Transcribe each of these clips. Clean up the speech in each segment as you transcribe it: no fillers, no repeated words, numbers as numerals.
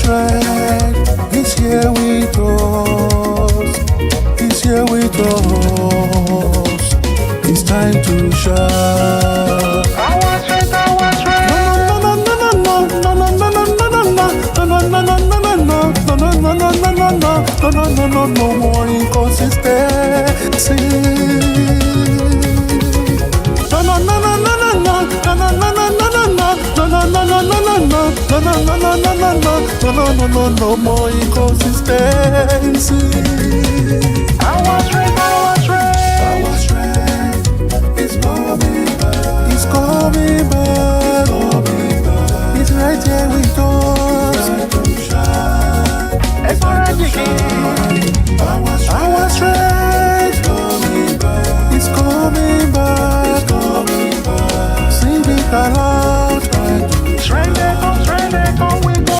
strength is here with us. He's here with us. It's time to shine. Our strength, our strength. No more inconsistency. No more inconsistency. Our strength is coming back. It's coming back. It's right here with us. It's already here. Our strength is coming back. Sing it aloud. Strength come, we go.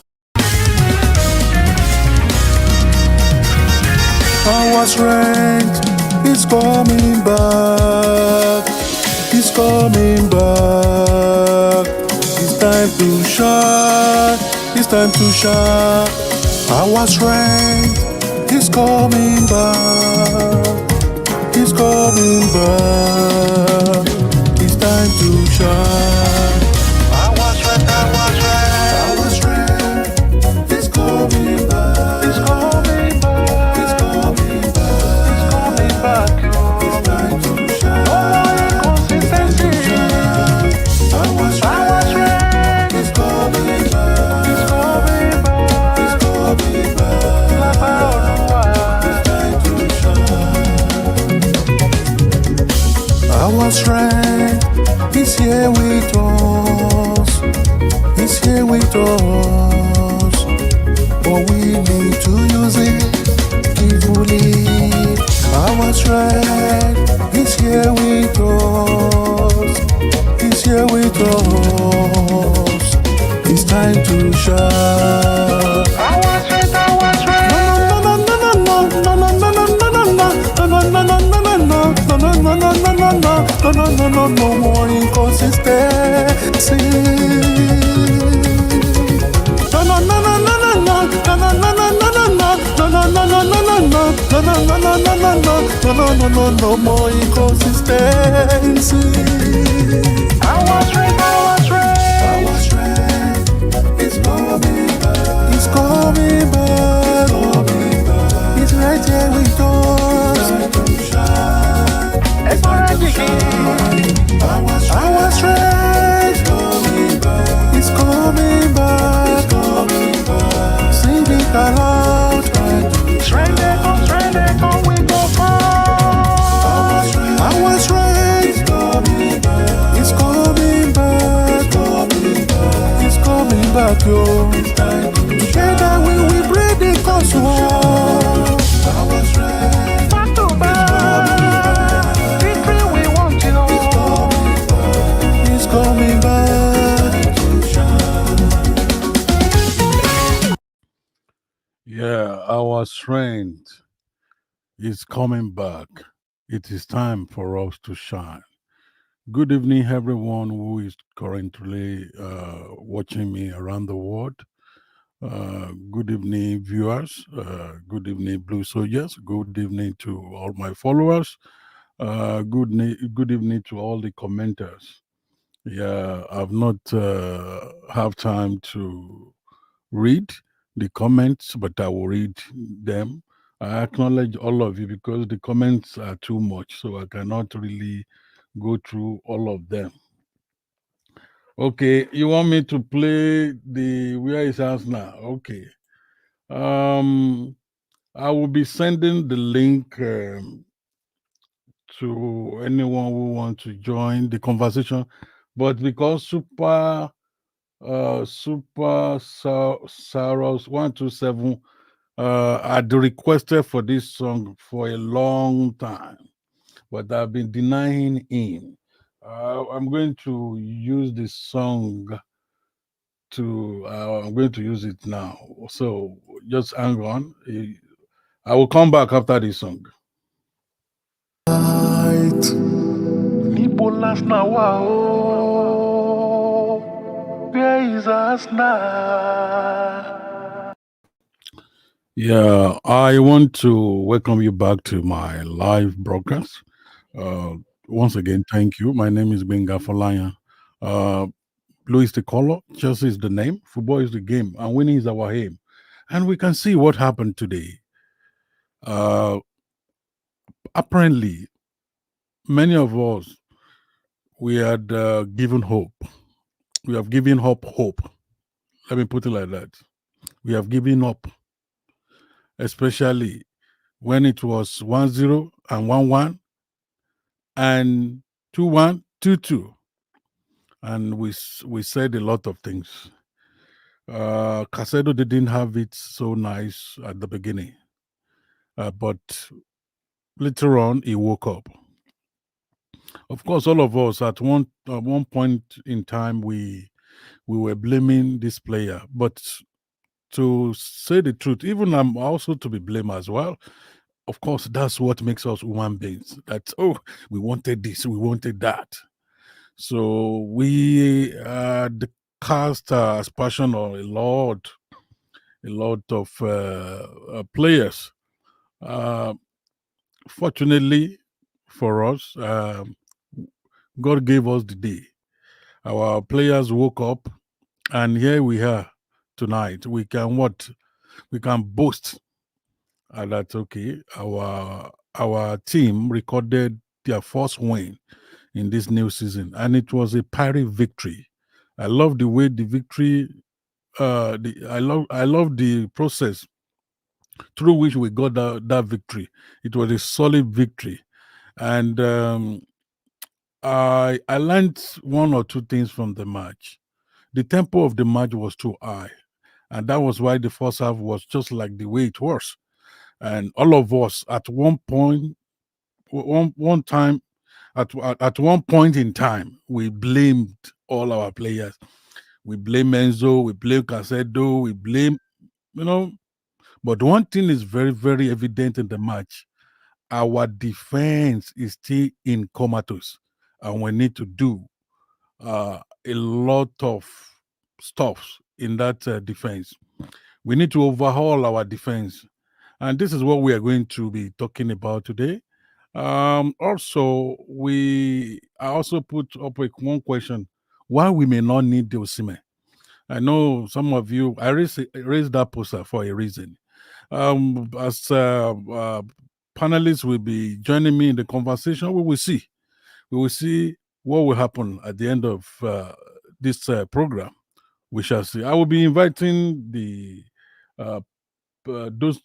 Our strength is coming back. It's coming back. It's time to shine. It's time to shine. Our strength is coming back. It's coming back. It's time to shine. Our strength is coming back. It's coming back. It's coming back. It's time to shine. No more inconsistency. Our strength is coming back. It's coming back. It's coming back. It's time to shine. Our strength is here with us. It's here with us. But we need to use it carefully. Our strength is here with us. It's here with us. It's time to shine. Our strength. No more inconsistency. No more inconsistency. Our strength is coming back. It's coming back. It's right here with us. It's already here. Our strength is coming back. Sing it aloud. Strength come, we go far. Our strength is coming back. It's coming back, yo. Together we will break the curse. Our strength back to back. Victory we want, you know. It's coming back. Yeah, our strength is coming back. It is time for us to shine. Good evening, everyone who is currently watching me around the world. Good evening, viewers. Good evening, Blue Soldiers. Good evening to all my followers. Good evening to all the commenters. Yeah, I've not have time to read the comments, but I will read them. I acknowledge all of you because the comments are too much, so I cannot really go through all of them. Okay, you want me to play the Where is Arsenal? Okay. I will be sending the link to anyone who wants to join the conversation, but because Super Saros 127 had requested for this song for a long time, but I've been denying him. I'm going to use this song I'm going to use it now. So just hang on. I will come back after this song. Where is us now? Yeah, I want to welcome you back to my live broadcast. Uh, Once again, thank you. My name is Benga Falanya. Uh, Blue is the color, Chelsea is the name, football is the game, and winning is our aim. And we can see what happened today. Uh, Apparently, many of us, we had given hope. We have given up hope. Let me put it like that. We have given up, especially when it was 1-0 and 1-1 and 2-1, 2-2, and we said a lot of things. Casedo didn't have it so nice at the beginning, but later on he woke up. Of course, all of us at one point in time we were blaming this player, but to say the truth, even I'm also to be blamed as well. Of course, that's what makes us human beings. That we wanted this, we wanted that. So we the cast as passion on a lot of players. Uh, Fortunately for us, God gave us the day. Our players woke up, and here we are tonight. We can what? We can boast that okay, our team recorded their first win in this new season, and it was a pirate victory. I love the way the victory. I love the process through which we got that victory. It was a solid victory, and I learned one or two things from the match. The tempo of the match was too high, and that was why the first half was just like the way it was. And all of us at one point, one time, at one point in time, we blamed all our players. We blame Enzo, we blame Casedo, we blame you know. But one thing is very, very evident in the match: our defense is still in comatose, and we need to do a lot of stuff in that defense. We need to overhaul our defense, and this is what we are going to be talking about today. Also, I also put up with one question: why we may not need the Osimhen. I know some of you. I raised that poster for a reason. As panelists will be joining me in the conversation, we will see. We will see what will happen at the end of this program. We shall see. I will be inviting the uh, uh, those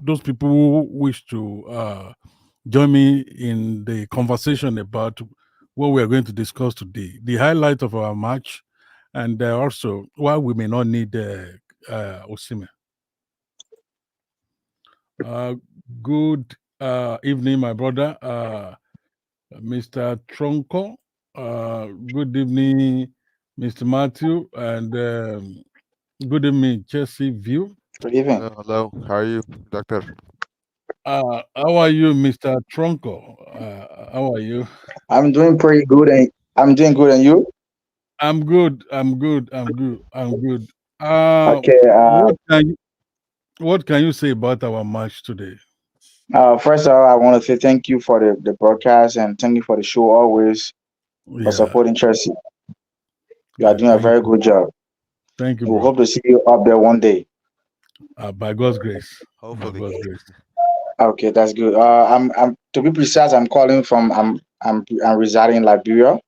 those people who wish to join me in the conversation about what we are going to discuss today, the highlight of our match, and also why we may not need Osimhen. Uh, Good evening, my brother, Mr. Tronco. Good evening, Mr. Matthew, and good evening, Chelsea View. Good evening. Hello. How are you, doctor? How are you, Mr. Tronco? How are you? I'm doing pretty good, and I'm doing good. And you? I'm good. I'm good. I'm good. I'm good. Okay. What can you say about our match today? First of all, I want to say thank you for the broadcast and thank you for the show always for Yeah, supporting Chelsea. You are yeah. doing a very good job. Thank you, We bro. hope to see you up there one day. By God's grace, by Hopefully. God's grace. Okay, that's good. I'm to be precise. I'm calling from. I'm residing in Liberia.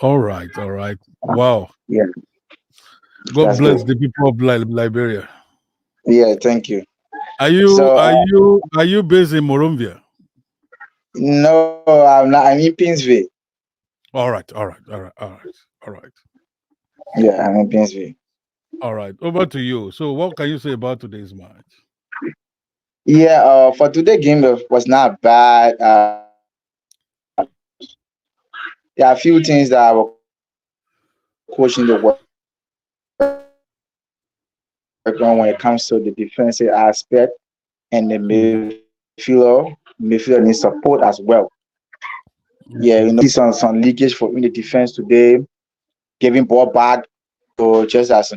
All right, all right. Wow. Yeah, God that's bless good. the people of Liberia. Yeah, thank you. Are you So, are you are you based in Morovia? no, I'm not. I'm in Pinsville. All right, all right, all right, all right, all right, Yeah, I'm in Pinsville. all right. Over to you. So, what can you say about today's match? Yeah. For today game was not bad. There are a few things that our coach need to work on when it comes to the defensive aspect and the Mm, midfielder needs support as well. Yeah, okay. see some leakage for in the defense today, giving ball back. just as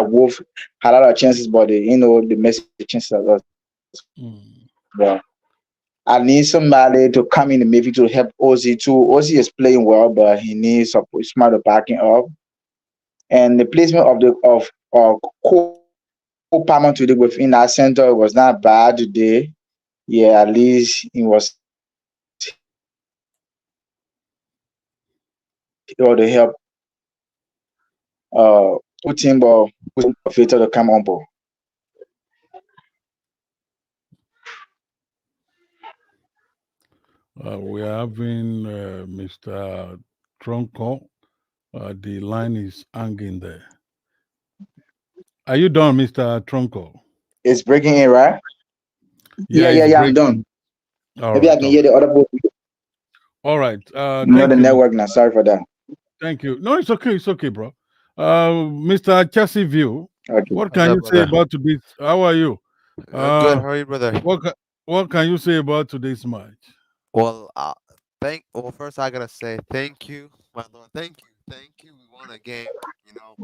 Wolf had a lot of chances, but they missed the chances a lot. Mm. But I need somebody to come in and maybe to help Ozzy too. Ozzy is playing well, but he needs a smart backing up. And the placement of Cole Palmer today within that center was not bad today. Yeah, at least he was able to help Utimbo Fatal to come on board. We are having Mr. Tronco. The line is hanging there. Are you done, Mr. Tronco? It's breaking in, right? Yeah, Yeah, it's yeah, yeah. I'm done. breaking. All Maybe I right, can all hear right, the other book. all right. The Thank you, network now. Sorry for that. thank you. No, it's okay, bro. Mr. Chelsea View, Okay. what What's can up, you say brother? about today's? How are you? Good. Uh, How are you, brother? what can you say about today's match? Well, first I gotta say thank you, my lord. Thank you. We won a game. You know,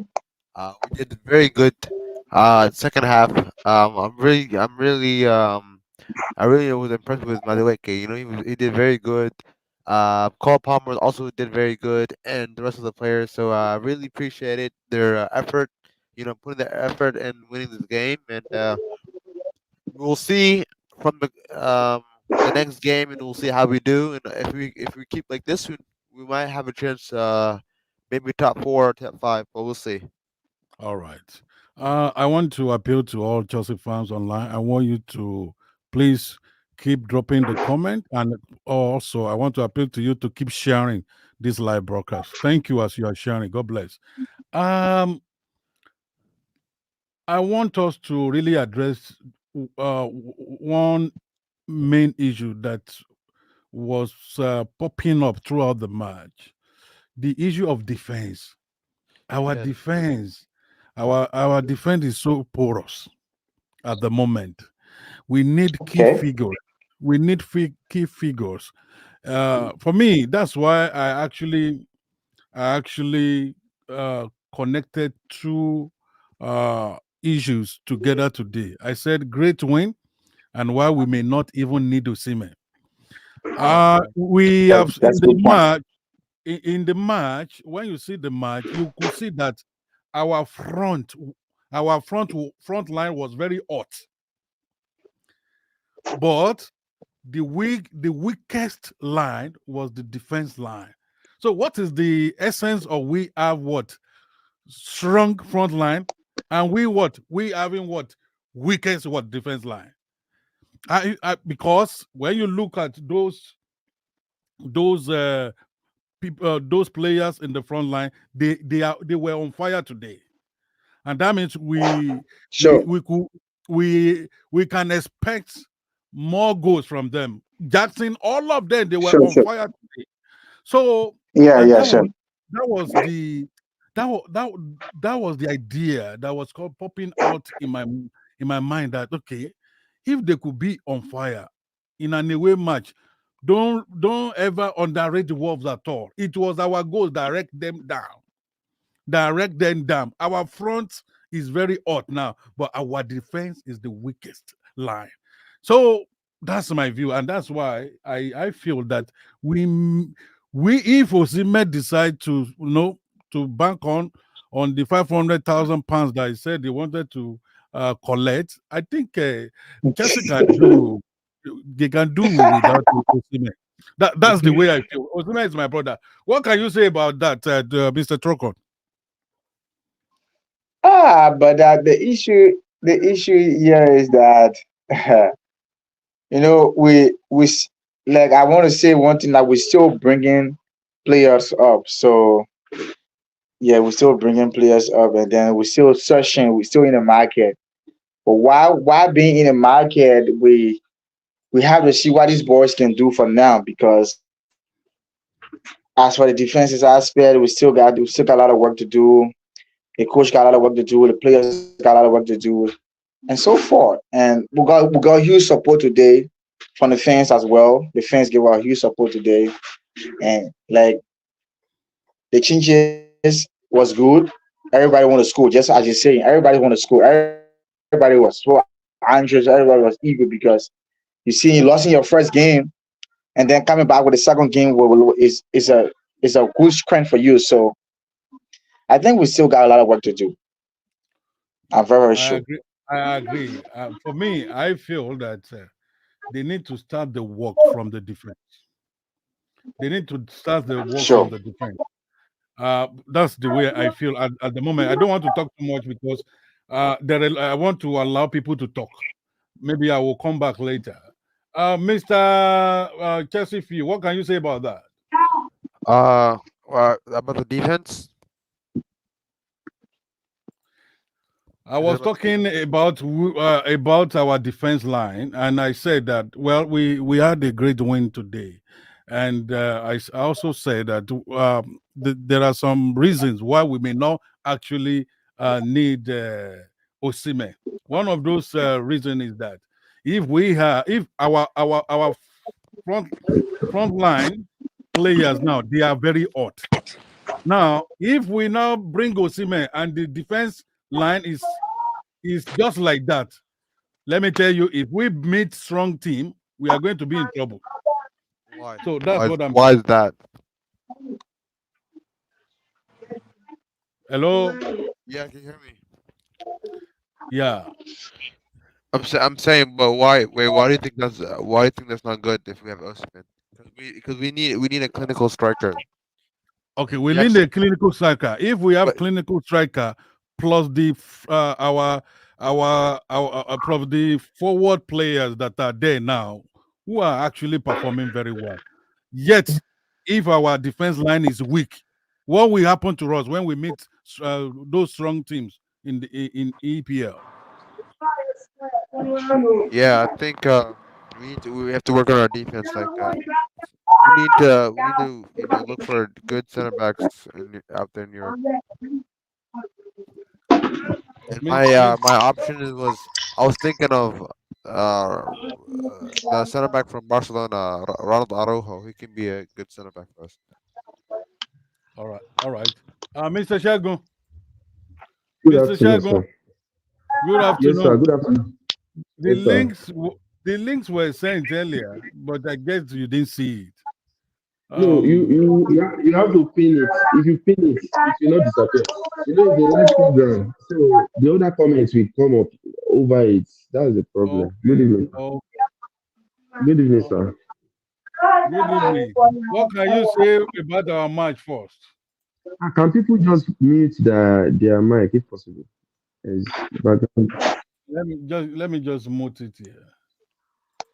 we did very good. Second half. I really was impressed with Madueke. You know, he did very good. Cole Palmer also did very good, and the rest of the players. So I really appreciated their effort. You know, putting their effort in winning this game, and we'll see from the next game, and we'll see how we do. And if we keep like this, we might have a chance. Maybe top four or top five, but we'll see. All right. I want to appeal to all Chelsea fans online. I want you to please keep dropping the comment, and also I want to appeal to you to keep sharing this live broadcast. Thank you as you are sharing. God bless. Um, I want us to really address one main issue that was popping up throughout the match: the issue of defense. Our Yes. defense, our defense is so porous at the moment. We need key Okay. figures. We need key figures. For me, that's why I actually connected two issues together today. I said great win and why we may not even need Osimhen. Okay. We That's have that's a good point. in the match. When you see the match, you could see that our front, front line was very hot, but the weakest line was the defense line. So what is the essence of we have what strong front line, and we having what weakest what defense line? Because when you look at those people, those players in the front line, they were on fire today, and that means we Sure, we could we can expect more goals from them. Jackson, all of them, they were sure, on sure. fire today. So, Yeah, and yeah, sure. that was the that was the idea that was popping out in my mind that okay, if they could be on fire in an away match, don't ever underrate the Wolves at all. It was our goal direct them down. Our front is very hot now, but our defense is the weakest line. So that's my view, and that's why I feel that we we if Osimhen decide to to bank on the 500,000 pounds that he said he wanted to collect, I think Chelsea can do they can do without Osimhen. That's the way I feel. Osimhen is my brother. What can you say about that, Mr. Trocon? But the issue here is that like I want to say one thing that we're still bringing players up. So yeah, we're still bringing players up, and then we're still searching. We're still in the market. But while being in the market, we have to see what these boys can do for now because as for the defenses aspect, we still got a lot of work to do. The coach got a lot of work to do. The players got a lot of work to do, and so forth. And we got huge support today from the fans as well. The fans give us huge support today, and like the changes was good. Everybody want to score, just as you're saying. Everybody want to score. Everybody was so anxious. Everybody was eager because you see you lost in your first game, and then coming back with the second game is a good strength for you. So I think we still got a lot of work to do. I'm very very I sure. agree. I agree. For me, I feel that they need to start the work from the defense. They need to start the work Sure. from the defense. That's the way I feel at the moment. I don't want to talk too much because I want to allow people to talk. Maybe I will come back later. Mr. Chelsea Fee, what can you say about that? About the defense. I Is it was about the talking about our defense line, and I said that well, we had a great win today, and I also said that there are some reasons why we may not actually need Osimhen. One of those reasons is that if our front front line players now they are very hot. Now, if we now bring Osimhen and the defense line is just like that. Let me tell you, if we meet strong team, we are going to be in trouble. why? So that's what I'm Why saying. is that? Hello, Yeah, can you hear me? yeah. I'm saying, but why? Wait, why do you think that's why do you think that's not good if we have Osimhen? Because we need a clinical striker. Okay, And we we need actually, a clinical striker. If we have but clinical striker plus our plus the forward players that are there now, who are actually performing very well. Yet, if our defense line is weak, what will happen to us when we meet those strong teams in EPL? yeah, I think we have to work on our defense like that. We need to look for good center backs out there in Europe. And Miss, my option was I was thinking of the center back from Barcelona, Ronald Araujo. He can be a good center back for us. all right. Mr. Shagun, Good Mr. afternoon, Shagun, sir. good Yes, sir. afternoon. Good afternoon. The Yes, sir. links, the links were sent earlier, but I guess you didn't see it. No, Um, you have to pin it. If you pin it, it will not disappear. You know, it's a live program, so the other comments will come up over it. That's the problem. Good okay, evening, sir. okay, Good evening, okay. sir. Good evening. What can you say about our match first? Can people just mute their mic if possible? Yes, background. Let me just mute it here.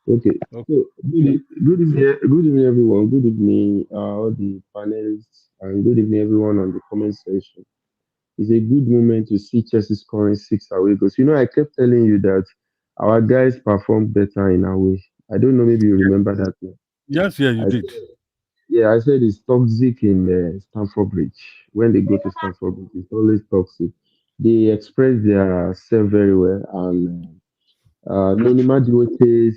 Okay. Okay. So good evening, everyone. Good evening, all the panelists, and good evening, everyone on the comment section. It's a good moment to see Chelsea scoring six away goals. You know, I kept telling you that our guys perform better in away. I don't know, maybe you remember that. Yes, yeah, you I said, did. yeah, I said it's toxic in Stamford Bridge. When they go to Stamford Bridge, it's always toxic. They express their self very well, and Noni Madueke's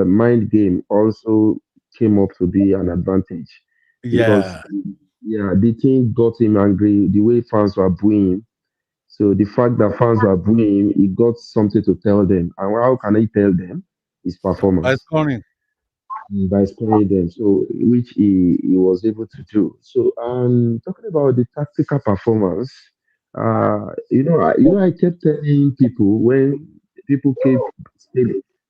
mind game also came up to be an advantage because, Yeah, yeah, the team got him angry the way fans were booing him. So the fact that fans were booing him, he got something to tell them. And how can he tell them? His by performance scoring. by scoring them. So which he was able to do. So talking about the tactical performance, I kept telling people when people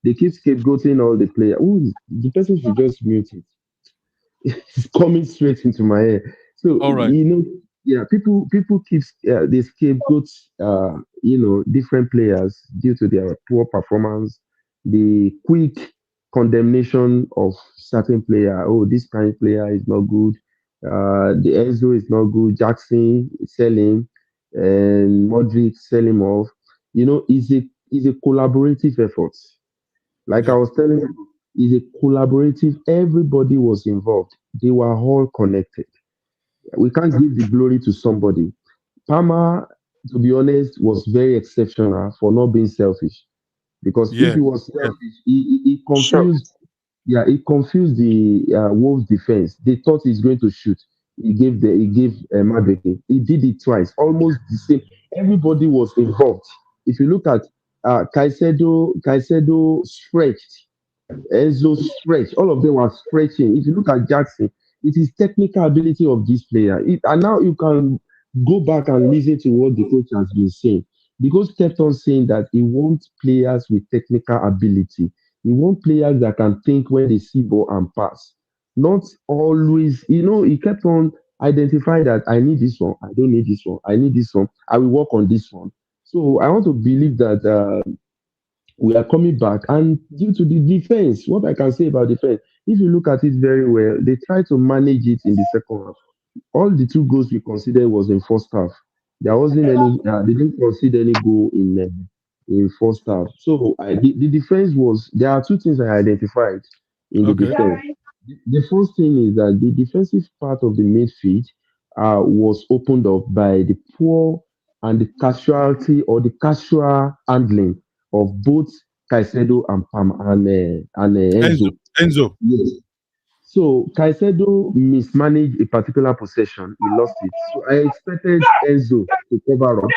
they keep scapegoating all the players. Ooh, the person should just mute it. It's coming straight into my head. So All right. yeah, people keep they scapegoat different players due to their poor performance, the quick condemnation of certain player. Oh, this kind of player is not good. The Enzo is not good. Jackson sell him, and Modric sell him off. Is a collaborative effort. Like I Yeah, was telling you, it's a collaborative. Everybody was involved. They were all connected. We can't give the glory to somebody. Palmer, to be honest, was very exceptional for not being selfish. Because if yeah, he was yeah. selfish, he Sure. confused. Yeah, he confused the Wolves defense. They thought he's going to shoot. He gave Madueke. He did it twice, almost the same. Everybody was involved. If you look at Caicedo stretched. Enzo stretch. All of them were stretching. If you look at Jackson, it is technical ability of this player. And now you can go back and listen to what the coach has been saying. The coach kept on saying that he wants players with technical ability. He wants players that can think when they see ball and pass. Not always, he kept on identifying that I need this one, I don't need this one, I need this one, I will work on this one. So I want to believe that we are coming back. And due to the defense, what I can say about defense, if you look at it very well, they try to manage it in the second half. All the two goals we considered was in first half. There wasn't any. They didn't concede any goal in first half. So the defense was. There are two things I identified in the Okay. defense. The first thing is that the defensive part of the midfield was opened up by the poor and the casualty or the casual handling of both Caicedo and Pam and Enzo. Enzo. Enzo. Yes. So Caicedo mismanaged a particular possession. He lost it. So I expected Enzo to cover up.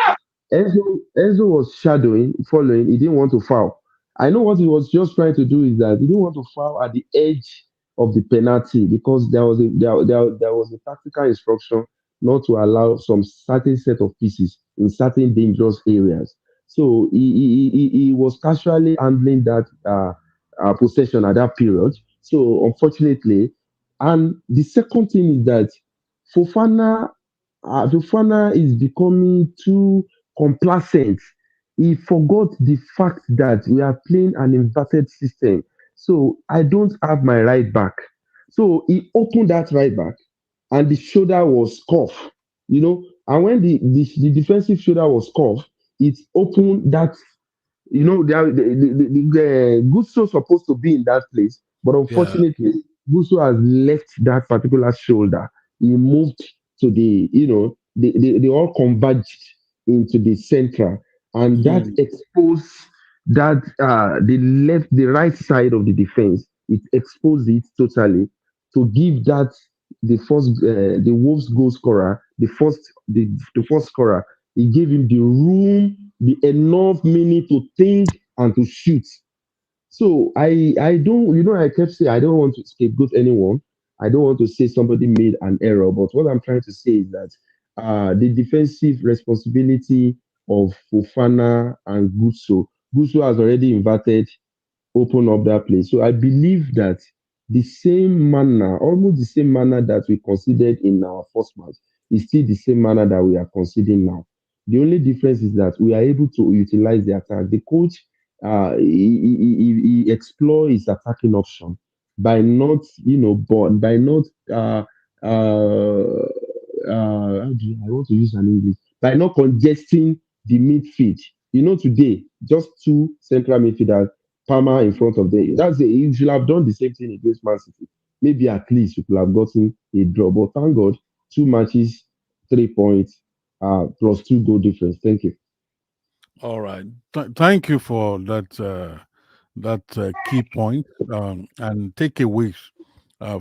Enzo was shadowing, following. He didn't want to foul. I know what he was just trying to do is that he didn't want to foul at the edge of the penalty because there was a tactical instruction not to allow some certain set of pieces in certain dangerous areas. So he was casually handling that possession at that period. So unfortunately, and the second thing is that Fofana Fofana is becoming too complacent. He forgot the fact that we are playing an inverted system. So I don't have my right back. So he opened that right back and the shoulder was cuff. And when the defensive shoulder was cuff, it opened that the Gusto supposed to be in that place, but Yeah. unfortunately, Gusto has left that particular shoulder. He moved to they all converged into the center, and that Mm. exposed the right side of the defense. It exposed it totally to give that the Wolves goal scorer, the first scorer. He gave him the room, the enough minute to think and to shoot. So I don't I kept saying I don't want to scapegoat anyone. I don't want to say somebody made an error, but what I'm trying to say is that the defensive responsibility of Fofana and Gusso. Gusso has already inverted open up that place. So I believe that the same manner, almost the same manner that we considered in our first match, is still the same manner that we are considering now. The only difference is that we are able to utilize the attack. The coach, he explore his attacking option by not, but by not, I want to use an English, by not congesting the midfield. Today, just two central midfielders Palmer in front of them. You should have done the same thing against Man City. Maybe at least you could have gotten a draw. But thank God, two matches, 3 points, plus two goal difference. Thank you. All right. Thank you for that key point and takeaways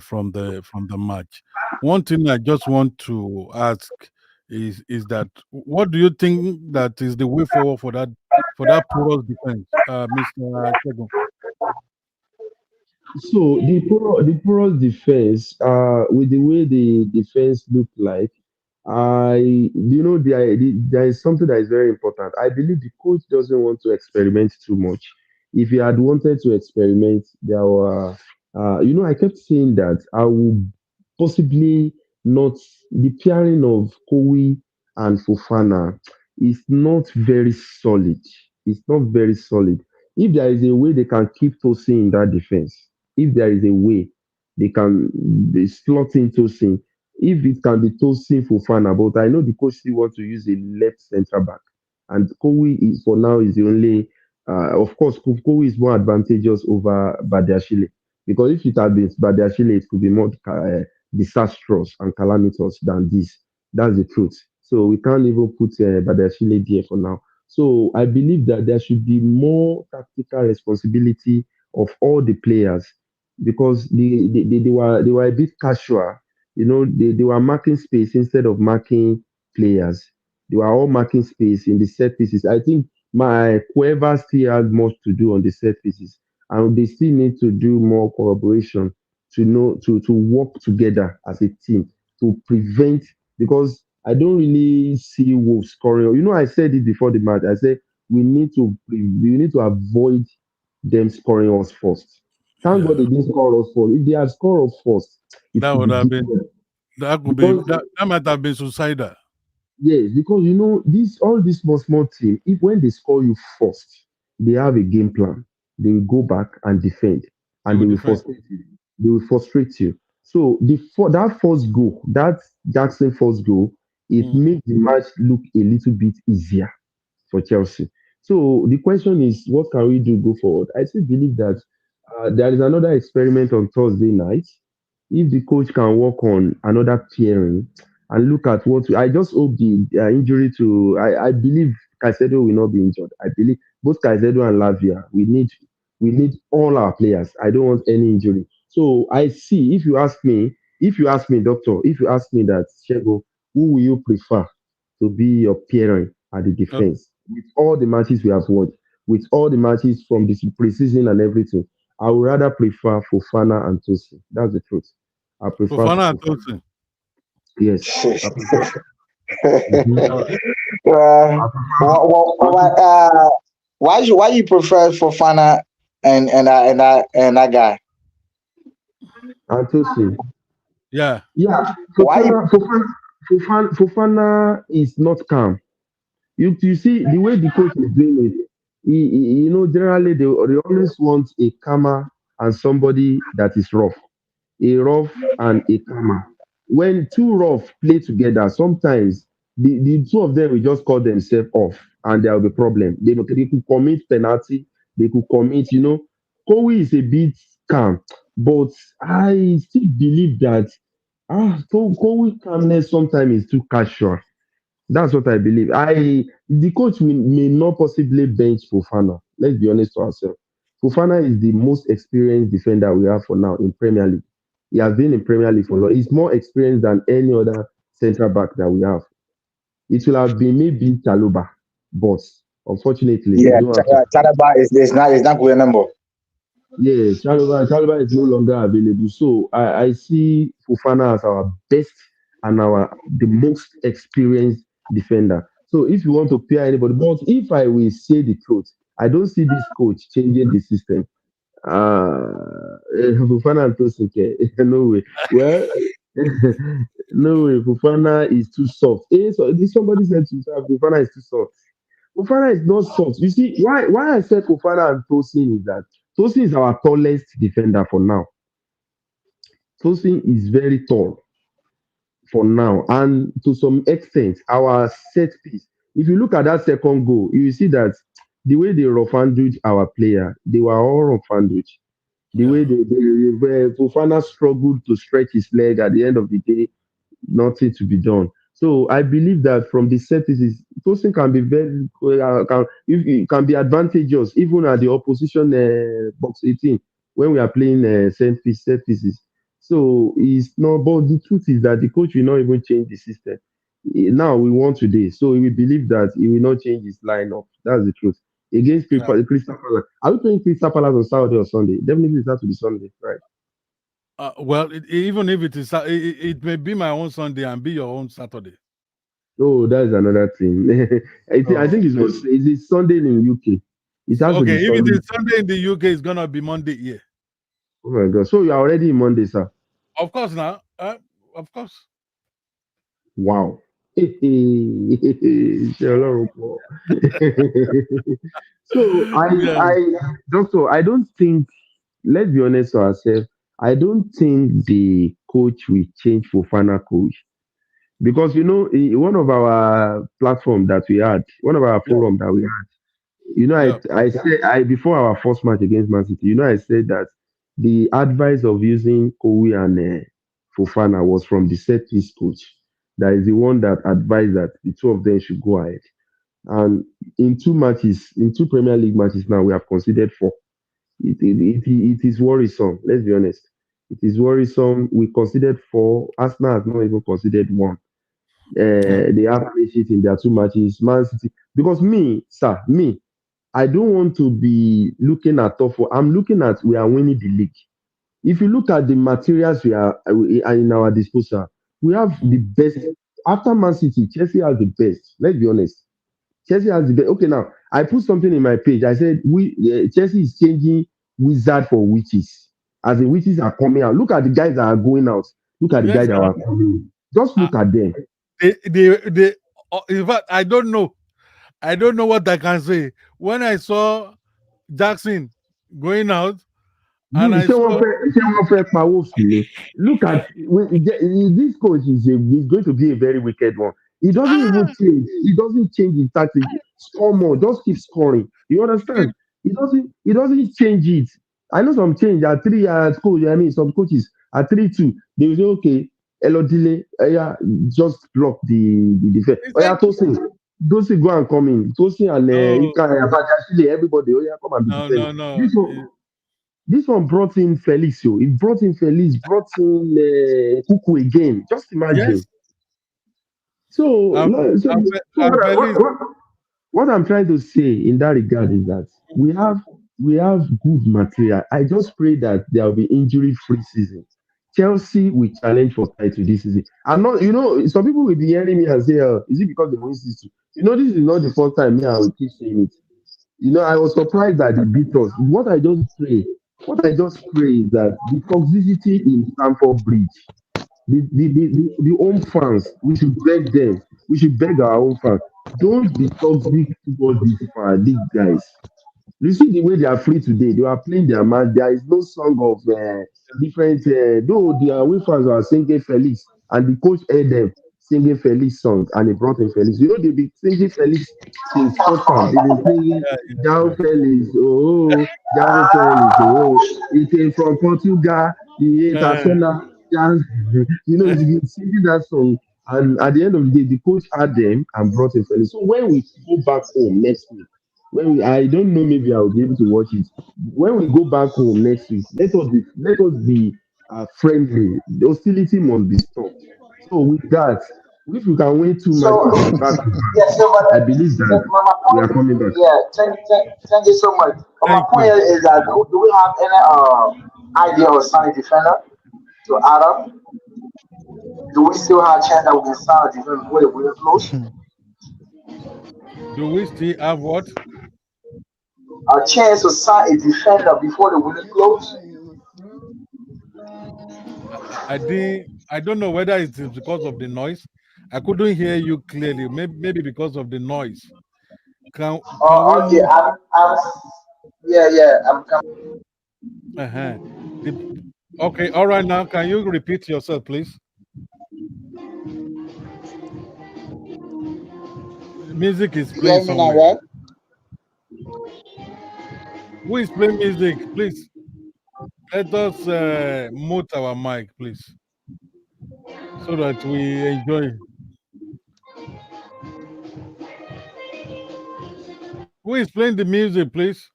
from the match. One thing I just want to ask is that what do you think that is the way forward for that porous defense, Mr. Shegun? So the porous defense, with the way the defense looked like, there is something that is very important. I believe the coach doesn't want to experiment too much. If he had wanted to experiment, I kept saying that I would possibly not the pairing of Kowi and Fofana is not very solid. It's not very solid. If there is a way they can keep Tosin in that defense, if there is a way they slot in Tosin, if it can be Tosin Fofana, but I know the coach still want to use a left centre back, and Kowi is for now is the only. Of course, Kowi is more advantageous over Badiashile because if it had been Badiashile, it could be more disastrous and calamitous than this. That's the truth. So we can't even put Badiashile there for now. So I believe that there should be more tactical responsibility of all the players because they were a bit casual. They were marking space instead of marking players. They were all marking space in the set pieces. I think my whoever still has much to do on the set pieces, and they still need to do more collaboration to work together as a team to prevent, because I don't really see Wolves scoring. I said it before the match. I said we need to avoid them scoring us first. Thank God Yeah, they didn't score us first. If they had scored us first, it that could would be have been different. that could be Because that might have been suicidal. yes, because this all this small team, if when they score you first, they have a game plan. They will go back and defend, They and they would will defend. frustrate you. They will frustrate you. So that first goal, that Jackson first goal, it Mm. made the match look a little bit easier for Chelsea. So the question is, what can we do go forward? I still believe that there is another experiment on Thursday night. If the coach can work on another pairing and look at I just hope the injury to I believe Caicedo will not be injured. I believe both Caicedo and Lavia. We need all our players. I don't want any injury. So I see. If you ask me, doctor, if you ask me that, Shego, who will you prefer to be your pairing at the Uh, defense with all the matches we have won, with all the matches from this preseason and everything? I would rather prefer Fofana and Tosin. That's the truth. I prefer Fofana and Fofana. Tosin. Yes, I prefer. Mhm. All right. uh, I prefer. I why, prefer why you prefer Fofana and that guy? and Tosin. Yeah. Yeah, Why you Fofana is not calm. You see the way the coach is doing it. Generally they always want a calmer and somebody that is rough. A rough and a calmer. When two rough play together, sometimes the two of them will just call themselves off and there will be problem. They could commit penalty, they could commit. Kowi is a bit calm, but I still believe that Kowi calmness sometimes is too casual. That's what I believe. The coach may not possibly bench Fofana. Let's be honest to ourselves. Fofana is the most experienced defender we have for now in Premier League. He has been in Premier League for long. He's more experienced than any other central back that we have. It will have been maybe Chaluba, but unfortunately we yeah, don't have Chaluba. Chalaba is not good number. Yes, Chaluba is no longer available. So I see Fofana as our best and the most experienced defender. So if you want to pair anybody, but if I will say the truth, I don't see this coach changing the system. Fofana and Tosinke, no way. Well, no way. Fofana is too soft. Somebody said to Fofana is too soft. Fofana is not soft. You see, why I said Fofana and Tosin is that Tosin is our tallest defender for now. Tosin is very tall for now, and to some extent, our set piece. If you look at that second goal, you will see that the way they rough handled our player, they were all rough handled. The way Yeah. they Fofana struggled to stretch his leg at the end of the day, nothing to be done. So I believe that from the set pieces, Tosin can be can be advantageous even at the opposition box 18 when we are playing set pieces. So it's not. But the truth is that the coach will not even change the system. Now we won today, so we believe that he will not change his lineup. That's the truth. Against Yeah. Crystal Palace, are we playing Crystal Palace on Saturday or Sunday? Definitely it's not to be Sunday, right? Well, even if it is, it may be my own Sunday and be your own Saturday. Oh, that's another thing. I So, think it's Sunday in UK. It has to okay, be if it Sunday. is Sunday in the UK, it's gonna be Monday here. Oh my God. So you're already in Monday, sir. Of course, now. Of course. Wow. Ṣé Ọlọ́run pọ̀? So Yeah. Doctor, I don't think, let's be honest to ourselves, I don't think the coach will change for final coach. Because in one of our platform that we had, one of our Yeah. forum that we had, Yeah. I said before our first match against Man City, I said that the advice of using Kowi and Fofana was from the set piece coach. That is the one that advised that the two of them should go ahead. And in two Premier League matches now, we have conceded four. It is worrisome. Let's be honest. It is worrisome. We considered four. Arsenal has not even considered one. Yeah. They have clean sheet in their two matches. Man City, because me, sir, me, I don't want to be looking at top four. I'm looking at we are winning the league. If you look at the materials we are in our disposal, we have the Mm. best. After Man City, Chelsea has the best. Let's be honest. Chelsea has the best. Okay, now I put something in my page. I said Chelsea is changing wizard for witches. As the witches are coming out, look at the guys that are going out. Look at the guys Yes, that now. are coming in. Just Uh, look at them. they, in fact, I don't know. I don't know what I can say. When I saw Jackson going out, and I saw, Ṣé wọ́n fẹ́ pawó sí ni? Look at this coach is going to be a very wicked one. He doesn't even ah, change. He doesn't change his tactics. Score more. Just keep scoring. You understand? it, He doesn't change it. I know some change at three at coach. I mean some coaches at 3-2. They will say okay, Elodile, yeah, just block the defense. Oh yeah, exactly. Tosin go and come in. Tosin and No, Ika Bajashile, everybody. Oh yeah, come and be no, defending. no, no. This one. This one brought in Felicio. It brought in Felix, brought in Kuku again. Just imagine. Yes, So, I'm, no, so, so I'm Felix. what I'm trying to say in that regard is that we have good material. I just pray that there will be injury-free season. Chelsea will challenge for title this season. I'm not, some people will be hearing me and say, is it because they win season? This is not the first time me I will keep saying it. I was surprised that they beat us. What I just pray is that the toxicity in Stamford Bridge, the home fans, we should beg them. We should beg our home fans. Don't be toxic towards these guys. You see the way they are free today. They are playing their match. There is no song of different. Though the away fans are singing Felix, and the coach heard them singing Felix song, and he brought in Felix. They've been singing Felix since first time. They've been singing Yeah, yeah, Jao yeah. Felix, oh, Jao Felix, oh. He came from Portugal. He ate Uh, Arsenal. Just, he's been singing that song. And at the end of the day, the coach had them and brought in Felix. So when we go back home next week, I don't know, maybe I'll be able to watch it. When we go back home next week, let us be friendly. The hostility must be stopped. So with that, if we can win two So matches back to back, yeah, so I believe that my we are point, coming back. yeah, thank you so much. But my thank point you. is that do we have any idea of signing defender to add up? Do we still have a chance that we can sign a defender before the window close? Do we still have what? A chance to sign a defender before the window close? I didn't. I don't know whether it is because of the noise. I couldn't hear you clearly. Maybe because of the noise. Can we Okay, move? yeah, I'm coming. Uh-huh. The, okay. All right. Now, can you repeat yourself, please? Music is You playing hear me now, somewhere. right? Who is playing music? Please let us mute our mic, please, so that we enjoy. Who is playing the music, please?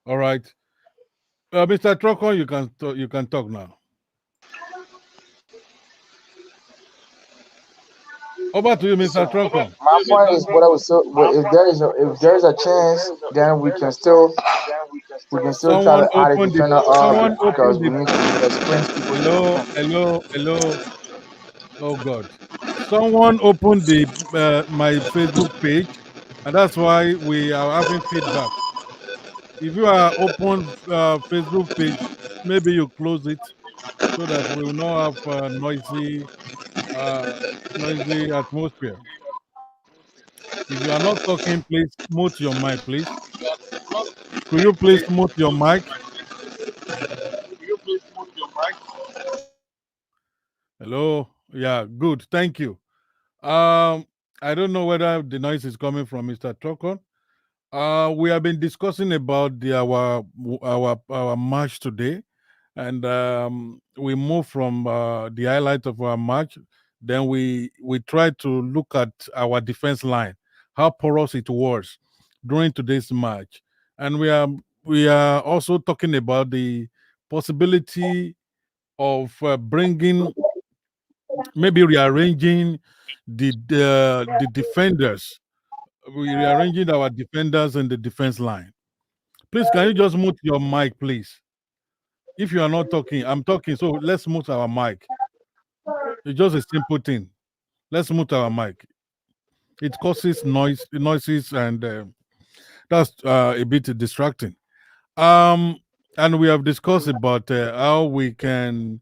All right. Mr. Trocon, you can talk now. Over to you, So Mr. Trocon. my point is what I was so if there is a chance, then we can still try to add a defender Someone because opened we the. need to experience people in the Hello, defense. hello, hello. Oh God. Someone opened the my Facebook page, and that's why we are having feedback. If you are open Facebook page, maybe you close it so that we will not have uh, noisy atmosphere. If you are not talking, please mute your mic, please. Could you please mute your mic? Hello. Yeah, good. Thank you. Um, I don't know whether the noise is coming from Mr. Trocon. We have been discussing about our match today, and we move from the highlight of our match. Then we try to look at our defense line, how porous it was during today's match, and we are also talking about the possibility of bringing, maybe rearranging the defenders. We rearranging our defenders in the defense line. Please, can you just mute your mic, please? If you are not talking, I'm talking. So let's mute our mic. It's just a simple thing. Let's mute our mic. It causes noises, and that's a bit distracting. Um, and we have discussed about how we can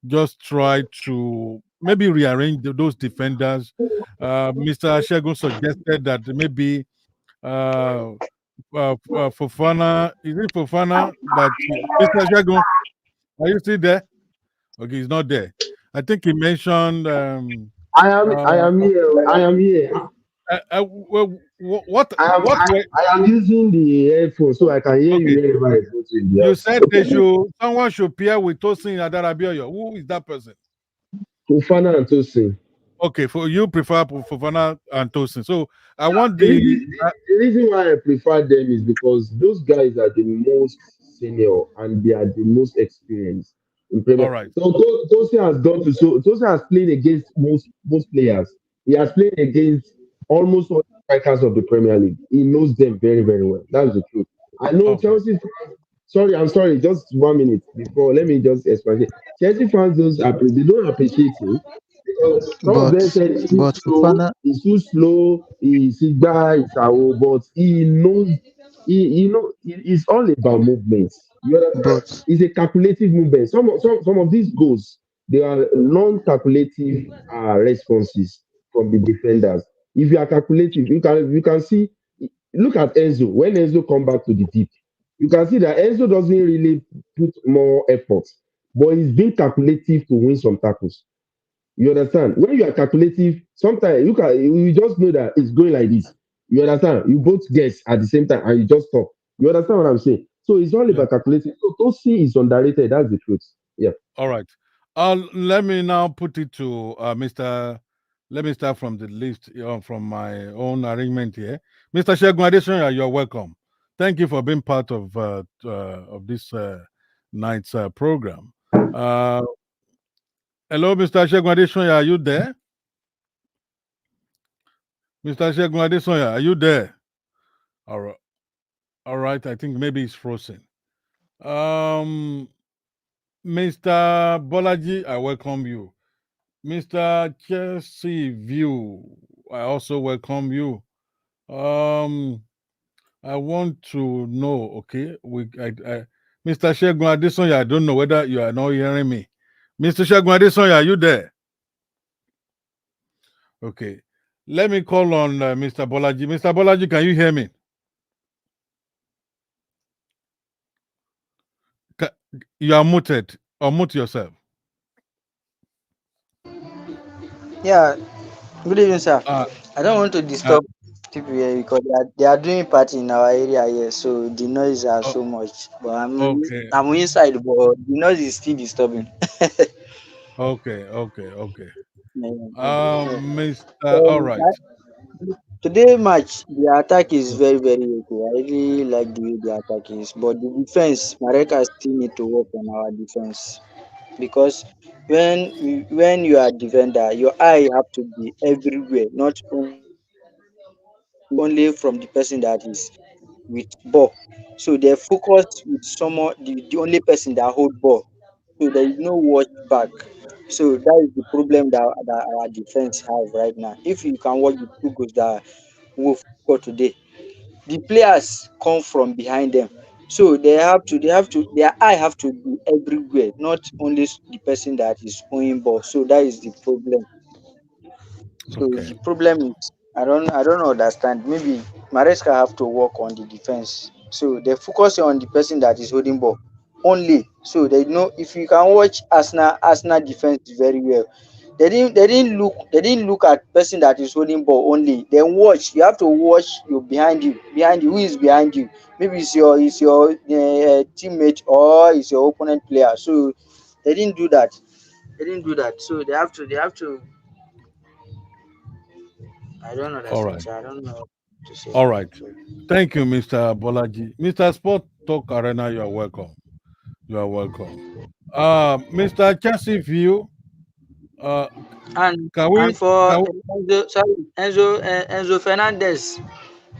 just try to maybe rearrange those defenders. Mr. Ashegun suggested that maybe uh, Fofana, is it Fofana that Mr. Ashegun, are you still there? Okay, he's not there. I think he mentioned I uh, am here. I am here. what way? I am using the earphone so I can hear you Okay, wherever I go to in the you house. said they should someone should pair with Tosin Adarabioyo. Who is that person? Fofana and Tosin. Okay, for you prefer Fofana and Tosin. So I want The the reason, the reason why I prefer them is because those guys are the most senior and they are the most experienced in all Premier. right. So Tosin has gone to Tosin has played against most players. He has played against almost all the strikers of the Premier League. He knows them very very well. That's the truth. I know Okay. Chelsea fans. Sorry, I'm sorry. Just 1 minute before. Let me just explain. Chelsea fans they don't appreciate him because some of But them said but Fofana, he's too slow, he's Igba, he's Awo, but he knows it's all about movements. You understand? but It's a calculative movement. Some of these goals they are non-calculative responses from the defenders. If you are calculative, you can see look at Enzo. When Enzo come back to the deep, you can see that Enzo doesn't really put more effort, but he's being calculative to win some tackles. You understand? When you are calculative, sometimes you just know that it's going like this. You understand? You both guess at the same time and you just stop. You understand what I'm saying? So it's all Yeah. about calculating. So Tosi is underrated. That's the truth. Yeah. All right. Let me now put it to Mr. Let me start from the list from my own arrangement here. Mr. Shegun Adesanya, you're welcome. Thank you for being part of this night's program. Uh, hello, Mr. Shegun Adesanya, are you there? Mr. Shegun Adesanya, are you there? All right. All right. I think maybe it's frozen. Um, Mr. Bolaji, I welcome you. Mr. Chelsea View, I also welcome you. Um, I want to know, okay, Mr. Shegun Adesanya, I don't know whether you are not hearing me. Mr. Shegun Adesanya, are you there? Okay. Let me call on Mr. Bolaji. Mr. Bolaji, can you hear me? Ca- You are muted. Unmute yourself. Yeah, good evening, sir. Uh, I don't want to uh, disturb people here because they are doing party in our area here, so the noise are oh, so much. But okay. I'm inside, but the noise is still disturbing. Okay. Yeah, yeah. Mr. All right. Today match, the attack is very very okay. I really like the way the attack is, but the defense, Mareka still need to work on our defense because when you are defender, your eye have to be everywhere, not only from the person that is with ball. So they focus with someone, the only person that hold ball. So there is no watch back. So that is the problem that our defense have right now. If you can watch the two goals that Wolf got today, the players come from behind them. So they have to their eye have to be everywhere, not only the person that is owning ball. So that is the problem. So Okay. the problem is I don't understand. Maybe Maresca have to work on the defense. So they focus on the person that is holding ball only. So they know if you can watch Arsenal defense very well. They didn't look at person that is holding ball only. Then watch. You have to watch your behind you. Who is behind you? Maybe it's your teammate or it's your opponent player. So they didn't do that. They didn't do that. So they have to I don't All understand, right. sir. I don't know what to say. All right. So, Thank you, Mr. Bolaji. Mr. Sport Talk Arena, you are welcome. You are welcome. Mr. Chelsea View, uh, And can and we, for can Enzo Fernandez.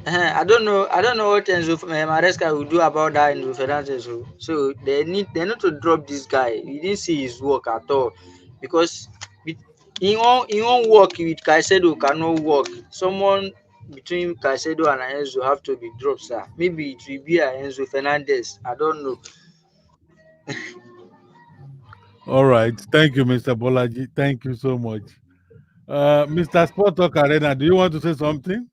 I don't know what Enzo Maresca will do about that Enzo Fernandez. So they need to drop this guy. We didn't see his work at all because he won't work with Caicedo cannot work. Someone between Caicedo and Enzo have to be dropped, sir. Maybe it will be a Enzo Fernandez. I don't know. all right. Thank you, Mr. Bolaji. Thank you so much. Mr. Sport Talk Arena, do you want to say something?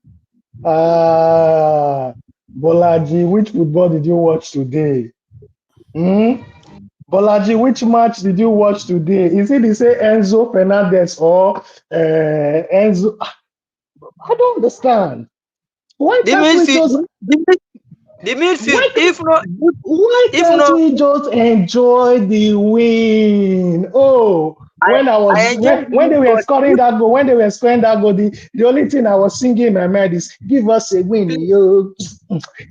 Ah, Bolaji, which football did you watch today? Hmm? Bolaji, which match did you watch today? Is it the same Enzo Fernandez or Enzo? I don't understand. Why The can't we midfield, just the why midfield. ca- If not, why if can't not, we just enjoy the win? Oh, I when I was I enjoy when they the were but scoring if that goal, when they were scoring that goal, the only thing I was singing in my mind is "Give us a win, yo!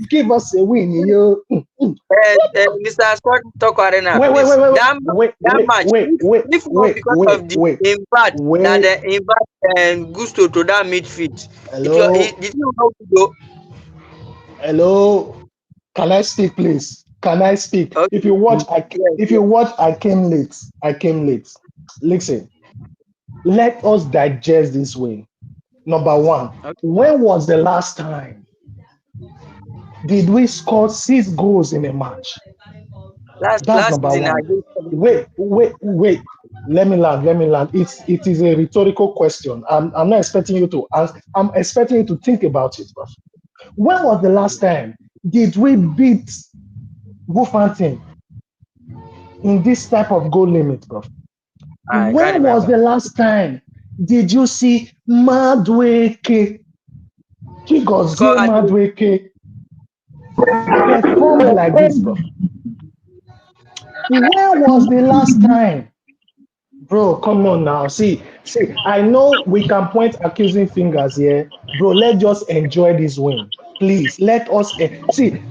Give us a win, yo!" Mr. Scott Toko Arena, Wait, wait, please. wait, wait, That wait, match, wait, if wait, if not wait, because wait, of the wait, impact that wait. the impact and Gusto to that midfield, Hello, the team how to go. hello. Can I speak, please? Can I speak? Okay, If you watch, yes, if you yes. watch, I came late. I came late. Listen, let us digest this win. Number one, Okay. when was the last time did we score 6 goals in a match? That's Last number season one. against Chelsea. Wait. Let me land. Let me land. It is a rhetorical question. I'm not expecting you to answer. I'm expecting you to think about it, bro. When was the last time did we beat Wolverhampton in this type of goal limit, bro? I can't When was remember. the last time did you see Madweke, Score Chigozie at Madweke perform like this, bro? When was the last time? Bro, come on now. See, I know we can point accusing fingers here. Bro, let's just enjoy this win. Please, let us see.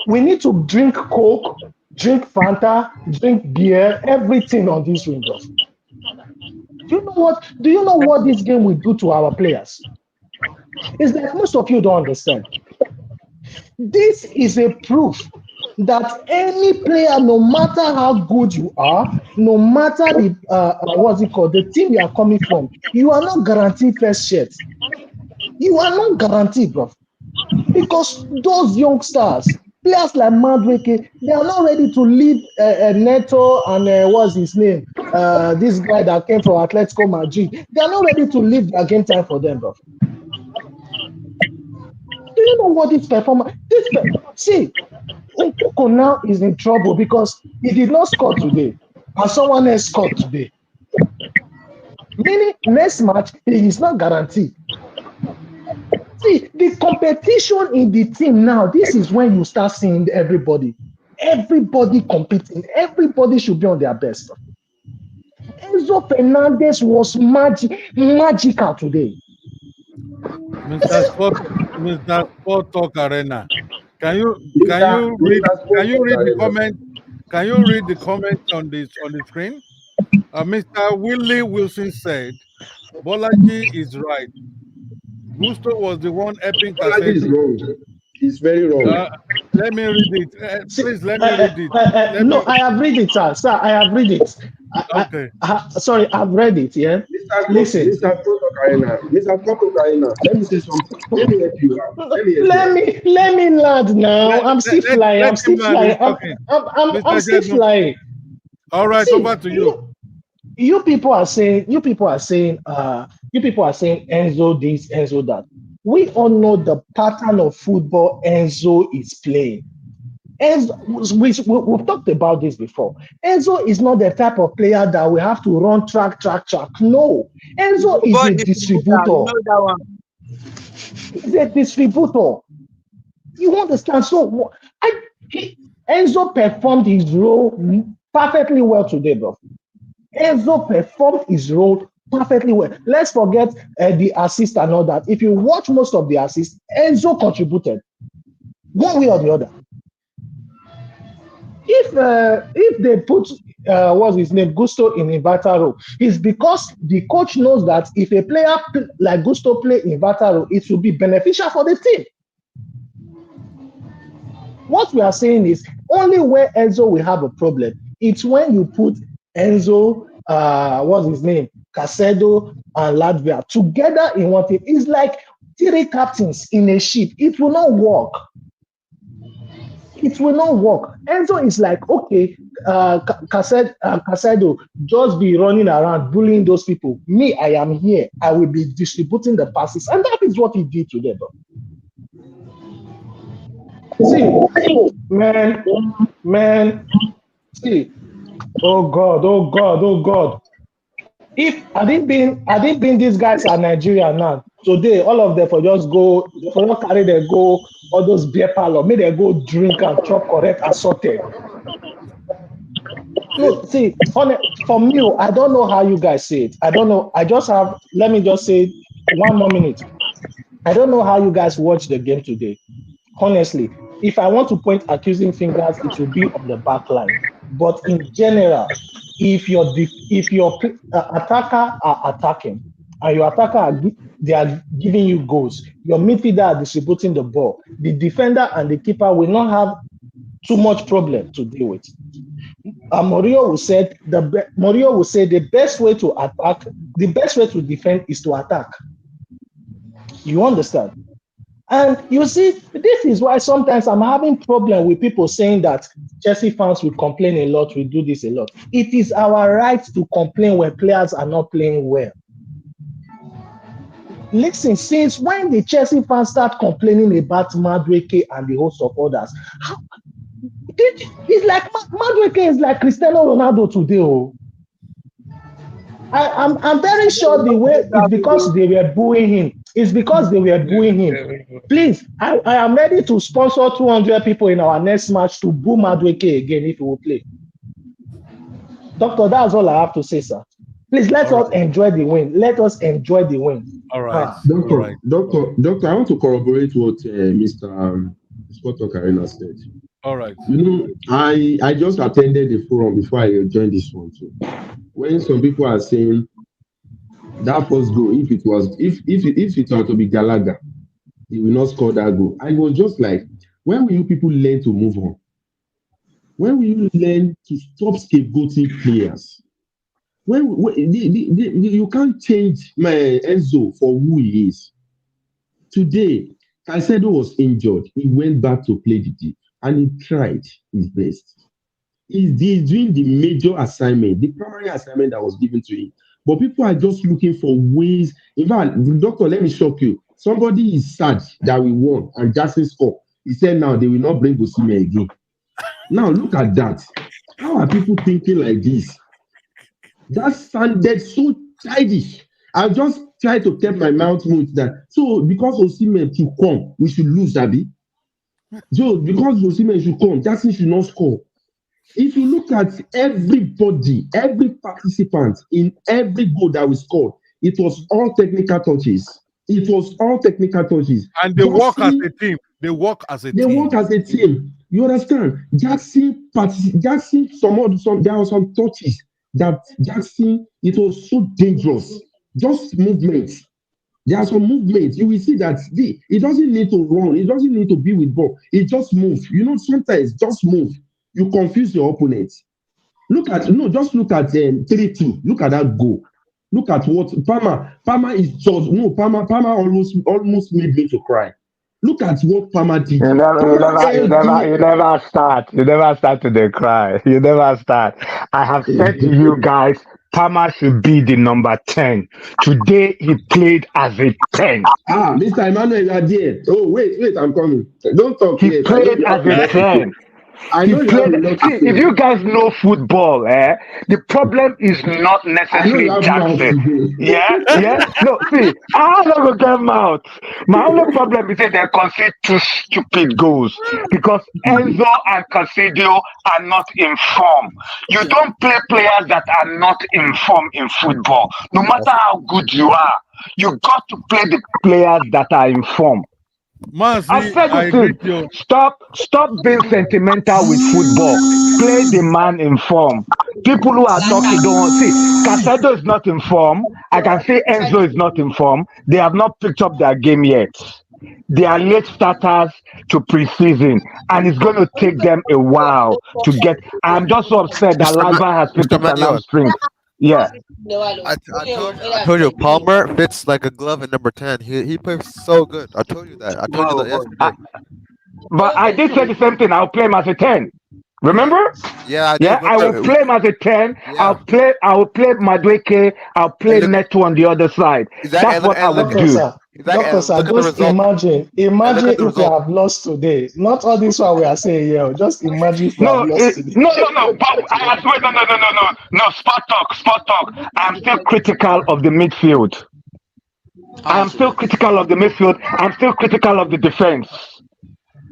We need to drink Coke, drink Fanta, drink beer, everything on this win, bro. Do you know what? Do you know what this game will do to our players? It's like most of you don't understand. This is a proof that any player, no matter how good you are, no matter the what's it called, the team you are coming from, you are not guaranteed first shirt. You are not guaranteed, bro. Because those youngsters, players like Madweke, they are not ready to leave Neto and what's his name? This guy that came from Atletico Madrid. They are not ready to leave their game time for them, bro. Do you know what this performance? See, Nkoko now is in trouble because he did not score today, and someone else scored today. Meaning, next match he is not guaranteed. See, the competition in the team now. This is when you start seeing everybody competing. Everybody should be on their best. Enzo Fernandez was magical today. Mr. Sport, Mr. Sport Talk Arena, can you can Sports you read the Arena. comment? Can you read the comment on the screen? Mr. Willie Wilson said, Bolaji is right. Gusto was the one helping Bolaji is Casedo. wrong. He's very wrong. Uh, let me read it. See, Please let me read it. Let no, me. I have read it, sir. Sir, I have read it. Okay. Sorry, I've read it. Yeah. Listen, Mr. Sport Arena. Mr. Sport Arena. Let me say something. Let me help you out. Let me help you let out. me let me land now. I'm still flying. Let I'm him still land. He's flying. talking. I'm Mr. still Shegun. flying. All right, over See, to you. you people are saying Enzo this, Enzo that. We all know the pattern of football Enzo is playing. Enzo, we've talked about this before. Enzo is not the type of player that we have to run track. No, Enzo The is ball a distributor, you distributor. know that one. He's a distributor. You understand? So Enzo performed his role perfectly well today, bro. Enzo performed his role perfectly well. Let's forget the assist and all that. If you watch most of the assists, Enzo contributed one way or the other. If they put what's his name Gusto in inverter role, it's because the coach knows that if a player like Gusto play in inverter role, it will be beneficial for the team. What we are saying is only where Enzo will have a problem. It's when you put Enzo, what's his name, Casedo and Latvia together in one team. It's like three captains in a ship. It will not work. It will not work. Enzo is like, okay, Casedo, just be running around bullying those people. Me, I am here. I will be distributing the passes. And that is what he did today, bro. See, man, see, oh God, oh God, oh God. If I didn't been these guys are Nigeria now. Today, all of them for just go, for not carry them go, all those beer parlor, make them go drink and chop correct assorted. No, see, for me, I don't know how you guys say it. I don't know. Let me just say one more minute. I don't know how you guys watch the game today. Honestly, if I want to point accusing fingers, it will be on the back line. But in general, if your attacker are attacking and your attacker they are giving you goals, your midfielder are distributing the ball, the defender and the keeper will not have too much problem to deal with. Mourinho will say the best way to attack, the best way to defend is to attack. You understand? And you see, this is why sometimes I'm having problem with people saying that Chelsea fans will complain a lot, we do this a lot. It is our right to complain when players are not playing well. Listen, since when the Chelsea fans start complaining about Madueke and the host of others, it's like Madueke is like Cristiano Ronaldo today. Oh. I'm very sure the way it's because they were booing him. It's because they were booing him. Please, I am ready to sponsor 200 people in our next match to boo Madueke again if he will play. Doctor, that's all I have to say, sir. Please let us enjoy the win. Let us enjoy the win. All right. Doctor, All right. doctor, I want to corroborate what Mr. Sport Arena said. All right. I just attended the forum before I joined this one too. When some people are saying that first goal, if it were to be Gallagher, he will not score that goal. I was just like, when will you people learn to move on? When will you learn to stop scapegoating players? You can't change my Enzo for who he is. Today, Caicedo was injured. He went back to play the deep and he tried his best. He's doing the major assignment, the primary assignment that was given to him. But people are just looking for ways. In fact, doctor, let me shock you. Somebody is sad that we won and Jackson scored. He said now they will not bring Osimhen again. Now look at that. How are people thinking like this? That sounded so childish. I just try to keep my mouth moved that. So because Osimhen should come, we should lose, Abi. So because Osimhen should come, Jackson should not score. If you look at everybody, every participant in every goal that we scored, it was all technical touches. It was all technical touches. And they work as a team. They work as a They team. work as a team. You understand? Jackson, there are some touches that Jackson, it was so dangerous. Just movements. There are some movements. You will see that it doesn't need to run. It doesn't need to be with ball. It just moves. You know, sometimes just move. You confuse your opponent. Just look at 3-2. Look at that goal. Look at what Palmer is just Palmer almost made me to cry. Look at what Palmer did. You never start. You never start to the cry. You never start. I have said to you guys, Palmer should be the number 10. Today he played as a 10. Mr. Emmanuel, you are there. Oh, wait, I'm coming. Don't talk. He played as a 10. I know if you guys know football, the problem is not necessarily Jackson. No, see, I don't get mouth. My only problem is that they concede two stupid goals because Enzo and Casidio are not in form. You don't play players that are not in form in football. No matter how good you are, you got to play the players that are in form. I Mercy, said I it is. greet you. Stop being sentimental with football. Play the man in form. People who are talking don't want see. Casedo is not in form. I can say Enzo is not in form. They have not picked up their game yet. They are late starters to preseason, and it's going to take them a while to get. I'm just so upset that Lava has picked Mr. up an Manuel, hamstring. Yeah, I told you, Palmer fits like a glove in number 10. He plays so good. I told you that. I told you that I, yesterday. but I did say the same thing. I'll play him as a 10. Yeah, Remember? yeah, I do Yeah, I will remember. play him as a 10. Yeah, I will play Madueke. I'll and play look, Neto on the other side. exactly, That's what I look, would Doctor do. sir, exactly, Doctor and sir, look at the just result. imagine, And look imagine at the if we result. have lost today. Not all this what we are saying here. Just imagine if we have lost today. No. But wait, no. Spot talk. I am still critical of the midfield. I am still critical of the midfield. I'm still critical of the defense.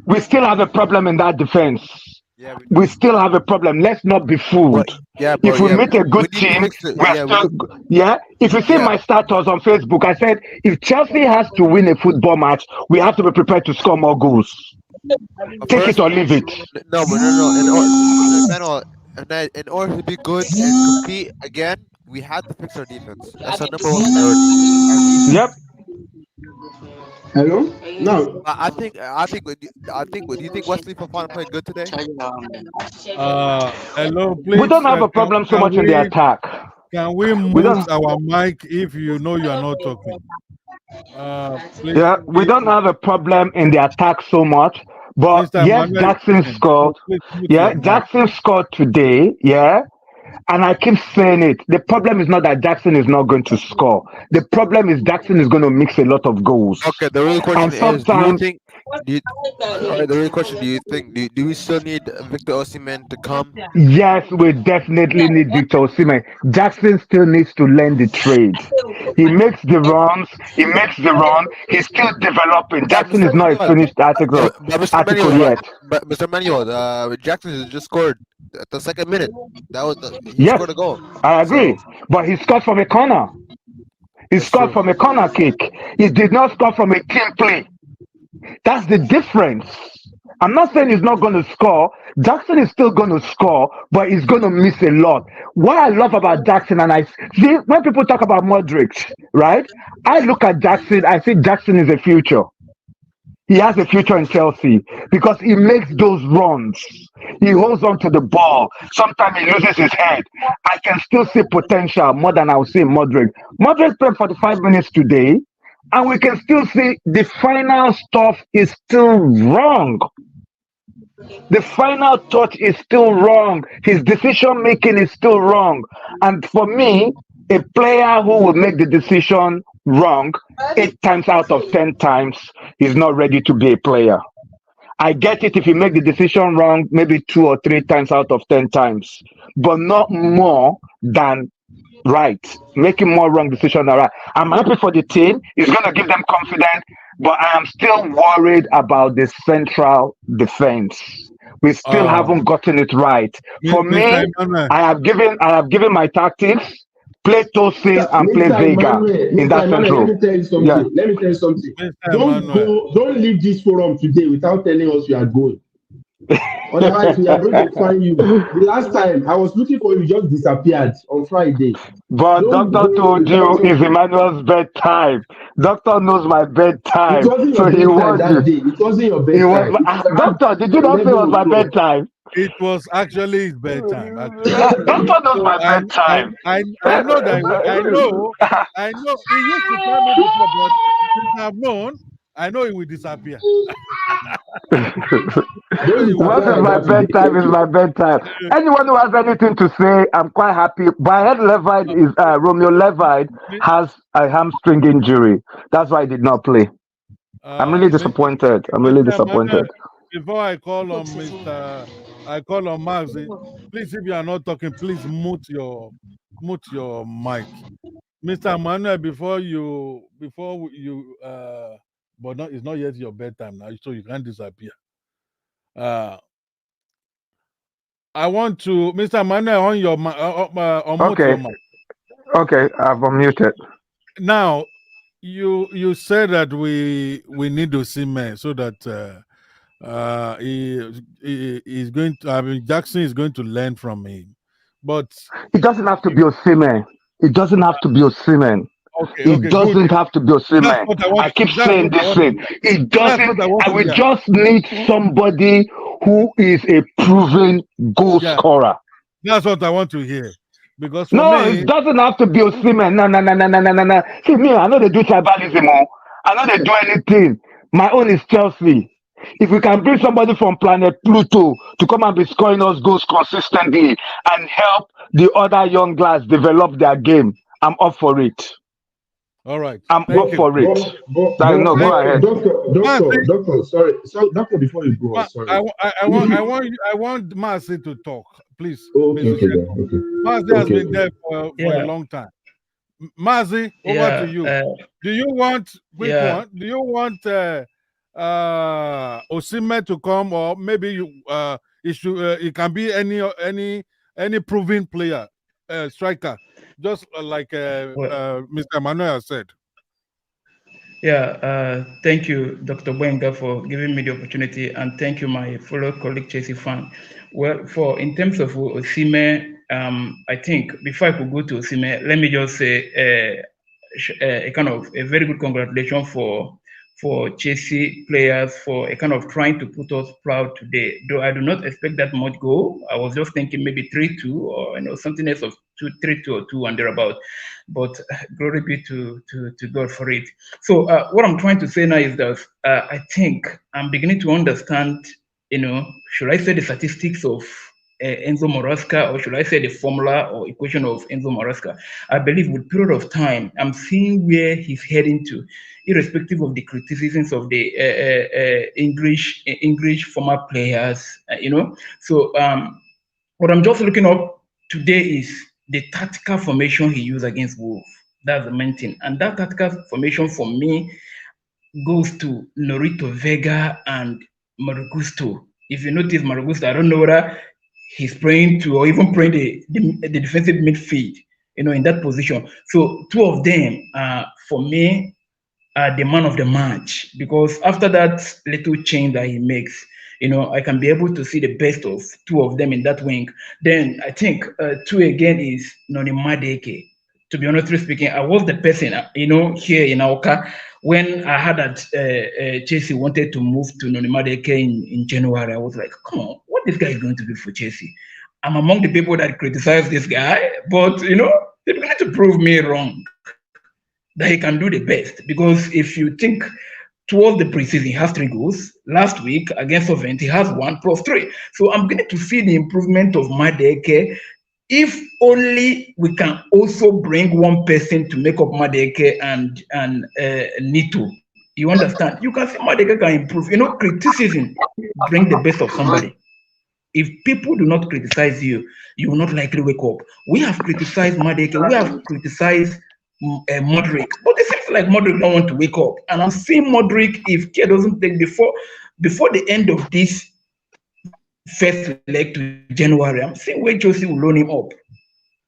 We still have a problem in that defense. Yeah, we We do. still have a problem. Let's not be But fooled. yeah, If but we yeah, meet a we good need to team, fix it. we are Yeah, we still need. yeah. If you see Yeah, my status on Facebook, I said if Chelsea has to win a football match, we have to be prepared to score more goals. but Take it first, or leave it. no, but no. Manuel, in order to be good and compete again, we have to fix our defense. That's our number one priority. Our Yep. defense. Hello? Now, I think. Do you think Wesley Fofana played good today? Hello, We please. don't have a problem so much in the attack. Can we We mute don't. our mic if you know you are not talking? Please, Yeah, we don't have a problem in the attack so much. But Mr. yes, Emmanuel is Jackson speaking, scored. so please mute Yeah, your mic. Jackson scored today. Yeah. And I keep saying it. The problem is not that Jackson is not going to score. The problem is Jackson is going to mix a lot of goals. Okay, the real question And is: do you sometimes, think? Do you, all right, the real question: do you think? Do we still need Victor Osimhen to come? yes, we definitely need Victor Osimhen. Jackson still needs to learn the trade. He makes the runs. He makes the run. He's still developing. But Jackson Mr. is not a Manuel, finished but Mr. article Manuel, yet. but Mr. Manuel, Jackson has just scored at the second minute. He Yes, scored a goal. I So agree. But he scored from a corner. He that's scored true. from a corner kick. He did not score from a team play. That's the difference. I'm not saying he's not going to score. Jackson is still going to score, but he's going to miss a lot. What I love about Jackson, and I see when people talk about Modric, right? I look at Jackson, I see Jackson is a future. He has a future in Chelsea because he makes those runs. He holds on to the ball. Sometimes he loses his head. I can still see potential more than I will see in Modric. Modric played 45 minutes today, and we can still see the final stuff is still wrong. The final touch is still wrong. His decision making is still wrong. And for me, a player who will make the decision wrong 8 times out of 10 times is not ready to be a player. I get it if you make the decision wrong, maybe 2 or 3 times out of 10 times, but not more than right. Making more wrong decisions than right. I'm happy for the team. It's going to give them confidence, but I am still worried about the central defense. We still Uh, haven't gotten it right. For Mr. me, Emmanuel, I have given my tactics. Play Tosin and play Vega in Mr. that Emmanuel, let central. me tell you Yeah. something. Let me tell you something. Mr. Emmanuel, Don't leave this forum today without telling us you are going. Otherwise, we are going to find you. The last time I was looking for you, you just disappeared on Friday. But Don't doctor go told without you it's something. Emmanuel's bedtime. Doctor knows my It bedtime, wasn't so your he bedtime warned you. that day. It wasn't your He was bedtime. It's around doctor. Did you not say it 11 was my o'clock. bedtime? it was actually his bedtime, actually. Doctor knows So my bedtime. I know that I know he used to tell me before, but since I've known, I know he will disappear. I know Don't he will What disappear is like my that disappear. today. bedtime? Is my bedtime. Anyone who has anything to say, I'm quite happy. But I heard Levite is Romeo Levite has a hamstring injury. That's why he did not play. I'm really Mr. disappointed. I'm really Mr. Emmanuel, disappointed. before I call on Max, please, if you are not talking, please mute your mic. Mr. Emmanuel, before you but not it's not yet your bedtime now, so you can't disappear. Uh I want to Mr. Emmanuel on unmute Okay, your mic. okay, I've unmuted. Now you said that we need Osimhen so that he's going to. I mean, Jackson is going to learn from him. But It doesn't have to if, be Osimhen. It doesn't have to be Osimhen. okay, It okay, good. doesn't have to be That's Osimhen. what I want. I keep That's saying what I this want to thing. hear. It That's doesn't. what I want I to will hear. just need somebody who is a proven goal Yeah, scorer. that's what I want to hear. Because for No, me, it doesn't have to be Osimhen. No, no, no, no, no, no, no, no. See me, I know they do tribalism. Oh. I know they do anything. My own is Chelsea. If we can bring somebody from planet Pluto to come and be scoring us goals consistently and help the other young lads develop their game, I'm up for it. all right. I'm Thank up you. for it. No, go Thank you. ahead. Mercy, Sorry, so doctor, before you go on, sorry. I want Mercy to talk, please, Okay, Mr. okay, Shegun. then, okay, Mercy has okay, been okay. there for a Yeah, long time. Mazi, over to yeah, you. Do you want quick yeah. one? Do you want Osimhen to come, or maybe it should it can be any proven player, striker, just like Well, Mr. Manuel said. yeah, thank you, Dr. Wenga, for giving me the opportunity, and thank you, my fellow colleague Chelsea fan. Well, for in terms of Osimhen, I think before I could go to Osimhen, let me just say a kind of a very good congratulations for Chelsea players for a kind of trying to put us proud today. Though I do not expect that much goal, I was just thinking maybe 3-2 or something else of 3-2 or 2 and thereabout. But glory be to God for it. So what I'm trying to say now is that I think I'm beginning to understand, should I say the statistics of Enzo Morasca, or should I say the formula or equation of Enzo Morasca? I believe with period of time, I'm seeing where he's heading to, irrespective of the criticisms of the English former players, So what I'm just looking up today is the tactical formation he used against Wolves. That's the main thing. And that tactical formation for me goes to Norito Vega and Marugusto. If you notice Marugusto, I don't know whether he's playing to or even playing the defensive midfield, in that position. So two of them, for me, the man of the match, because after that little change that he makes, I can be able to see the best of two of them in that wing. Then I think two again is Noni Madeke. To be honestly speaking, I was the person, here in Aoka when I heard that Chelsea wanted to move to Noni Madeke in January. I was like, come on, what this guy is going to do for Chelsea? I'm among the people that criticize this guy, but they're going to prove me wrong that he can do the best. Because if you think towards the preseason, he has 3 goals. Last week against Ovent, he has 1 plus 3. So I'm beginning to see the improvement of Madeke. If only we can also bring one person to make up Madeke and Nito. You understand? You can see Madeke can improve. Criticism bring the best of somebody. If people do not criticize you, you will not likely wake up. We have criticized Madeke, we have criticized Modric, but it seems like Modric don't want to wake up. And I'm seeing Modric, if care doesn't take before the end of this first leg to January, I'm seeing where Chelsea will loan him up.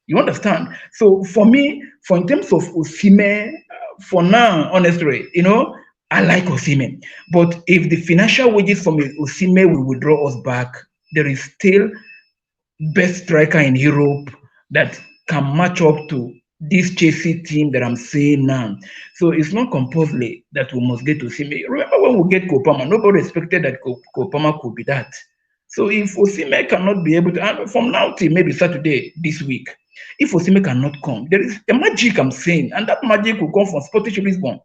You understand? So for me, for in terms of Osimhen, for now, honestly, I like Osimhen. But if the financial wages from Osimhen will withdraw us back, there is still best striker in Europe that can match up to this Chelsea team that I'm seeing now. So it's not compulsory that we must get to Osimhen. Remember when we get Kopama, nobody expected that Kopama could be that. So if Osimhen cannot be able to, and from now till maybe Saturday this week, if Osimhen cannot come, there is a magic I'm saying, and that magic will come from Sporting Lisbon.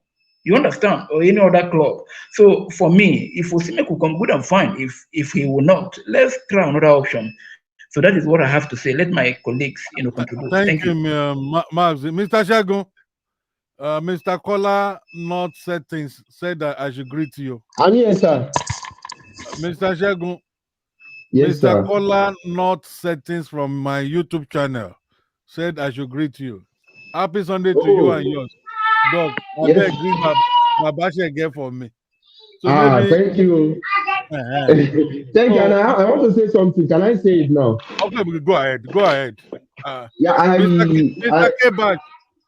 You understand? Or any other club. So for me, if Osimhen could come, good and fine. If he will not, let's try another option. So that is what I have to say. Let my colleagues, contribute. Thank Thank you. you, Max. Mr. Shagun, Mr. Kola not settings said that I should greet you. I'm here, sir. Mr. Shagun, Yes, Mr. sir. Kola not settings from my YouTube channel said I should greet you. Happy Sunday to you and Oh, yours. Dog, I yes. beg greet Babashi again for me. So Ah, maybe thank you. uh Thank you. And so I want to say something. Can I say it now? okay, go ahead. Go ahead. Uh Yeah, Mr. I Kebash,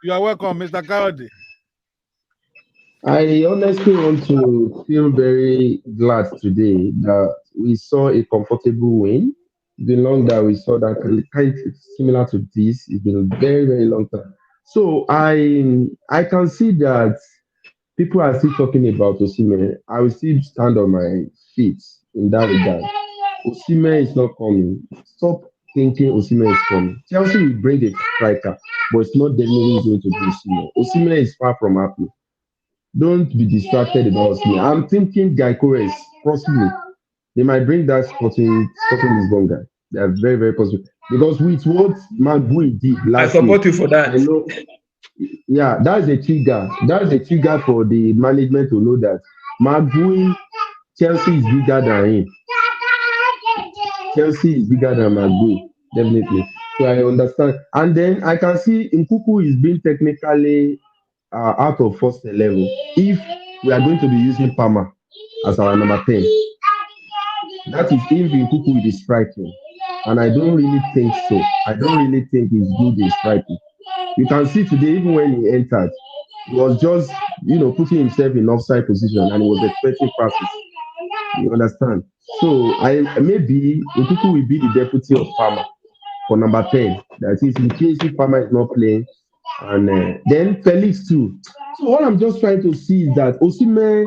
you are welcome, Mr. Kawadi. I honestly want to feel very glad today that we saw a comfortable win. It's been long that we saw that kind of similar to this. It's been a very, very long time. So I can see that people are still talking about Osimhen. I will still stand on my feet in that regard. Osimhen is not coming. Stop thinking Osimhen is coming. Chelsea will bring a striker, but it's not definitely going to be Osimhen. Osimhen is far from happy. Don't be distracted about me. I'm thinking Guy Kores, possibly. They might bring that Sporting Lisbon guy. They are very, very possible. Because with what Magui did I last year, support you for I that. know, yeah, that is a trigger. That is a trigger for the management to know that Magui, Chelsea is bigger than him. Chelsea is bigger than Magui, definitely. So I understand. And then I can see Nkuku is being technically out of first 11 if we are going to be using Palmer as our number 10. That is if Nkuku is striking. And I don't really think so. I don't really think he's good in striking. You can see today, even when he entered, he was just, putting himself in offside position and he was expecting passes. You understand? So I maybe Nkuku will be the deputy of Palmer for number 10. That is in case if Palmer is not playing. And then Felix too. So what I'm just trying to see is that Osimhen,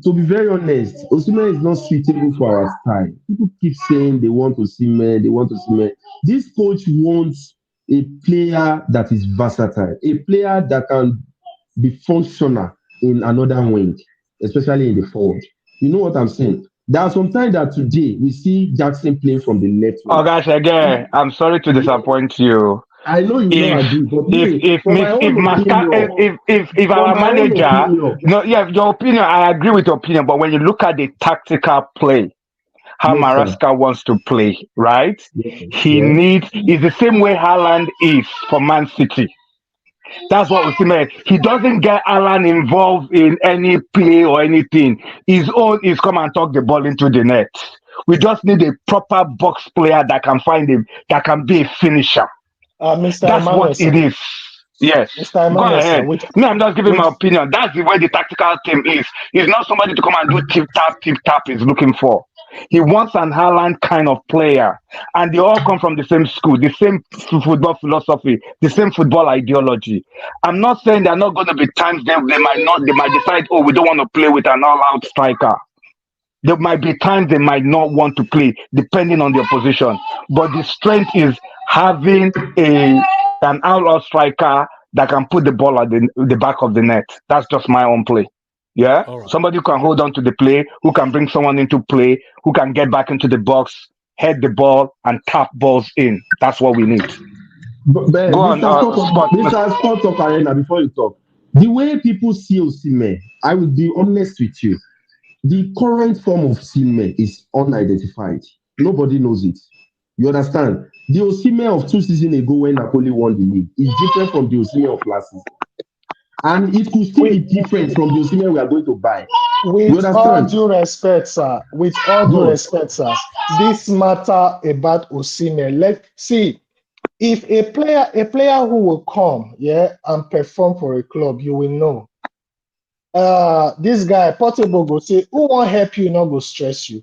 to be very honest, Osimhen is not suitable for our style. People keep saying they want Osimhen, they want Osimhen. This coach wants a player that is versatile, a player that can be functional in another wing, especially in the forward. You know what I'm saying? There are some times that today we see Jackson playing from the left Oh wing. gosh, again, I'm sorry to disappoint you. I know you will not If agree, but if me, if for my Miss if own Masca opinion, if for our my own manager, opinion, no, yeah, your opinion, I agree with your opinion, but when you look at the tactical play, how yes, sir. Maraska wants to play, right? Yes, sir. He Yeah. needs is the same way Haaland is for Man City. That's what Osimhen. He doesn't get Alan involved in any play or anything. His own is come and tuck the ball into the net. We just need a proper box player that can find him, that can be a finisher. Mr. That's what Emmanuel, it sir. is. Yes. Mr. Go Emmanuel, sir. ahead. Me, I'm just giving my With opinion. That's the way the tactical team is. He's not somebody to come and do tip tap he's looking for. He wants an Haaland kind of player. And they all come from the same school, the same football philosophy, the same football ideology. I'm not saying there are not going to be times they might decide, oh, we don't want to play with an all-out striker. There might be times they might not want to play, depending on their position. But the strength is having an outlaw striker that can put the ball at the back of the net. That's just my own play. Yeah, All right. somebody who can hold on to the play, who can bring someone into play, who can get back into the box, head the ball, and tap balls in. That's what we need. But Go on, Scott. Mr. Scott talk arena before you talk. The way people see Osimhen, I will be honest with you. The current form of Osimhen is unidentified. Nobody knows it. You understand? The Osimhen of 2 seasons ago when Napoli won the league is different from the Osimhen of last season. And it could still be with different from the Osimhen we are going to buy. You with all understand? due respect, sir. With all due Good. respect, sir. This matter about Osimhen. Let see if a player who will come, yeah, and perform for a club, you will know. This guy Portable go say, who won't help you, not go stress you.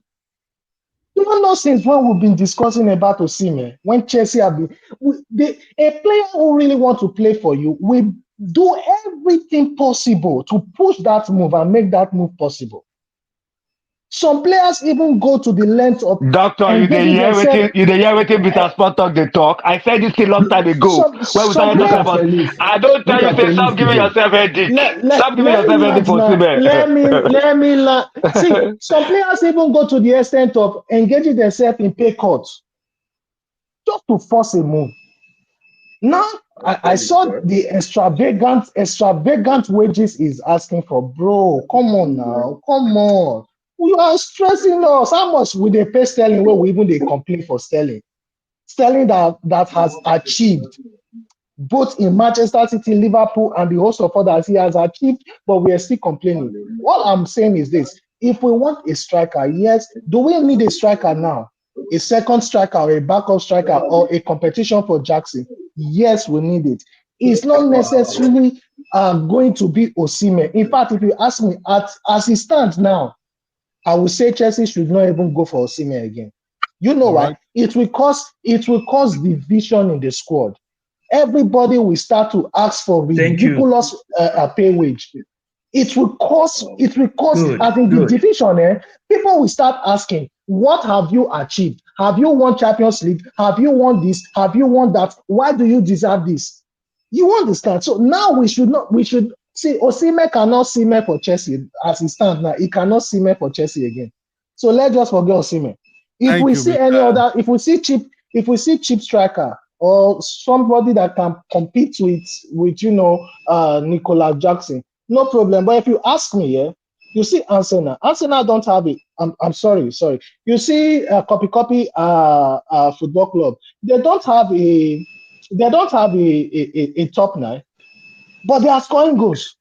You don't know since when we've been discussing about Osimhen, when Chelsea have been, a player who really want to play for you will do everything possible to push that move and make that move possible. Some players even go to the length of Doctor, engaging themselves. you dey hear wetin eh, Peter Sport talk dey talk. I said this thing long time ago when we some started Look talking at players. about. Felix. I don't tell Look you at say Felix stop giving today. yourself headache. Let Stop giving me yourself headache land for now. Osimhen. See, some players even go to the extent of engaging themselves in pay cuts just to force a move. Now I saw the extravagant wages is asking for, bro. Come on now, come on. You are stressing us. How much will they pay Sterling where we even they complain for Sterling? Sterling that has achieved both in Manchester City, Liverpool, and the host of others he has achieved, but we are still complaining. All I'm saying is this: if we want a striker, yes, do we need a striker now? A second striker, or a backup striker, or a competition for Jackson? Yes, we need it. It's not necessarily are going to be Osimhen. In fact, if you ask me, as it stands now, I would say Chelsea should not even go for Osimhen again. You know All why? right. It will cause division in the squad. Everybody will start to ask for Thank you. ridiculous pay wage. It will cause Good, as in the good. division, people will start asking, what have you achieved? Have you won Champions League? Have you won this? Have you won that? Why do you deserve this? You understand? So now we should see Osimhen cannot see me for Chelsea as it stands now. He cannot see me for Chelsea again. So let's just forget Osimhen. If Thank we you, see Mr. any other, if we see cheap striker or somebody that can compete with Nicola Jackson, no problem. But if you ask me, you see Arsenal. Arsenal don't have it. I'm sorry. You see Football Club. They don't have a top nine, but they are scoring goals.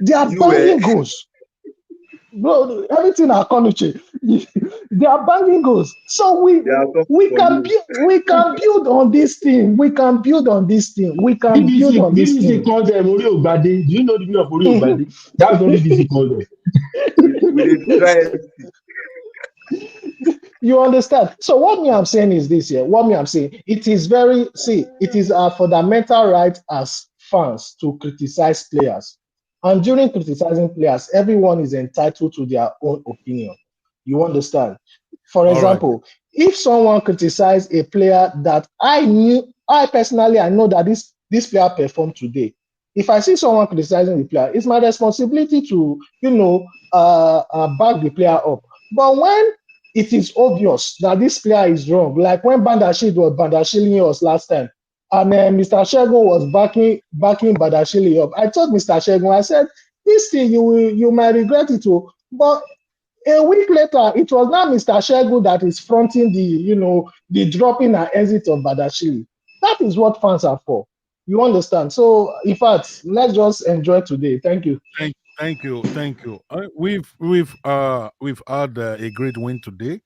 They are You banging goals. Bro, everything are Konuche. They are banging goals. So we they are coming we for can you. build we can build on this thing. We can build on this thing. We can build BBC on this BBC thing. called them Ori Ogbade. Do you know the meaning of Ori Ogbade? That's what BBC called them. We did try. You understand? So what me I'm saying is this here. What me I'm saying, it is our fundamental right as fans to criticize players. And during criticizing players, everyone is entitled to their own opinion. You understand? For All right. example, if someone criticized a player that I personally I know that this player performed today. If I see someone criticizing the player, it's my responsibility to back the player up. But when it is obvious that this player is wrong. Like when Bandashid was Bandashili us last time, and Mr. Shegun was backing Bandashili up. I told Mr. Shegun, I said, this thing you might regret it too. But a week later, it was now Mr. Shegun that is fronting the dropping and exit of Badashili. That is what fans are for. You understand? So, in fact, let's just enjoy today. Thank you. Thank you. We've had a great win today,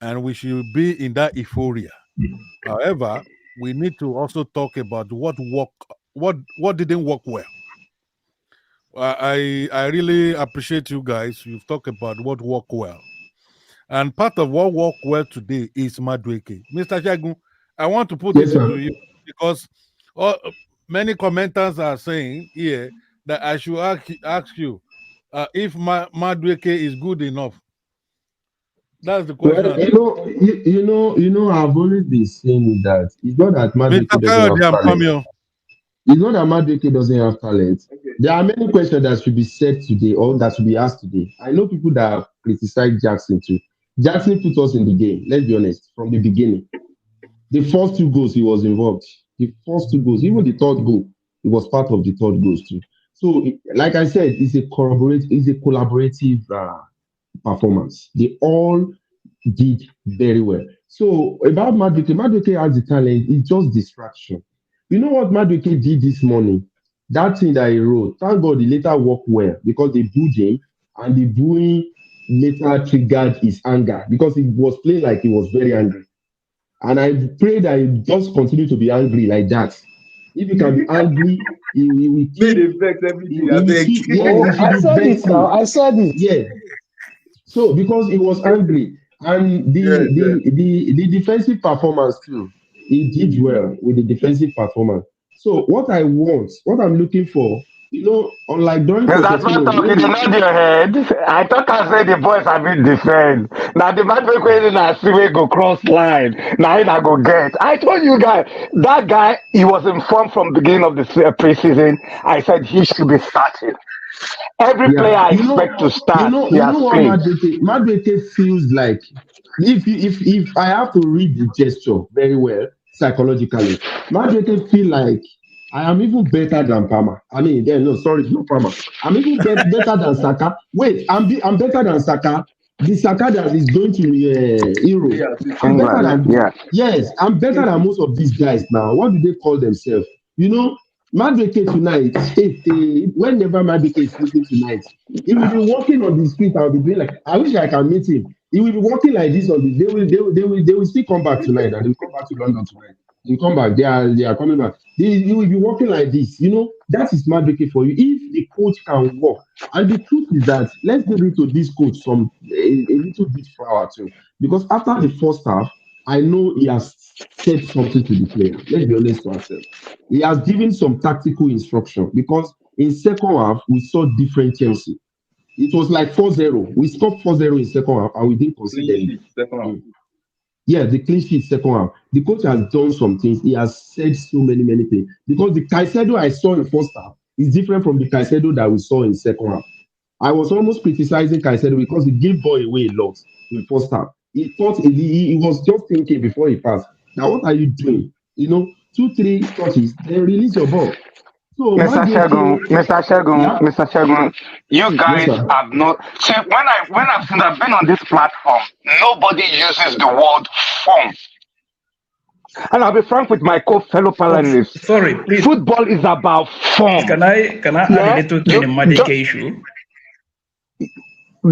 and we should be in that euphoria. However, we need to also talk about what didn't work well. I really appreciate you guys. You've talked about what worked well, and part of what worked well today is Madweke. Mr. Shagun, I want to put Yes, it to sir. you because all, many commenters are saying here that I should ask you if Madweke is good enough. That's the Well, question. I've always been saying that it's not that Mr. Madueke doesn't have Kayode, I'm talent. coming. It's not that Madueke doesn't have talent. Okay. There are many questions that should be said today or that should be asked today. I know people that have criticized Jackson too. Jackson put us in the game, let's be honest, from the beginning. The first two goals he was involved. The first two goals, even the third goal, he was part of the third goals too. So, like I said, it's a collaborative performance. They all did very well. So about Madueke has the talent, it's just distraction. You know what Madueke did this morning? That thing that he wrote, thank God he later worked well because they booed him and the booing later triggered his anger because he was playing like he was very angry. And I pray that he just continue to be angry like that. If he can be angry, he will Made keep, it vex every he, day. I he will beg. keep, yes, Oh, he should I be said it now. vexing. I said it. Yeah, so because he was angry and Yes, yes. the defensive performance too, he did well with the defensive performance. So what I'm looking for, unlike during Mr. Pochettino, Smarttalk, when you did he not your head. I thought I said the boys have been defend. Now the match make when I see we go cross line. Now I go get. I told you guys that guy he was informed from beginning of the preseason. I said he should be starting. Every player yeah, I expect to start, he you has know what played. Madueke feels like. If I have to read the gesture very well psychologically, Madueke feel like I am even better than Palmer. I mean, then no, sorry, not Palmer. I'm even better than Saka. Wait, I'm better than Saka. The Saka that is going to Europe. Yeah, to I'm better England, than yeah. yes, I'm better than most of these guys now. What do they call themselves? You know, Madueke tonight. Whenever Madueke is sleeping tonight, he will be walking on the street. I'll be doing like I wish I can meet him. He will be walking like this on the. They will still come back tonight, and they will come back to London tonight. You come back. They are coming back. You will be working like this. That is Madueke for you. If the coach can work, and the truth is that let's give it to this coach a little bit flour too, because after the first half, I know he has said something to the player. Let's be honest to ourselves. He has given some tactical instruction because in second half we saw different Chelsea. It was like 4-0. We scored 4-0 in second half and we didn't concede Clean anything. sheet, second half. Yeah, the clean sheet second half. The coach has done some things. He has said so many things. Because the Caicedo I saw in first half is different from the Caicedo that we saw in second half. I was almost criticizing Caicedo because he gave ball away a lot in first half. He thought he was just thinking before he passed. Now what are you doing? 2, 3 touches, then release your ball. So Mr. Shagun, Mr. Shagun, yeah, Mr. Shagun, you yes, guys sir. have not see since I've been on this platform, nobody uses the word form. And I'll be frank with my fellow panelists. Sorry, please. Football is about form. Can I add a little to the Madike issue?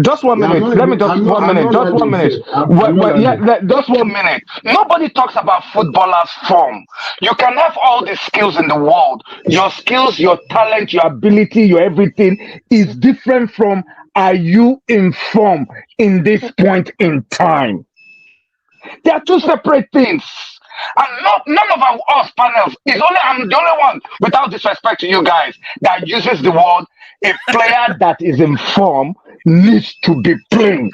Just 1 minute. Let me just 1 minute. Just 1 minute. Just 1 minute. Nobody talks about footballers' form. You can have all the skills in the world. Your skills, your talent, your ability, your everything is different from are you in form in this point in time? They are two separate things. And none of us panels I'm the only one, without disrespect to you guys, that uses the word a player that is in form needs to be playing.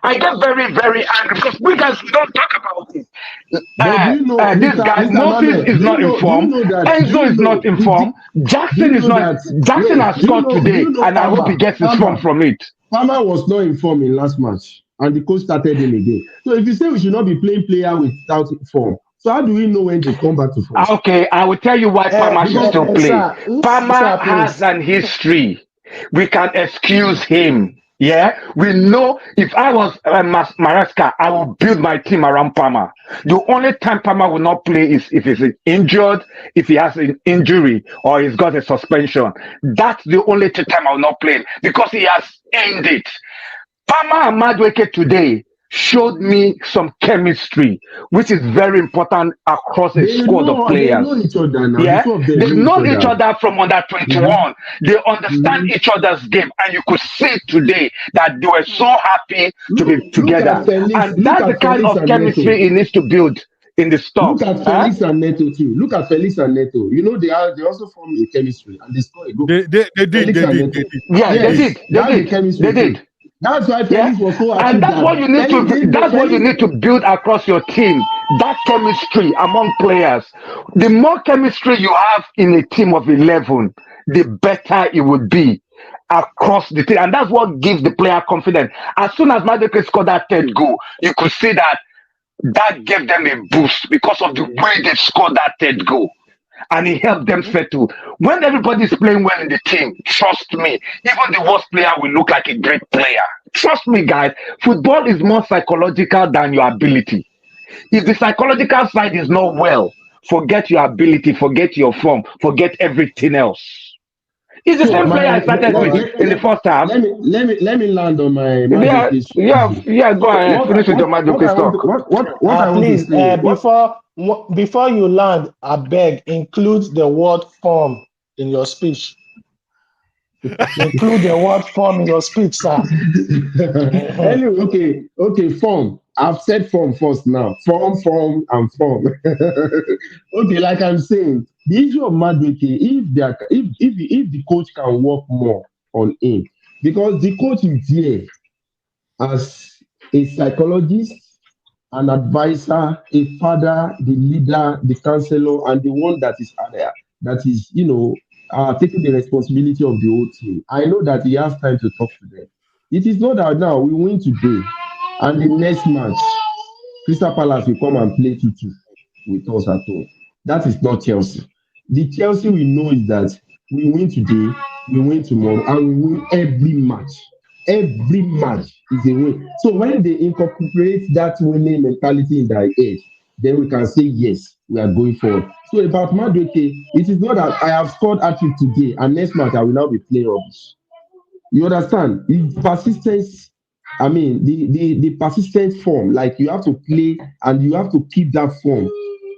I get very, very angry because we guys don't talk about it. This guy, Moses is not in form. Enzo is not in form. Jackson is not. Jackson has scored today, and I hope he gets his form from it. Palmer was not in form in last match, and the coach started him again. So if you say we should not be playing player without form, so how do we know when to come back to form? Okay, I will tell you why Palmer should still play. Palmer has an history. We can excuse him. Yeah, we know if I was Maresca, I will build my team around Palmer. The only time Palmer will not play is if he's injured, if he has an injury, or he's got a suspension. That's the only time I will not play because he has earned it. Palmer and Madueke today showed me some chemistry, which is very important across a squad of players. They know each other now. Yeah, they've known each other from under 21. They understand each other's game, and you could see today that they were so happy to be together. And that's the kind of chemistry he needs to build in the stuff. Look at Felix and Neto too. Look at Felix and Neto. They also form a chemistry and they score a goal. They did. Yeah, they did. That's why Felix was so happy. And that's what you need to. That's what you need to build across your team. That chemistry among players. The more chemistry you have in a team of 11, the better it would be across the team, and that's what gives the player confidence. As soon as Madueke scored that third goal, you could see that gave them a boost because of the way they scored that third goal. And it helped them settle. When everybody's playing well in the team, trust me, even the worst player will look like a great player. Trust me, guys, football is more psychological than your ability. If the psychological side is not well, forget your ability, forget your form, forget everything else. It's the same player I started with in the first half. Let me land on my yeah. Go ahead. Finish with your Madueke talk. Please, before you land, I beg, include the word form in your speech. Include the word form in your speech, sir. Anyway, okay, form. I've said form first now. Form, and form. Okay, like I'm saying, the issue of Madueke, if the coach can work more on him, because the coach is here as a psychologist, an advisor, a father, the leader, the counselor, and the one that is there, that is, taking the responsibility of the whole team. I know that he has time to talk to them. It is not that now we win today, and the next match, Crystal Palace will come and play 2-2 with us at home. That is not Chelsea. The Chelsea we know is that we win today, we win tomorrow, and we win every match. Every match is a win. So when they incorporate that winning mentality in their head, then we can say yes, we are going forward. So about Madueke, it is not that I have scored hat-trick today and next match I will now be playing rubbish. You understand? The persistence, the persistent form, like you have to play and you have to keep that form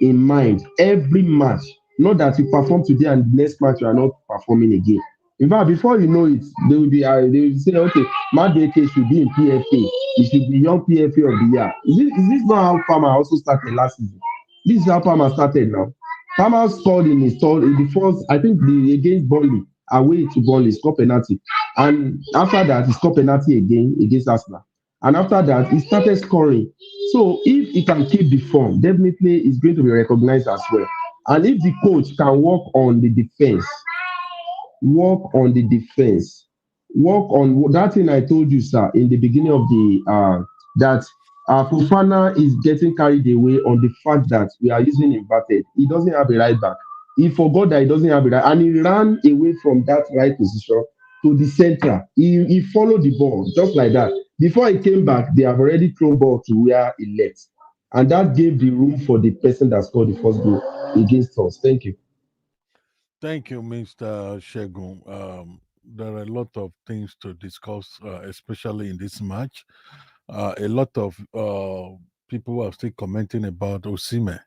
in mind every match. Not that you perform today and the next match you are not performing again. In fact, before you know it, they will say, okay, Madueke should be in PFA. He should be young PFA of the year. Is this not how Palmer also started last season? This is how Palmer started now. Palmer scored in the first, I think the against Burnley, away to Burnley, scored penalty. And after that, he scored penalty again against Arsenal. And after that, he started scoring. So if he can keep the form, definitely he's going to be recognized as well. And if the coach can work on the defense, work on that thing I told you, sir, in the beginning of the that Fofana is getting carried away on the fact that we are using inverted. He doesn't have a right back. He forgot that he doesn't have a right, and he ran away from that right position to the center. He followed the ball just like that. Before he came back, they have already thrown ball to where he left. And that gave the room for the person that scored the first goal against us. Thank you. Thank you, Mr. Shegun. There are a lot of things to discuss, especially in this match. A lot of people are still commenting about Osimhen,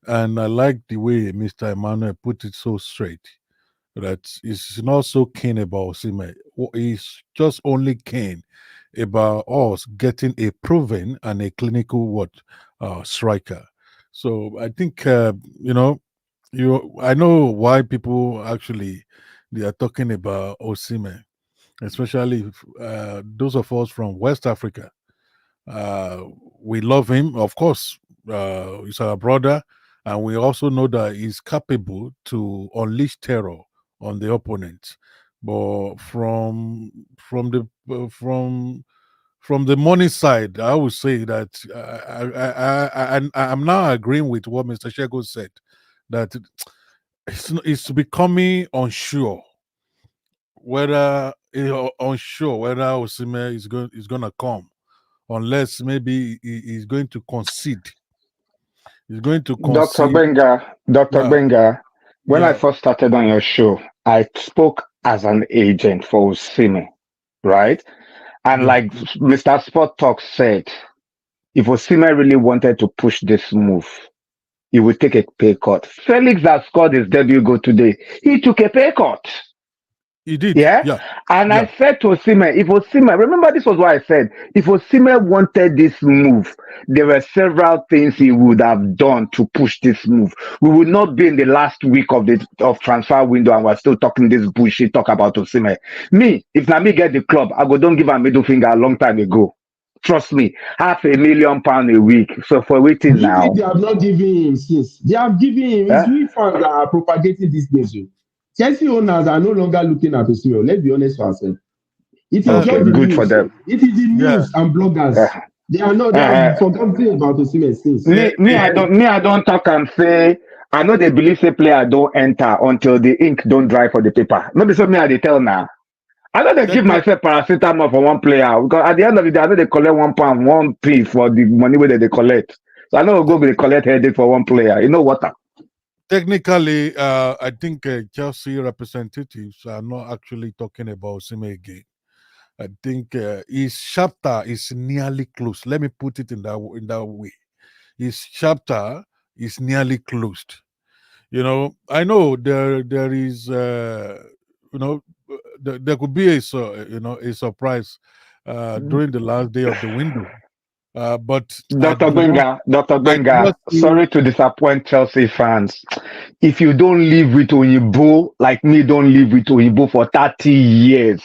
and I like the way Mr. Emmanuel put it so straight that he's not so keen about Osimhen. He's just only keen about us getting a proven and a clinical striker. So I think I know why people actually they are talking about Osimhen, especially those of us from West Africa. Uh, we love him, of course. He's our brother, and we also know that he's capable to unleash terror on the opponent. But from the money side, I would say that I'm now agreeing with what Mr. Shego said that it's becoming unsure whether Osimhen is going to come unless maybe he's going to concede. He's going to Dr. concede. Benga, Dr. Yeah, Benga, when I yeah, first started on your show, I spoke as an agent for Osimhen, right? And yeah. like Mr. Sport Talk said, if Osimhen really wanted to push this move, he would take a pay cut. Felix that scored his debut goal today, he took a pay cut. He did. Yeah. Yeah, And yeah. I said to Osimhen, if Osimhen, remember this was what I said, if Osimhen wanted this move, there were several things he would have done to push this move. We would not be in the last week of the transfer window and we're still talking this bullshit talk about Osimhen. Me, if Nami get the club, I go don't give a middle finger a long time ago. Trust me, £500,000 a week. So for waiting Give it, now. they have not given him since. They have given him. It's Eh? we fans that are propagating this news. Chelsea owners are no longer looking at Osimhen. Let's be honest for ourselves. It is Uh, Okay, just the good for news. them. It is the yeah. news and bloggers. Uh, They are not. They uh, have forgotten about Osimhen since. Eh, eh, I don't talk and say I know they believe say player don't enter until the ink don't dry for the paper. Maybe so me I dey tell now. I know they give technic- myself paracetamol for one player because at the end of the day, I know they collect £1, 1p for the money where they collect. So I know we'll go they collect headache for one player. You know what? Technically, I think Chelsea representatives are not actually talking about Osimhen again. I think his chapter is nearly closed. Let me put it in that way. His chapter is nearly closed. I know there is there could be a surprise during the last day of the window. But I do not. Dr. I do Benga, not see. sorry to disappoint Chelsea fans. If you don't live with Oyinbo, like me, don't live with Oyinbo for 30 years,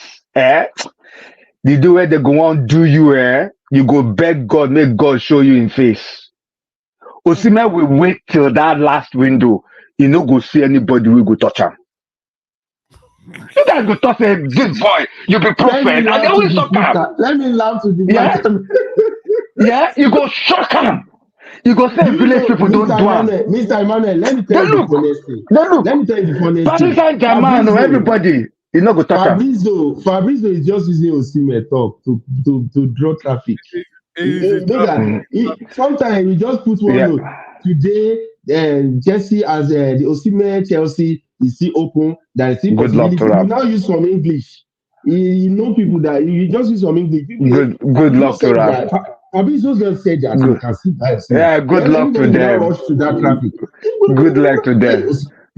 the do where they go on do you, you go beg God, make God show you in face. Osimhen will wait till that last window. You no go see anybody will go touch him. You guys go touch a big boy. You be Let me prophet, and they laugh to always shock defeat him. that. Let me laugh to defeat Yeah, them. yeah. You go shock him. You go say Do you village know, people don't Mr. do him. Emmanuel? Mr. Emmanuel, let me tell They you the look, funniest thing. they look. Let me tell you the funniest Paris thing. Saint-Germain, Fabrizio, everybody, you no go touch him. Fabrizio is just using Osimhen talk to draw traffic. Is it Know that sometimes you just put one Yeah, note. Today, Chelsea as the Osimhen Chelsea is still open. There is still good luck possibility. to You them. now use some English. You know people that you just use some English. People, Good Fabrizio luck to said them. that. Fabrizio just said that he Good. can see by Osimhen. Yeah, good Then luck to everybody now them. rush to that traffic. Good luck to them.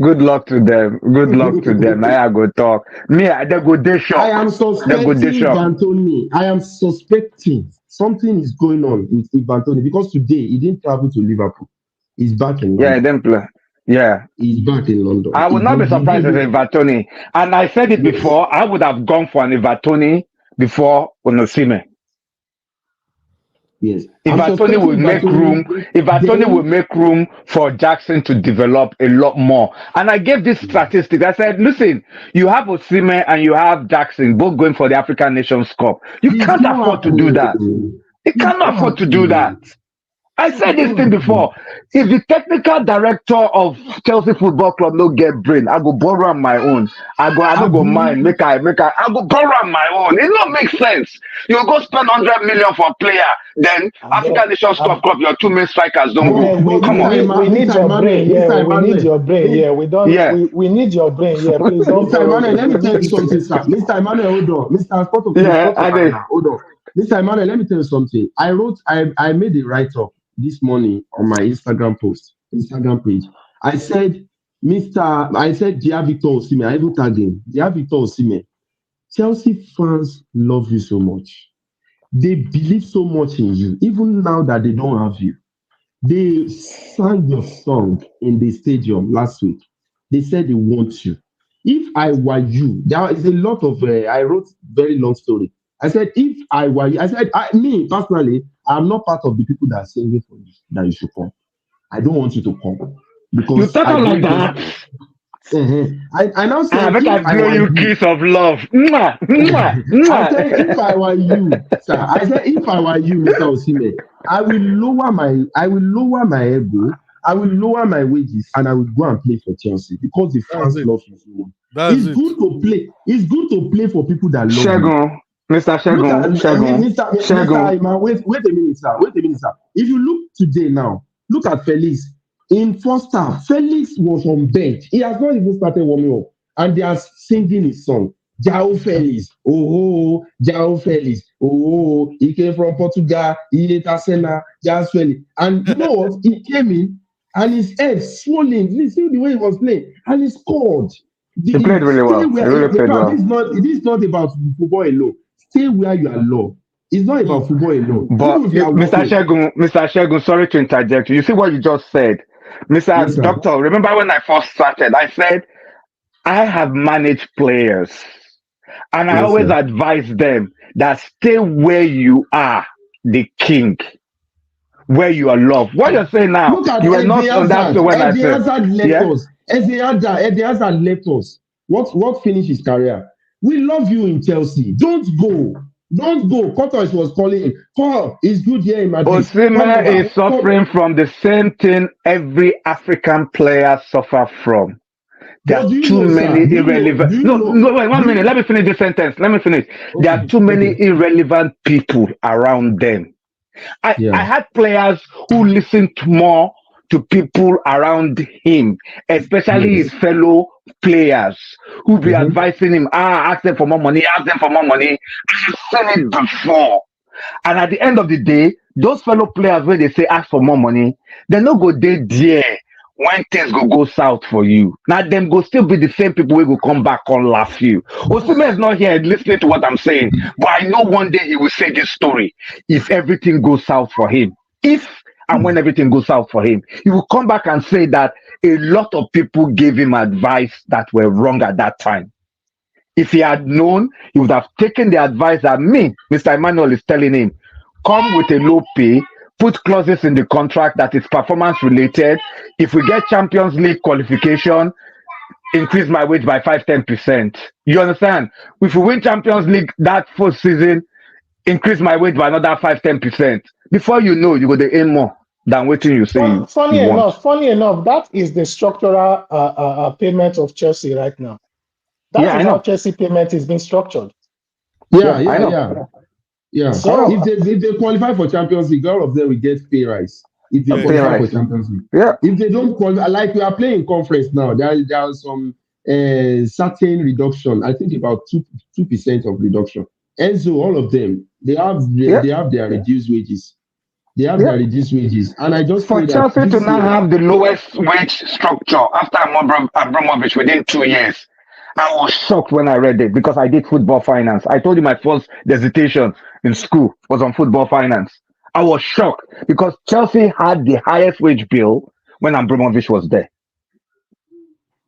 Good luck to them. Good luck to them. Now I go talk. Me, they go they I shock. am They go they suspecting shock. Vantoni. I am suspecting something is going on with Vantoni because today he didn't travel to Liverpool. He's back in Yeah, London. them play. Yeah. He's back in London. I would not be surprised if He- Ivatoni. And I said it yes, before, I would have gone for an Ivatoni before Onosime. yes. If I'm Anthony will suspecting make room, Vantoni. if Anthony will Then make room for Jackson to develop a lot more. And I gave this statistic. I said, listen, you have Osimhen and you have Jackson both going for the African Nations Cup. You it's can't not afford to do that. happening. You It's cannot not afford to do that. happening. I said It's this not thing happening. before. If the technical director of Chelsea Football Club no get brain, I go borrow am my own. I don't go Abi, mind. I go borrow am my own. It don't make sense. You go spend 100 million for a player, then I African beg, Nations I, Cup Club, your two main strikers don't I go. beg. We, Come we on. need we need Mr. your brain Emmanuel, here. Mr. We need Emmanuel, your brain Mi- here. We don't. Yeah. We need your brain here. Please don't Mr. borrow Emmanuel, it. let me We tell you need it. something, sir. Mr. Emmanuel, hold on. Mr. Sportofino, Yeah, stop I right did. now. Hold on. Mr. Emmanuel, let me tell you something. I made a write-up this morning on my Instagram page. I said, I said, Dear Victor Osimhen, I even tagged him. Dear Victor Osimhen, Chelsea fans love you so much. They believe so much in you, even now that they don't have you. They sang your song in the stadium last week. They said they want you. If I were you, there is a lot of. I wrote very long story. I said, if I were you, I said, me personally, I'm not part of the people that are singing for you that you should come. I don't want you to come You because talk I like don't that. think. I now I said, bet I if I blow were you you, kiss of love. Mwah, mwah, I said, if mwah. I were you, sir, I said, if I were you, Mr. Osimhen, I will lower my ego, I will lower my wages, and I will go and play for Chelsea because the That's fans it. love you so much. That's It's it. good to play. It's good to play for people that love you. Shagun, Mr. Look at Shagun, Shagun, Mr. Shagun. Iman. Wait a minute, sir. Wait a minute, sir. If you look today now, look at Felix. In first half, Felix was on bench. He has not even started warming up, and they are singing his song. Jao Felix, oh, Jao Felix, oh, he came from Portugal. He ate Arsenal, Jao Felix, and you know what? He came in, and his head swollen. Listen to the way he was playing, and he scored. He played really Stay well. He where really in played fact, well. this is not about football alone. Stay where you are loved. It's not Mm. about football alone. But Even if you are working. Mr. Shagun, sorry to interject. You see what you just said, Yes, Mr. sir. Doctor. Remember when I first started, I said I have managed players, and I Yes, always sir. advise them that stay where you are, the king, where you are loved. What you're saying now, Look at you were Eden not on that Hazard. show when I Eden said, Hazard left yeah. us. Eden Hazard left us. What finished his career? We love you in Chelsea. Don't go. Don't go. Courtois was calling him. Come, it's good here in Madrid. Come Osimhen over. is suffering from the same thing every African player suffer from. There But are do you too know, many sir? Do you know? irrelevant. Do you No, know? no, wait, Do 1 minute. Let you? me finish this sentence. Let me finish. There are Okay. too many Okay. irrelevant people around them. I Yeah. had players who listened more to people around him, especially his Yes. fellow players who be Mm-hmm. advising him, ask them for more money, ask them for more money. I've seen it before. And at the end of the day, those fellow players when they say ask for more money, they no go dey there when things go south for you. Now them go still be the same people who go come back and laugh you. Osimhen is not here listening to what I'm saying, but I know one day he will say this story if everything goes south for him. If and when everything goes south for him, he will come back and say that a lot of people gave him advice that were wrong at that time. If he had known, he would have taken the advice that me, Mr. Emmanuel, is telling him. Come with a low pay, put clauses in the contract that is performance related. If we get Champions League qualification, increase my wage by 5-10%. You understand? If we win Champions League that first season, increase my wage by another 5-10%. Before you know, you go to earn more than what you say you want. Funny enough, that is the structural payment of Chelsea right now. That Yeah, I is how know. Chelsea payment is being structured. Yeah, Yeah, I yeah, know. yeah. Yeah. So If they qualify for Champions League, all of them will get pay rise. If they Yeah, Pay qualify exactly. for rise. Champions League. Yeah. If they don't qualify, like we are playing conference now, there are some certain reduction. I think about 2% of reduction. And so all of them, Yeah. they have their reduced wages. They have Yeah. their reduced wages, and I just For pray that Chelsea to this now year. have the lowest wage structure after Abramovich within 2 years, I was shocked when I read it because I did football finance. I told you my first dissertation in school was on football finance. I was shocked because Chelsea had the highest wage bill when Abramovich was there.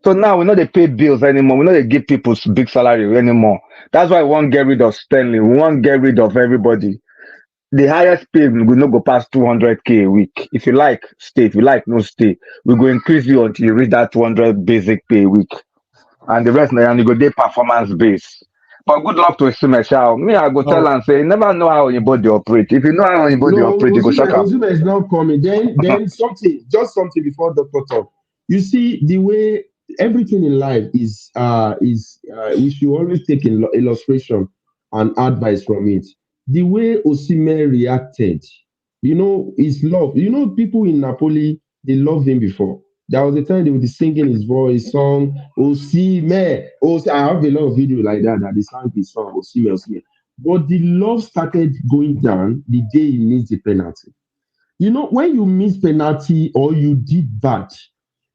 So now we know they pay bills anymore. We know they give people big salary anymore. That's why we won't get rid of Sterling. We won't get rid of everybody. The highest pay will not go past 200K a week. If you like, stay. If you like, no stay. We go increase you until you reach that 200 basic pay a week. And the rest, and you go day performance base. But good luck to Osimhen. Me, I go tell Oh, and say, never know how your body operate. If you know how your body No, operate, you go shock Osimhen, am. Osimhen is not coming. Then something, just something before Doctor talk. You see, the way everything in life is we should always take illustration and advice from it. The way Osimhen reacted, his love. People in Napoli they loved him before. There was a time they would be singing his voice song Osimhen. I have a lot of video like that they sang his song Osimhen, Osimhen. But the love started going down the day he missed the penalty. When you miss penalty or you did bad,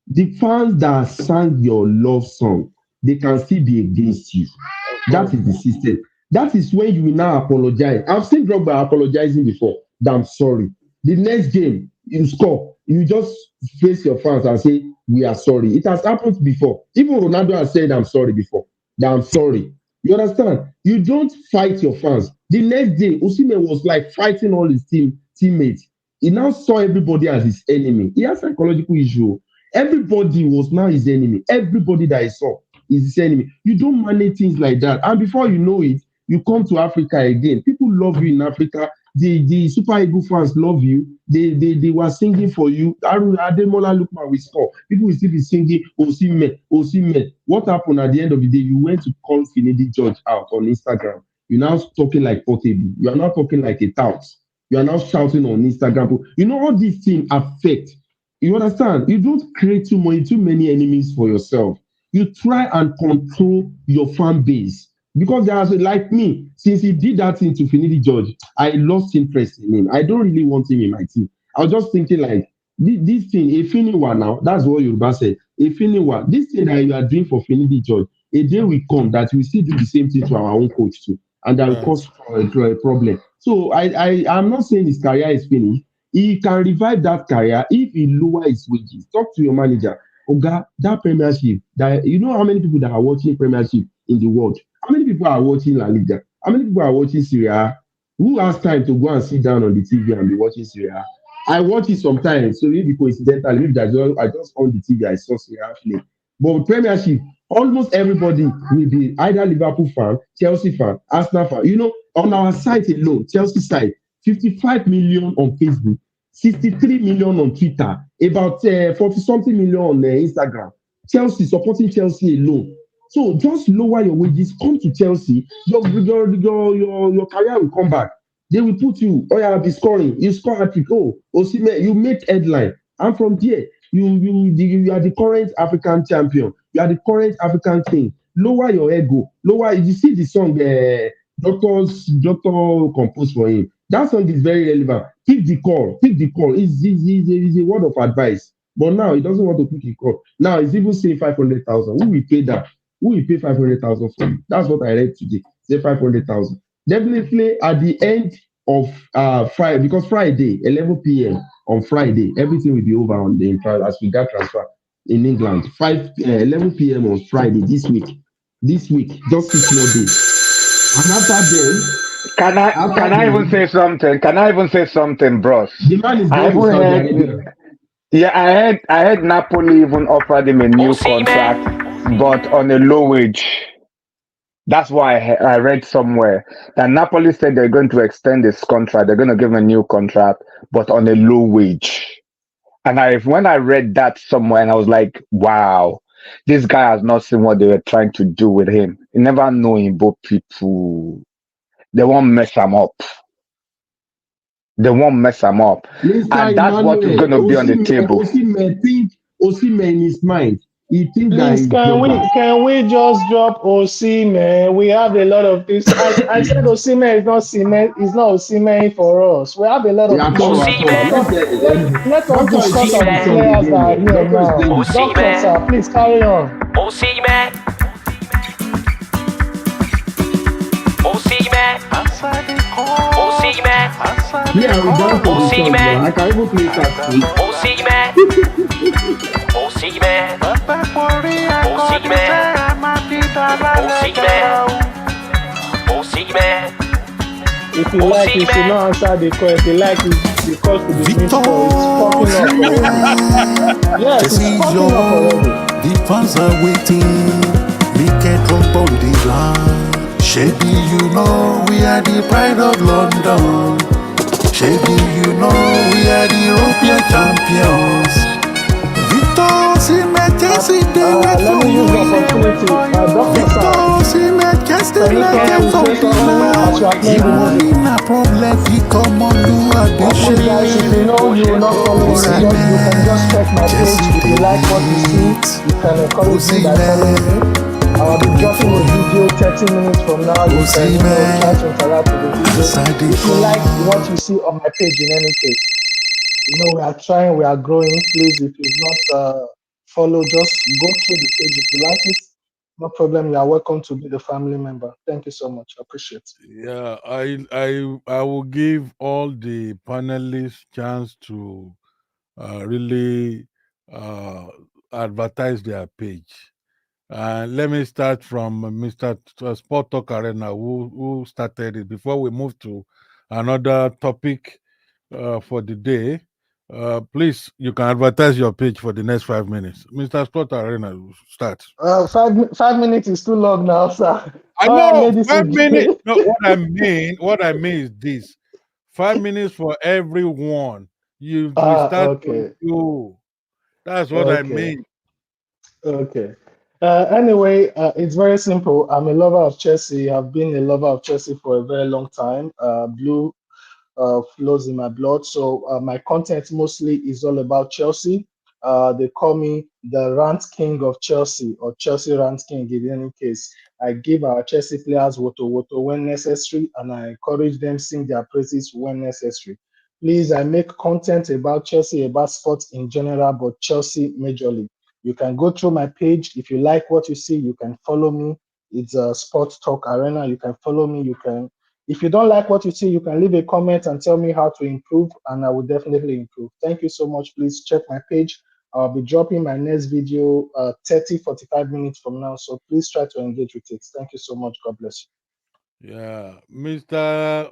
the fans that sang your love song, they can still be against you. Of That course. is the system. That is when you will now apologize. I've seen Drogba apologizing before. That I'm sorry. The next game you score, you just face your fans and say we are sorry. It has happened before. Even Ronaldo has said I'm sorry before. That I'm sorry. You understand? You don't fight your fans. The next day, Osimhen was like fighting all his teammates. He now saw everybody as his enemy. He has psychological issue. Everybody was now his enemy. Everybody that he saw is his enemy. You don't manage things like that. And before you know it, you come to Africa again. People love you in Africa. The Super Eagle fans love you. They were singing for you. Ademola Lookman will score. People will still be singing Osimhen, Osimhen. What happened at the end of the day? You went to call Finidi George out on Instagram. You're now talking like Portable. You are now talking like a tout. You are now shouting on Instagram. All these things affect. You understand? You don't create too many enemies for yourself. You try and control your fan base. Because there's like me, since he did that thing to Finidi George, I lost interest in him. I don't really want him in my team. I was just thinking like this thing, a Finiwa now, that's what Yoruba said. A Finiwa, this thing that you are doing for Finidi George, a day will come that we still do the same thing to our own coach too. And that will Mm. cause a problem. So I'm not saying his career is finished. He can revive that career if he lower his wages. Talk to your manager. Oga, that Premiership, that you know how many people that are watching Premiership in the world? How many people are watching La Liga? How many people are watching Serie A? Who has time to go and sit down on the TV and be watching Serie A? I watch it sometimes, so maybe coincidentally, maybe I just on the TV, I saw Serie A play. But with Premiership, almost everybody will be either Liverpool fan, Chelsea fan, Arsenal fan. On our site alone, Chelsea site, 55 million on Facebook, 63 million on Twitter, about 40 something million on Instagram. Chelsea supporting Chelsea alone. So just lower your wages, come to Chelsea, your career will come back. They will put you, oh yeah, be scoring. You score hat trick. Oh, Osimhen, you make headline. And from there, you are the current African champion. You are the current African king. Lower your ego. Lower. You see the song, Doctor composed for him. That song is very relevant. Pick the call. Pick the call. It's a word of advice. But now he doesn't want to pick a call. Now he's even saying 500,000. Who will pay that? Who will pay 500,000 for you? That's what I read today. Say 500,000. Definitely at the end of Friday, because Friday, 11 p.m. on Friday, everything will be over on the as we got transfer in England. 11 p.m. on Friday this week. This week, just 6 more days. And Can I even say something? Can I even say something, bros? the man is I going to even Saudi heard, Arabia. yeah, I heard Napoli even offered him a new contract, but on a low wage. That's why I read somewhere that Napoli said they're going to extend his contract. They're going to give him a new contract, but on a low wage. And when I read that somewhere, and I was like, wow, this guy has not seen what they were trying to do with him. You never know in both people. They won't mess him up. They won't mess him up. Mr. And that's what is Emmanuel, going to be on the table. Osimhen think Osimhen in his mind. He thinks that Please, he's blogger. can we just drop Osimhen? We have a lot of this. I said Osimhen is not cement. Is not Osimhen for us. We have a lot of At all, issues. at all. Let Osimhen, us Don't let us doctor is discuss playing on the the song Osimhen, players that again. are Oh. here Doctor is playing now. the song. Doctor, Osimhen, sir, please carry on. Osimhen, Osimhen, Answer the call. Osimhen, Answer Me, the I will dance to call. the song now. Osimhen, I can even play I sax got too. no lie. Osimhen, Osimhen, Bàbá Forí Akọ́ni Osimhen, tẹ́ ẹ máa bí dalálẹ̀ Osimhen, gẹ́gẹ́ o. Osimhen, If you like, you should Osimhen. not answer the call. If you like, the call should be missed Victor call. It's fucking up already. Osimhen, Yes, it's Chelsea is fucking up yours. already. The fans are waiting. Make a drop on the line. Shady, you know we are the pride of London. Shady, you know we are the European champions. Victor Osimhen, Chelsea, they wait Let for me use the you. opportunity. Doctor, Victor sir, Osimhen, Chelsea, can you let come them to for say the something as line. you are playing the music? Money na problem, he come on, do a Apologize if you know you will not follow me. Just you can just check my page. Chelsea, If you they like what you see, wait. you can encourage me by following me. Osimhen, I will be they wait dropping for a video you. 30 minutes from now. You can, try to Osimhen, interact with the video. answer the If you like what call. you see on my page, in any case, we are trying, we are growing. Please, if you've not follow, just go through the page. If you like it, no problem. You are welcome to be the family member. Thank you so much. I appreciate it. Yeah, I will give all the panelists chance to really uh, advertise their page. Let me start from Mr. Sport Talk Arena, who started it. Before we move to another topic for the day, please, you can advertise your page for the next 5 minutes. Mr. Sport Arena, start. 5 minutes is too long now, sir. I All right, know ladies 5 minutes. and No, what I mean is this: 5 minutes for everyone. We start from okay, you. That's what I okay, mean. okay. Anyway, it's very simple. I'm a lover of Chelsea. I've been a lover of Chelsea for a very long time. Blue flows in my blood. So my content mostly is all about Chelsea. They call me the rant king of Chelsea or Chelsea rant king in any case. I give our Chelsea players woto when necessary and I encourage them sing their praises when necessary. Please, I make content about Chelsea, about sports in general, but Chelsea majorly. You can go through my page. If you like what you see, you can follow me. It's a Sports Talk Arena. You can follow me. You can if you don't like what you see, you can leave a comment and tell me how to improve, and I will definitely improve. Thank you so much. Please check my page. I'll be dropping my next video 45 minutes from now. So please try to engage with it. Thank you so much. God bless Yeah, Mr.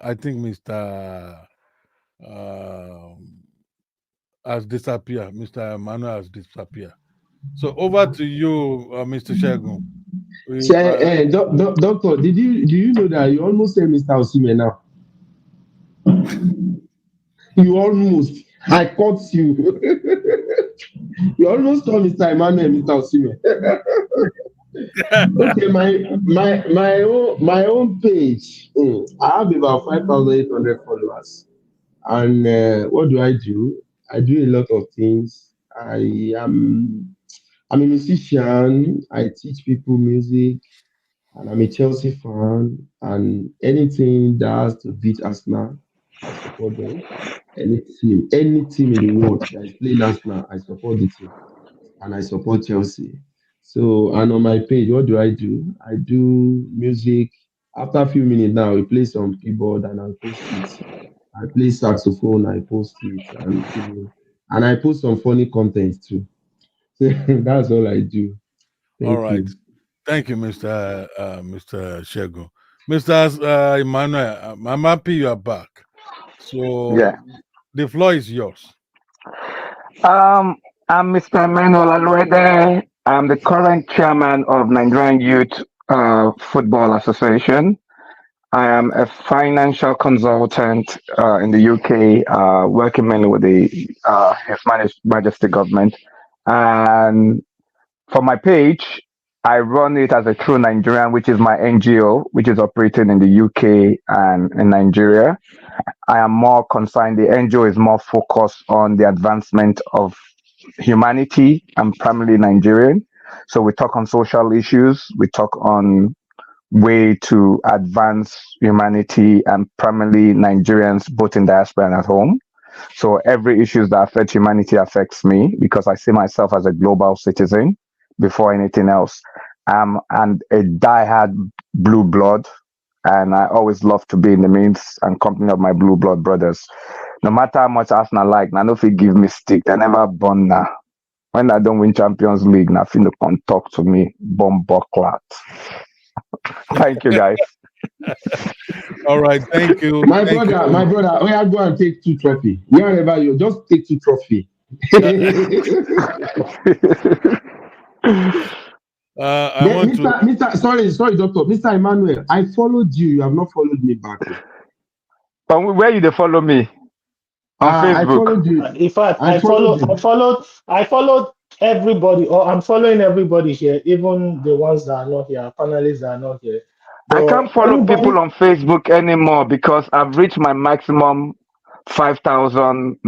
I think Mr. Um, has disappeared. Mr. Emmanuel has disappeared. So over to you, Mr. Shagun. Doctor, do you know that you almost said Mr. Osimhen now? You almost. I caught you. You almost called Mr. Emmanuel Mr. Osimhen. Okay, my own page. I have about 5,800 followers, and what do? I do a lot of things. I'm a musician. I teach people music, and I'm a Chelsea fan. And anything that has to beat Arsenal, I support them. Any team in the world that is playing Arsenal, I support the team, and I support Chelsea. So, and on my page, what do? I do music. After a few minutes now, we play some keyboard and I post it. I play saxophone, I post it, and I post some funny content too. That's all I do. All Thank right. you. Thank you, Mr. Shagun. Mr. Emmanuel, I'm happy you are back. So Yeah. the floor is yours. Um, I'm Mr. Emmanuel Alwede. I'm the current chairman of Nigerian Youth Football Association. I am a financial consultant in the UK, working mainly with the His Majesty government. And for my page, I run it as a True Nigerian, which is my NGO, which is operating in the UK and in Nigeria. I am more concerned, the NGO is more focused on the advancement of humanity. I'm primarily Nigerian. So we talk on social issues. We talk on way to advance humanity and primarily Nigerians, both in diaspora and at home. So every issues that affect humanity affects me because I see myself as a global citizen before anything else. And a diehard blue blood, and I always love to be in the midst and company of my blue blood brothers. No matter how much Arsenal like, now if you give me stick, they never burn now. When I don't win Champions League, now feel come talk to me, bomb bucklat. Thank you guys. All right, thank you. My Thank brother, you. my brother, oh yeah, go and take 2 trophy. Wherever you just take 2 trophy. I Then, want to. sorry, doctor. Mr. Emmanuel, I followed you. You have not followed me back. But where you they follow me? On I Facebook. followed you. In fact, I followed you. I followed everybody, or I'm following everybody here, even the ones that are not here, panelists that are not here. I But can't follow anybody, people on Facebook anymore because I've reached my maximum 5,000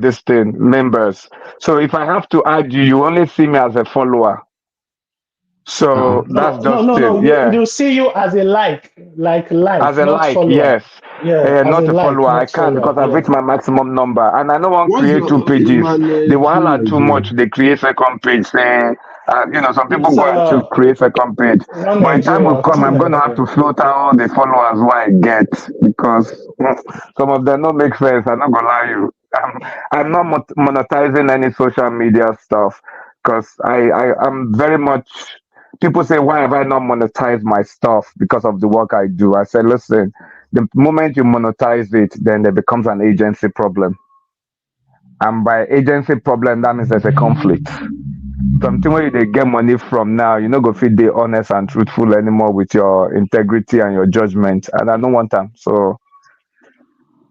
this thing members. So if I have to add you, you only see me as a follower. So that's just it. no. Yeah. You see you as a As like, a not like, follower. yes. Yeah, as Not a a like, follower. I not can't follower. because I've Yeah. reached my maximum number. And I don't want to What's create your two pages. The Emmanuel wahala Junior too much. again? They create second page saying, some people It's go and to create second page. one But in time will Nigeria, come, two I'm going to have Nigeria. to filter all the followers who I get because some of them don't make sense. I'm not going to lie you. I'm not monetizing any social media stuff because I'm very much. People say, why have I not monetized my stuff because of the work I do? I said, listen, the moment you monetize it, then there becomes an agency problem. And by agency problem, that means there's a conflict. Something where they get money from now, you know, go feel they honest and truthful anymore with your integrity and your judgment. And I don't want them. So,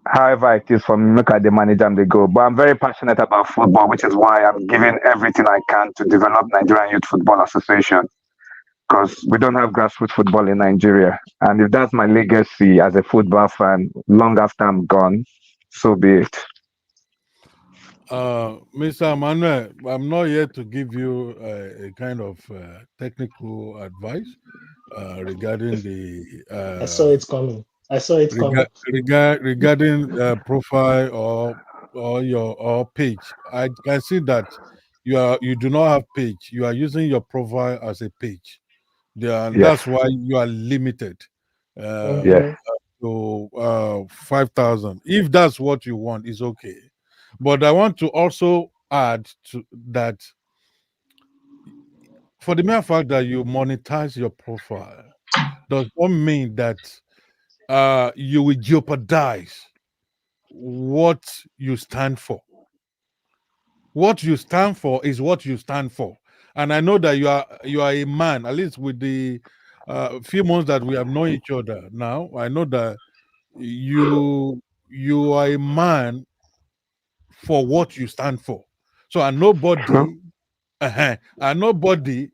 however it is for me, look at the manager and they go. But I'm very passionate about football, which is why I'm giving everything I can to develop Nigerian Youth Football Association because we don't have grassroots football in Nigeria. And if that's my legacy as a football fan, long after I'm gone, so be it. Mr. Emmanuel, I'm not here to give you a kind of technical advice regarding the I saw it coming. I saw it coming. regarding profile or page. I can see that you do not have page. You are using your profile as a page. Yeah, and Yes, that's why you are limited uh, yes. Mm-hmm. to 5,000. If that's what you want, it's okay. But I want to also add to that for the mere fact that you monetize your profile does not mean that you will jeopardize what you stand for. What you stand for is what you stand for. And I know that you are a man, at least with the few months that we have known each other now. I know that you are a man for what you stand for. So True. and nobody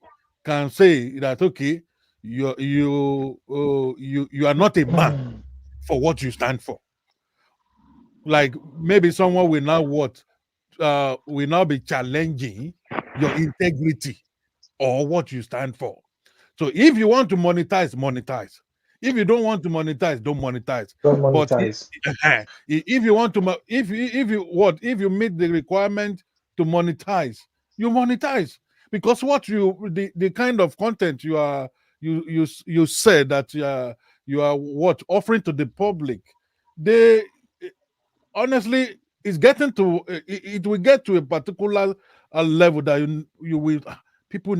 can say that okay, you are not a man for what you stand for. Like maybe someone will now will now be challenging your integrity or what you stand for. So if you want to monetize, monetize. If you don't want to monetize, don't monetize. Don't But monetize. if you want to, if you meet the requirement to monetize, you monetize because what the kind of content you said that you are what offering to the public, they honestly it's getting to it will get to a particular level that you will people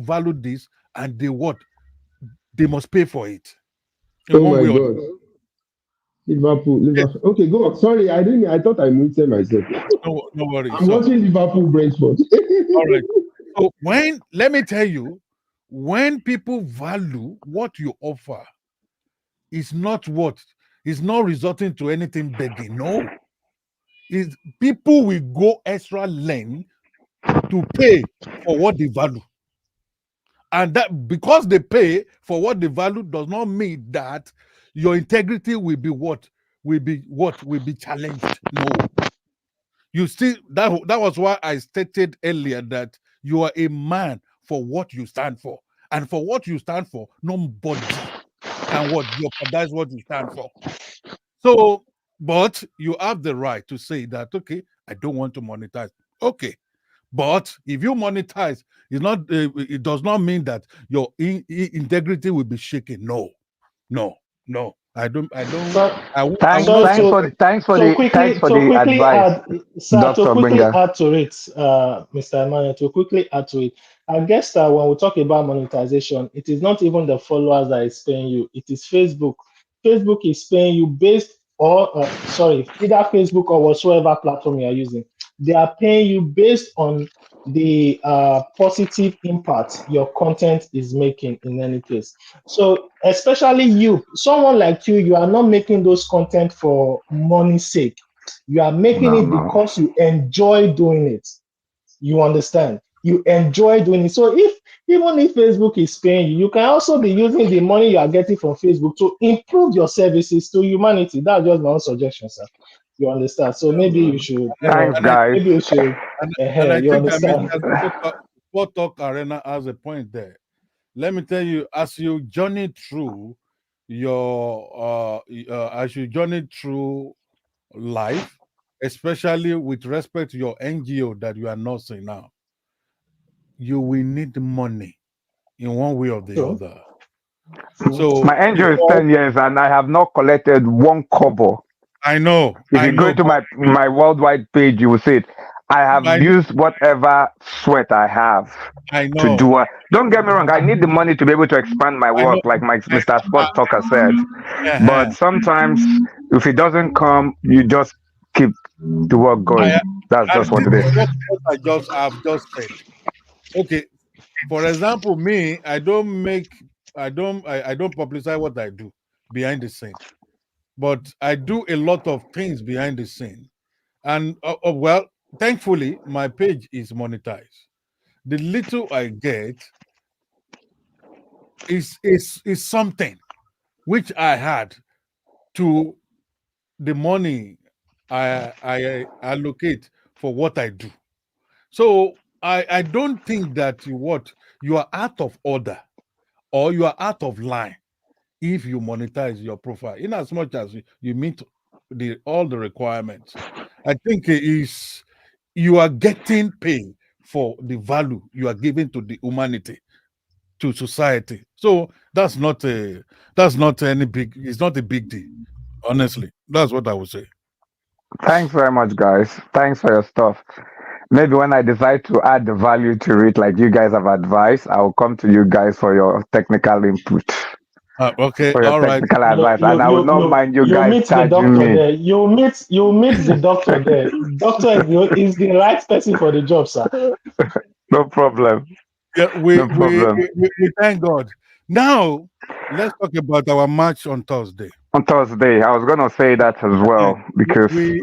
value this and they must pay for it in Oh one my way or God. Liverpool. Okay, go on. Sorry, I didn't. I thought I muted myself. no worry. I'm So watching Liverpool Brentford. all right. So when let me tell you, when people value what you offer, it's not what it's not resulting to anything begging. No, is people will go extra length to pay for what they value. And that because they pay for what they value does not mean that your integrity will be challenged. No, You see, that was why I stated earlier that you are a man for what you stand for. And for what you stand for, nobody can what jeopardize what you stand for. So, but you have the right to say that, okay, I don't want to monetize. Okay. But if you monetize, it does not mean that your integrity will be shaken. No, no, no. I don't, So, I will Thanks, not so say, thanks for to the quickly advice, add, sir, to Doctor quickly Benga. add to it, Mr. Emmanuel, to quickly add to it. I guess that when we talk about monetization, it is not even the followers that is paying you. It is Facebook. Facebook is paying you based or sorry, either Facebook or whatsoever platform you are using. They are paying you based on the positive impact your content is making in any case. So, especially you, someone like you are not making those content for money's sake. You are making No, it no. because you enjoy doing it. You understand? You enjoy doing it. So, if even if Facebook is paying you, you can also be using the money you are getting from Facebook to improve your services to humanity. That's just my own suggestion, sir. You understand? So maybe you should, Thanks, and I guys. maybe you should, and I you think that understand? Mr. Sport Talk Arena has a point there. Let me tell you, as you journey through as you journey through life, especially with respect to your NGO that you are nursing now, you will need money in one way or the True, other. true. So My NGO is before 10 years and I have not collected one kobo. If I you go know, into but my worldwide page, you will see it. I have I used whatever sweat I have I to know, do it. Don't get me wrong, I need the money to be able to expand my I know. work, like my I, Mr. I, Sports Talker said. But uh-huh. sometimes, if it doesn't come, you just keep the work going. I That's and just what this it is is. what I've just said. Okay, for example, me, I don't publicize what I do behind the scene, but I do a lot of things behind the scene. And well, thankfully, my page is monetized. The little I get is something which I had to the money I allocate for what I do. So I don't think that you are out of order or you are out of line if you monetize your profile in as much as you meet all the requirements. I think it is you are getting paid for the value you are giving to the humanity, to society. So that's not any big it's not a big deal. Honestly, that's what I would say. Thanks very much, guys. Thanks for your stuff. Maybe when I decide to add the value to it, like you guys have advised, I will come to you guys for your technical input, Okay, for your all right. technical advice, and I will not mind you You guys meet the charging doctor me. there. You meet the doctor there. Doctor is the right person for the job, sir. No problem. Yeah, No problem. we thank God. Now let's talk about our match on Thursday. On Thursday, I was gonna say that as Yeah, well because we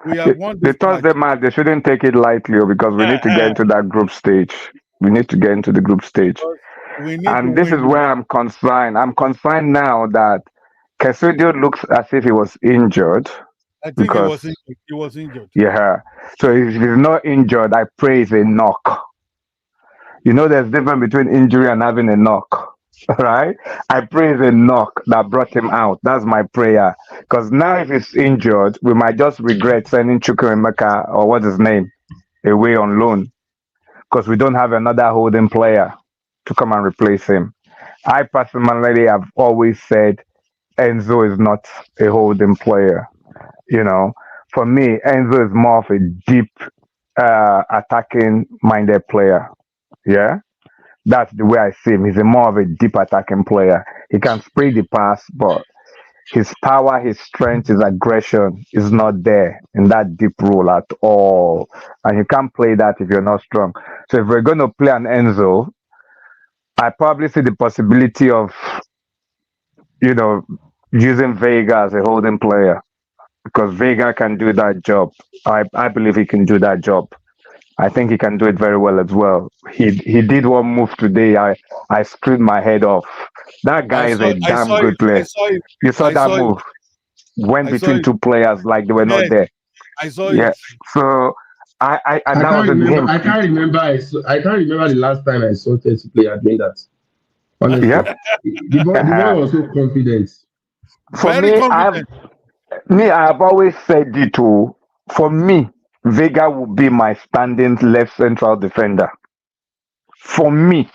we have the, won the this Thursday match. match they shouldn't take it lightly, because we need to get Uh-huh, into that group stage. We need to get into the group stage, because we need to and this is win. where I'm concerned. I'm concerned now that Kesudio looks as if he was injured I think because he was injured. yeah. So if he's not injured, I pray it's a knock. There's difference between injury and having a knock, right? I pray it's a knock that brought him out. That's my prayer. Because now, if he's injured, we might just regret sending Chukwuemeka, or what's his name, away on loan, because we don't have another holding player to come and replace him. I personally have always said Enzo is not a holding player. You know, for me, Enzo is more of a deep, attacking minded player. Yeah, that's the way I see him. He's a more of a deep attacking player. He can spray the pass, but his power, his strength, his aggression is not there in that deep role at all. And you can't play that if you're not strong. So if we're going to play an Enzo, I probably see the possibility of, you know, using Vega as a holding player, because Vega can do that job. I believe he can do that job. I think he can do it very well as well. He did one move today. I screwed my head off. That guy is a I damn saw it. good player. You saw I that saw it. move? Went I saw between it. two players like they were not Yes, there. I saw Yeah. it. So I and I that can't was in remember. him. I can't remember. I can't remember the last time I saw Chelsea player doing that. Honestly, Yep. the boy Uh-huh. was so confident. For Very confident. I have always said it too. For me, Vega will be my standing left central defender. For me,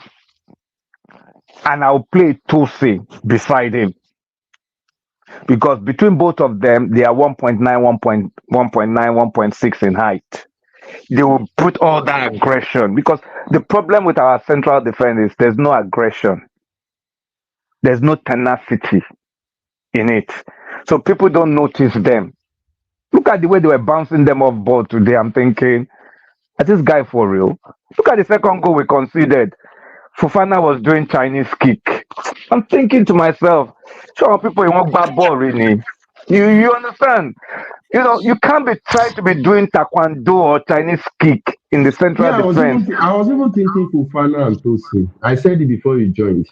and I'll play Tosi beside him because between both of them, they are 1.9, 1.9, 1.6 in height. They will put all that aggression because the problem with our central defense is there's no aggression, there's no tenacity in it. So people don't notice them. Look at the way they were bouncing them off ball today. I'm thinking, is this guy for real? Look at the second goal we conceded. Fofana was doing Chinese kick. I'm thinking to myself, sure, people you want bad ball, really. You understand? You can't be trying to be doing taekwondo or Chinese kick in the Me, central defense. I was even thinking Fofana and Tosin. I said it before you joined.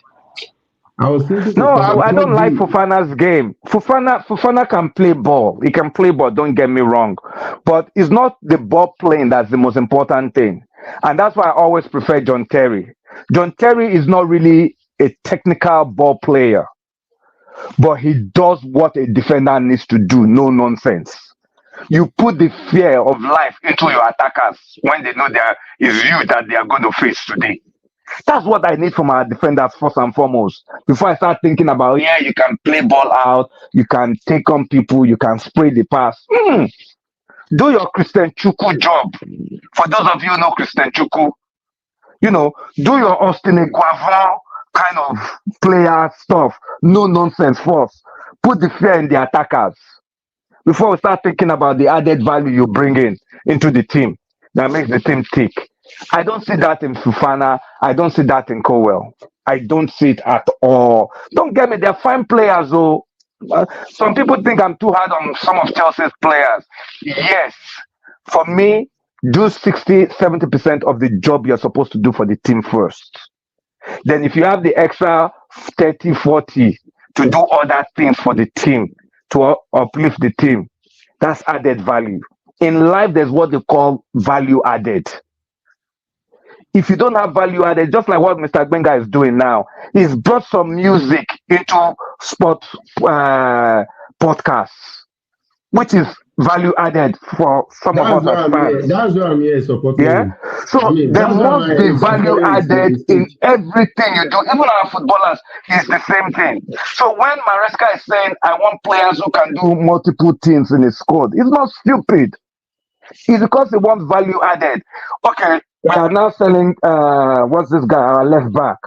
I was thinking No, Fofana I because don't like the Fofana's game. Fofana can play ball. He can play ball, don't get me wrong. But it's not the ball playing that's the most important thing. And that's why I always prefer John Terry. John Terry is not really a technical ball player, but he does what a defender needs to do. No nonsense. You put the fear of life into your attackers when they know there is you that they are going to face today. That's what I need from our defenders first and foremost. Before I start thinking about, yeah, you can play ball out, you can take on people, you can spray the pass. Do your Christian Chuku job. For those of you who know Christian Chuku, do your Austin Eguavon kind of player stuff. No nonsense first. Put the fear in the attackers before we start thinking about the added value you bring in into the team that makes the team tick. I don't see that in Fufana. I don't see that in Cowell. I don't see it at all. Don't get me, they're fine players, though. Some people think I'm too hard on some of Chelsea's players. Yes, for me, do 60, 70% of the job you're supposed to do for the team first. Then if you have the extra 30, 40 to do other things for the team, to uplift the team, that's added value. In life, there's what they call value added. If you don't have value added, just like what Mr. Benga is doing now, he's brought some music into sport podcasts, which is value added for some of that's us why as I'm here. fans. That's why I'm here supporting Yeah. him. I So mean, there that's why I'm must be here value supporting his added in stage. everything you do. Even our footballers, it's the same thing. So when Maresca is saying, I want players who can do multiple things in a squad, it's not stupid. It's because they want value added. Okay, we are now selling, what's this guy, our left back.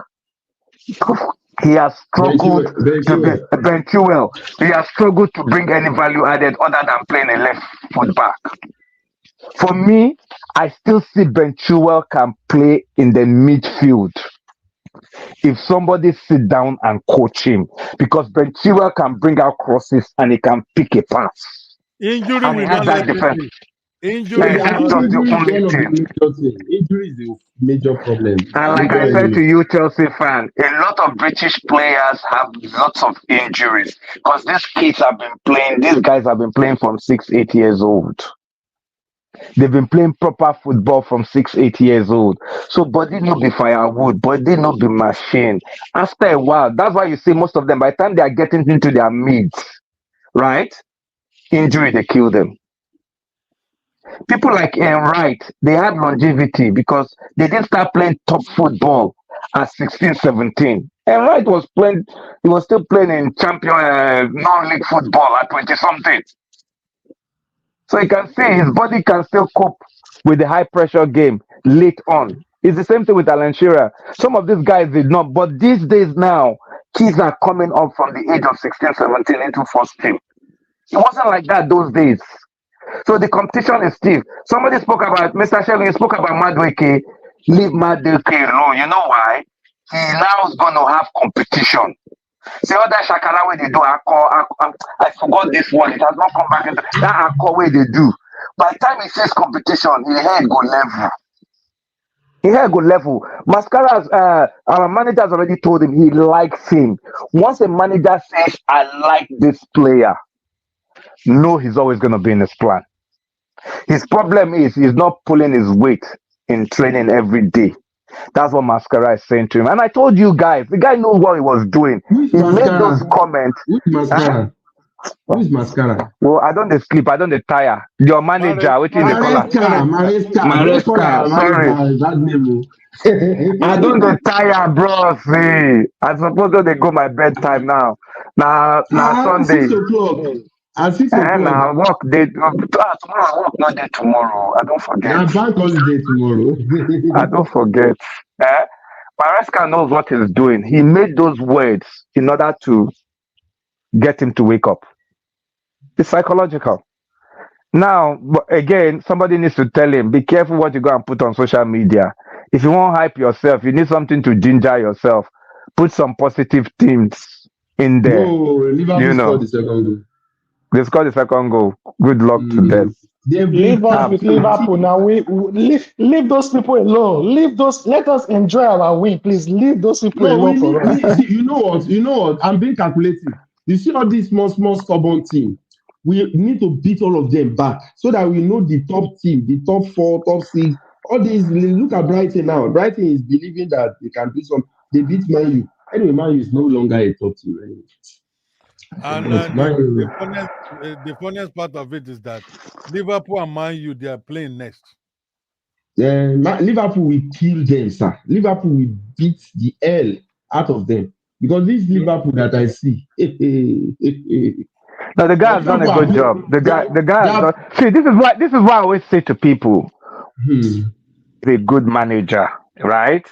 He has struggled to be Ben Chilwell. He has struggled to bring any value added other than playing a left foot back. For me, I still see Ben Chilwell can play in the midfield if somebody sit down and coach him, because Ben Chilwell can bring out crosses and he can pick a pass. Injury And he will has not that let him defense. play. Injury will I not That's think let the him injury is only one of the thing. major things. Injury is the major problem. And like I said to you, Chelsea fan, a lot of British players have lots of injuries because these guys have been playing from 6, 8 years old. They've been playing proper football from 6, 8 years old. So body no be firewood, body no be machine. After a while, that's why you see most of them, by the time they are getting into their mids, right? Injury, they kill them. People like Ian Wright, they had longevity because they didn't start playing top football at 16, 17. And Wright was playing, he was still playing in champion non-league football at 20 something. So you can see his body can still cope with the high pressure game late on. It's the same thing with Alan Shearer. Some of these guys did not, but these days now, kids are coming up from the age of 16, 17 into first team. It wasn't like that those days. So the competition is stiff. Somebody spoke about, Mr. Shelly spoke about Madueke. Leave Madueke alone. You know why? He now is going to have competition. The other shakara way they do, I forgot this one. It has not come back. That akko way they do. By the time he says competition, his head go level. His head go level. Mascara's, our manager has already told him he likes him. Once a manager says, I like this player, no, he's always going to be in his plan. His problem is he's not pulling his weight in training every day. That's what Mascara is saying to him. And I told you guys, the guy knows what he was doing. Who is He made those mascara? comments. Who is mascara? Who is mascara? Well, I don't dey sleep, I don't dey tire. Your manager, which in the color. Maresca. Don't call her Maresca, sorry. Maresca. That name. I don't dey tire, bro. See, I suppose to dey go my bedtime now. Now Sunday. 6 o'clock. At 6 And now o'clock. work day tomorrow. Work not day tomorrow. I don't forget. Now bank holiday tomorrow. I don't forget. Maresca knows what he's doing. He made those words in order to get him to wake up. It's psychological. Now, again, somebody needs to tell him, be careful what you go and put on social media. If you want to hype yourself, you need something to ginger yourself. Put some positive things in there. No, Liverpool scored the second goal. They scored the second goal. Good luck to them. Leave us with Liverpool now. We leave those people alone. Let us enjoy our win, please. Leave those people alone for us. You know what? I'm being calculative. You see all these small stubborn team. We need to beat all of them back so that we know the top team, the top 4, top 6. All these. Look at Brighton now. Brighton is believing that they can do some. They beat Man U. Anyway, Man U is no longer a top team. Anyway. And the funniest part of it is that Liverpool and Man U, they are playing next. Liverpool will kill them, sir. Liverpool will beat the hell out of them because this Liverpool that I see. No, the guy has done a good job. The guy has done. See, this is why I always say to people, he's a good manager, right?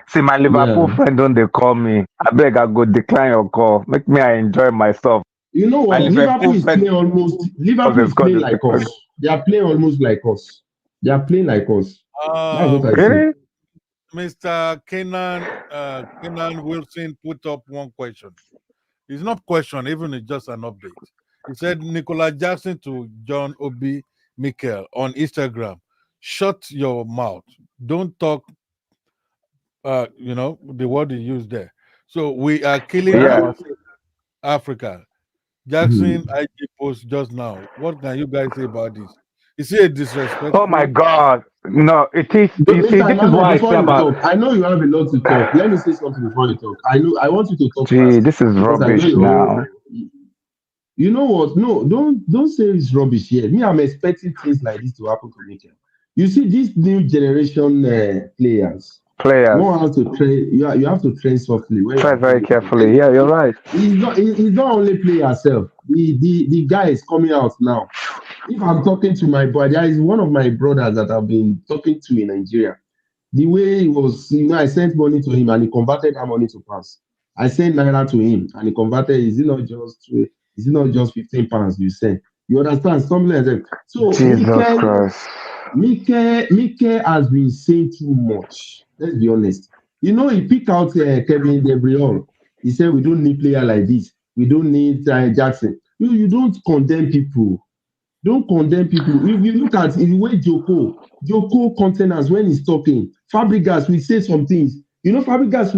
See, my Liverpool friend, don't they call me? I beg, I go decline your call. Make me I enjoy myself. You know what? Liverpool is playing like us. They are playing almost like us. That's what I Really? Mr. Kenan Wilson put up one question. It's not question, even it's just an update. He said Nicola Jackson to John Obi Mikel on Instagram. Shut your mouth. Don't talk. The word you use there. So we are killing Africa. Jackson IG post just now. What can you guys say about this? Is it a disrespect? Oh my God! No, it is. You see, this is why I say about. I know you have a lot to talk. Let me say something before you talk. I want you to talk. Gee, this is rubbish now. You know what? No, don't say it's rubbish here. Me, I'm expecting things like this to happen to Mikel. You see, these new generation players. You have to train. You have to train softly. Try very carefully. Yeah, you're right. He's not only play yourself. The guy is coming out now. If I'm talking to my boy, there is one of my brothers that I've been talking to in Nigeria. The way he was, I sent money to him and he converted that money to pounds. I sent naira to him and he converted. Is it not just 15 pounds you send? You understand? Something like that. So Jesus Christ. Mike has been saying too much. Let's be honest. He picked out Kevin De Bruyne. He said we don't need player like this. We don't need Jackson. You don't condemn people. Don't condemn people. If you look at the way Joko containers when he's talking, Fabregas will say some things. Fabregas,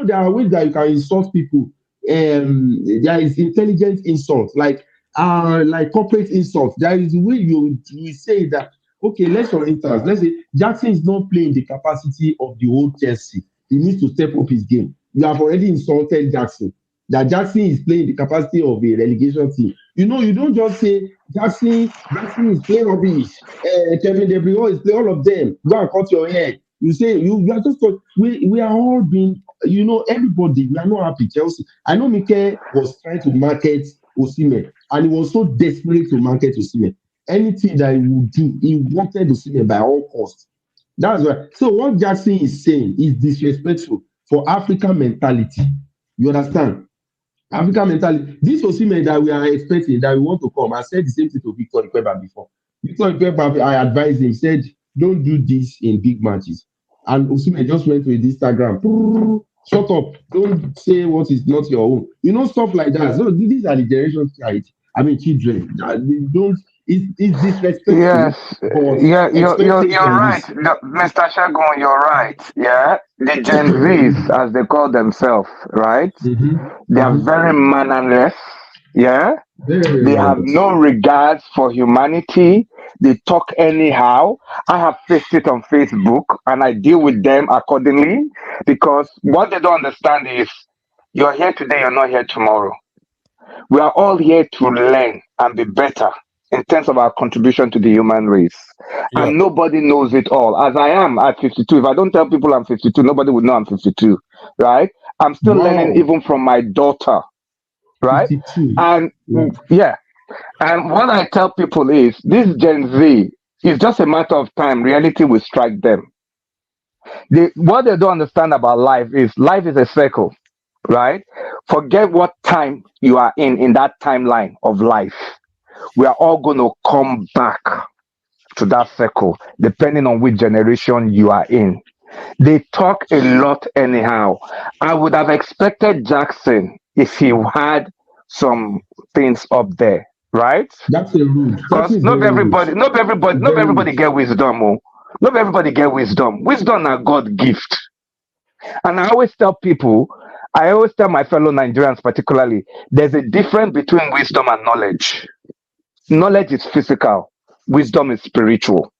there are ways that you can insult people. There is intelligent insults, like corporate insults. There is a way you say that. Okay, for instance, let's say Jackson is not playing the capacity of the old Chelsea. He needs to step up his game. You have already insulted Jackson. That Jackson is playing the capacity of a relegation team. You don't just say Jackson is playing rubbish. Kevin De Bruyne is playing all of them. Go and cut your hair. You say you are just we are all being everybody. We are not happy. Chelsea. I know Mikel was trying to market Osimhen, and he was so desperate to market Osimhen. Anything that he would do, he wanted Osimhen by all costs. That's right. So what Jackson is saying is disrespectful for African mentality. You understand? African mentality. This Osimhen that we are expecting, that we want to come, I said the same thing to Victor Ikpeba before. Victor Ikpeba, I advised him, said, don't do this in big matches. And Osimhen just went to his Instagram. Shut up. Don't say what is not your own. Stuff like that. So these are the generation's children. It's disrespectful. Yes. You're right. Mr. Shagun, you're right. Yeah. The Gen Zs, as they call themselves, right? They are very mannerless. Yeah. They have no regards for humanity. They talk anyhow. I have faced it on Facebook and I deal with them accordingly because what they don't understand is you're here today, you're not here tomorrow. We are all here to learn and be better in terms of our contribution to the human race. Yeah. And nobody knows it all. As I am at 52, if I don't tell people I'm 52, nobody would know I'm 52, right? I'm still learning Wow, even from my daughter, right? 52. And Wow. yeah, and what I tell people is this Gen Z is just a matter of time. Reality will strike them. What they don't understand about life is a circle, right? Forget what time you are in that timeline of life. We are all going to come back to that circle, depending on which generation you are in. They talk a lot anyhow. I would have expected Jackson if he had some things up there, right? Jackson rude. Jackson Because is very rude. not Very rude. everybody get wisdom. Oh. Not everybody get wisdom. Wisdom are God gift. And I always tell my fellow Nigerians particularly, there's a difference between wisdom and knowledge. Knowledge is physical, wisdom is spiritual.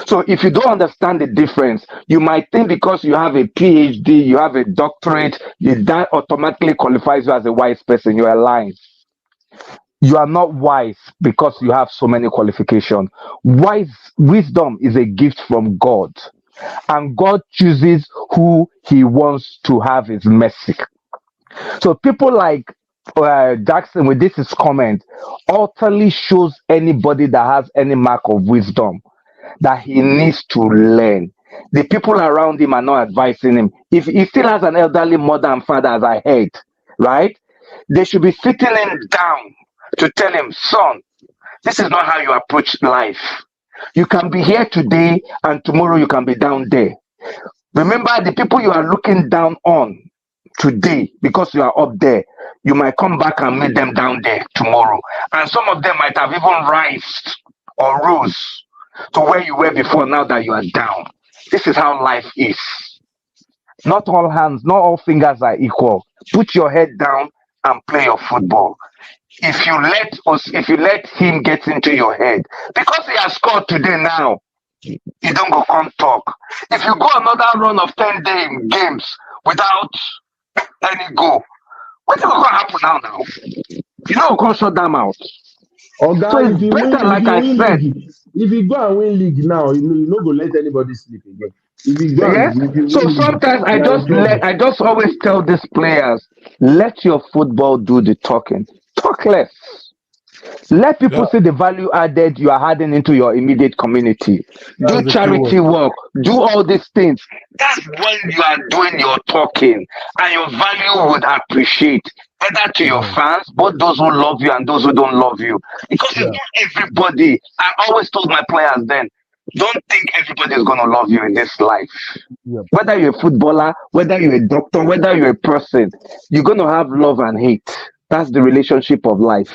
So if you don't understand the difference, you might think because you have a PhD, you have a doctorate, that automatically qualifies you as a wise person. You are lying. You are not wise because you have so many qualifications. Wisdom is a gift from God, and God chooses who He wants to have His mercy. So people like Jackson, with this his comment, utterly shows anybody that has any mark of wisdom that he needs to learn. The people around him are not advising him. If he still has an elderly mother and father, as I heard, right? They should be sitting him down to tell him, son, this is not how you approach life. You can be here today and tomorrow you can be down there. Remember, the people you are looking down on today, because you are up there, you might come back and meet them down there tomorrow. And some of them might have even rised or rose to where you were before now that you are down. This is how life is. Not all hands, not all fingers are equal. Put your head down and play your football. If you let him get into your head, because he has scored today now, you don't go come talk. If you go another run of 10-day games without any goal, what's going to happen now? You know, go shut them out. So Oga, it's better, if like you I win said, league, if you go and win league now, you no go let anybody sleep again. If you go yeah. and if you So win league, sometimes you are in trouble. I just always tell these players, let your football do the talking. Talk less. Let people Yeah. see the value added you are adding into your immediate community. Do That's the key word. charity work. Do all these things. That's when you are doing your talking, and your value would appreciate either to your Yeah. fans, both those who love you and those who don't love you. Because it's Yeah. not everybody. I always told my players then, don't think everybody is going to love you in this life. Yeah. Whether you're a footballer, whether you're a doctor, whether you're a person, you're going to have love and hate. That's the relationship of life,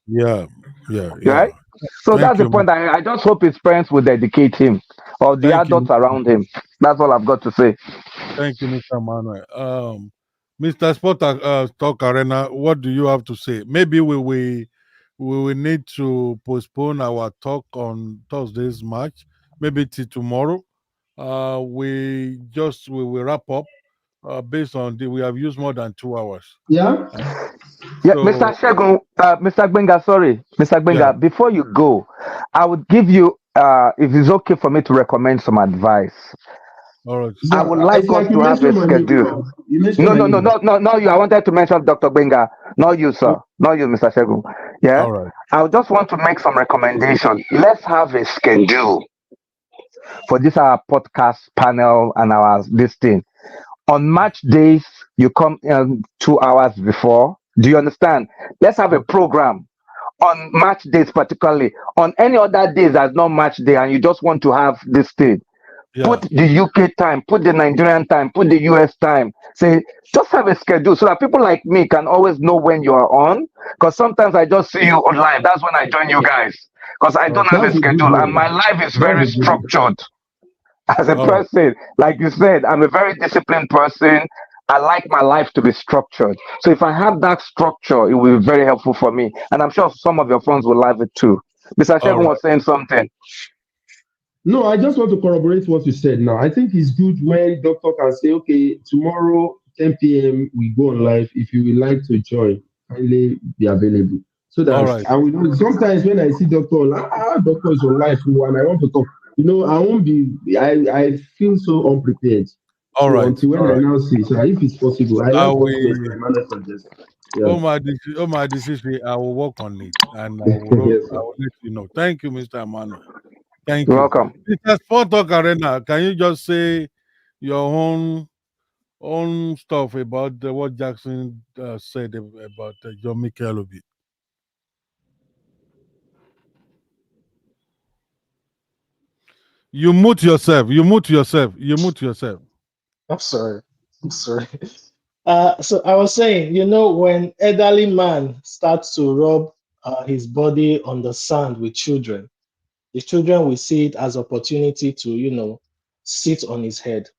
Yeah. Yeah. right? Yeah. So Thank that's the you. point. I just hope his parents will dedicate him or the Thank adults you. around him. That's all I've got to say. Thank you, Mr. Manuel. Mr. Sport Talk Arena, what do you have to say? Maybe we will need to postpone our talk on Thursday's match, maybe till tomorrow. We will wrap up based on we have used more than 2 hours. Yeah. Uh, Yeah, Mr. so Shegun, Mr. Gbenga, sorry, Mr. yeah, Gbenga, before you go, I would give you, if it's okay for me to recommend some advice. all right. I would like It's us like you to have a mentioned my name schedule. now. You mentioned my name. No, you. I wanted to mention Dr. Benga, not you, Oh, sir. Not you, Mr. Shegun. Yeah? all right. I would just want to make some recommendation. Let's have a schedule for this our podcast panel and our this thing. On match days, you come 2 hours before. Do you understand? Let's have a program on match days, particularly. On any other days that's not match day, and you just want to have this thing. Put Yeah, the UK time, put the Nigerian time, put the US time. Say, just have a schedule so that people like me can always know when you are on. Because sometimes I just see you on live. That's when I join you guys. Because I don't have a That's a good schedule and my one. life is That's very a good one. structured as a all right. person. Like you said, I'm a very disciplined person. I like my life to be structured. So if I have that structure, it will be very helpful for me. And I'm sure some of your friends will love it too. Mr. All Shegun right. was saying something. No, I just want to corroborate what you said now. I think it's good when doctor can say, okay, tomorrow 10 p.m. we go on live. If you would like to join, kindly be available. So All that right. I will know. Sometimes when I see doctor, doctor is on live and I want to talk, I won't be. I feel so unprepared. All So right. until when All I right. now see, so if it's possible, I I like what will. Mr. Emmanuel suggests. Yeah. Oh my decision. I will work on it, and Yes, I sir. will let you know. Thank you, Mr. Emmanuel. Thank You're you, welcome. Mr. Sport Talk Arena. Can you just say your own stuff about what Jackson said about John Michelobi? You mute yourself. You mute yourself. You mute yourself. I'm sorry. I'm sorry. So I was saying, when elderly man starts to rub his body on the sand with children, the children will see it as opportunity to, sit on his head.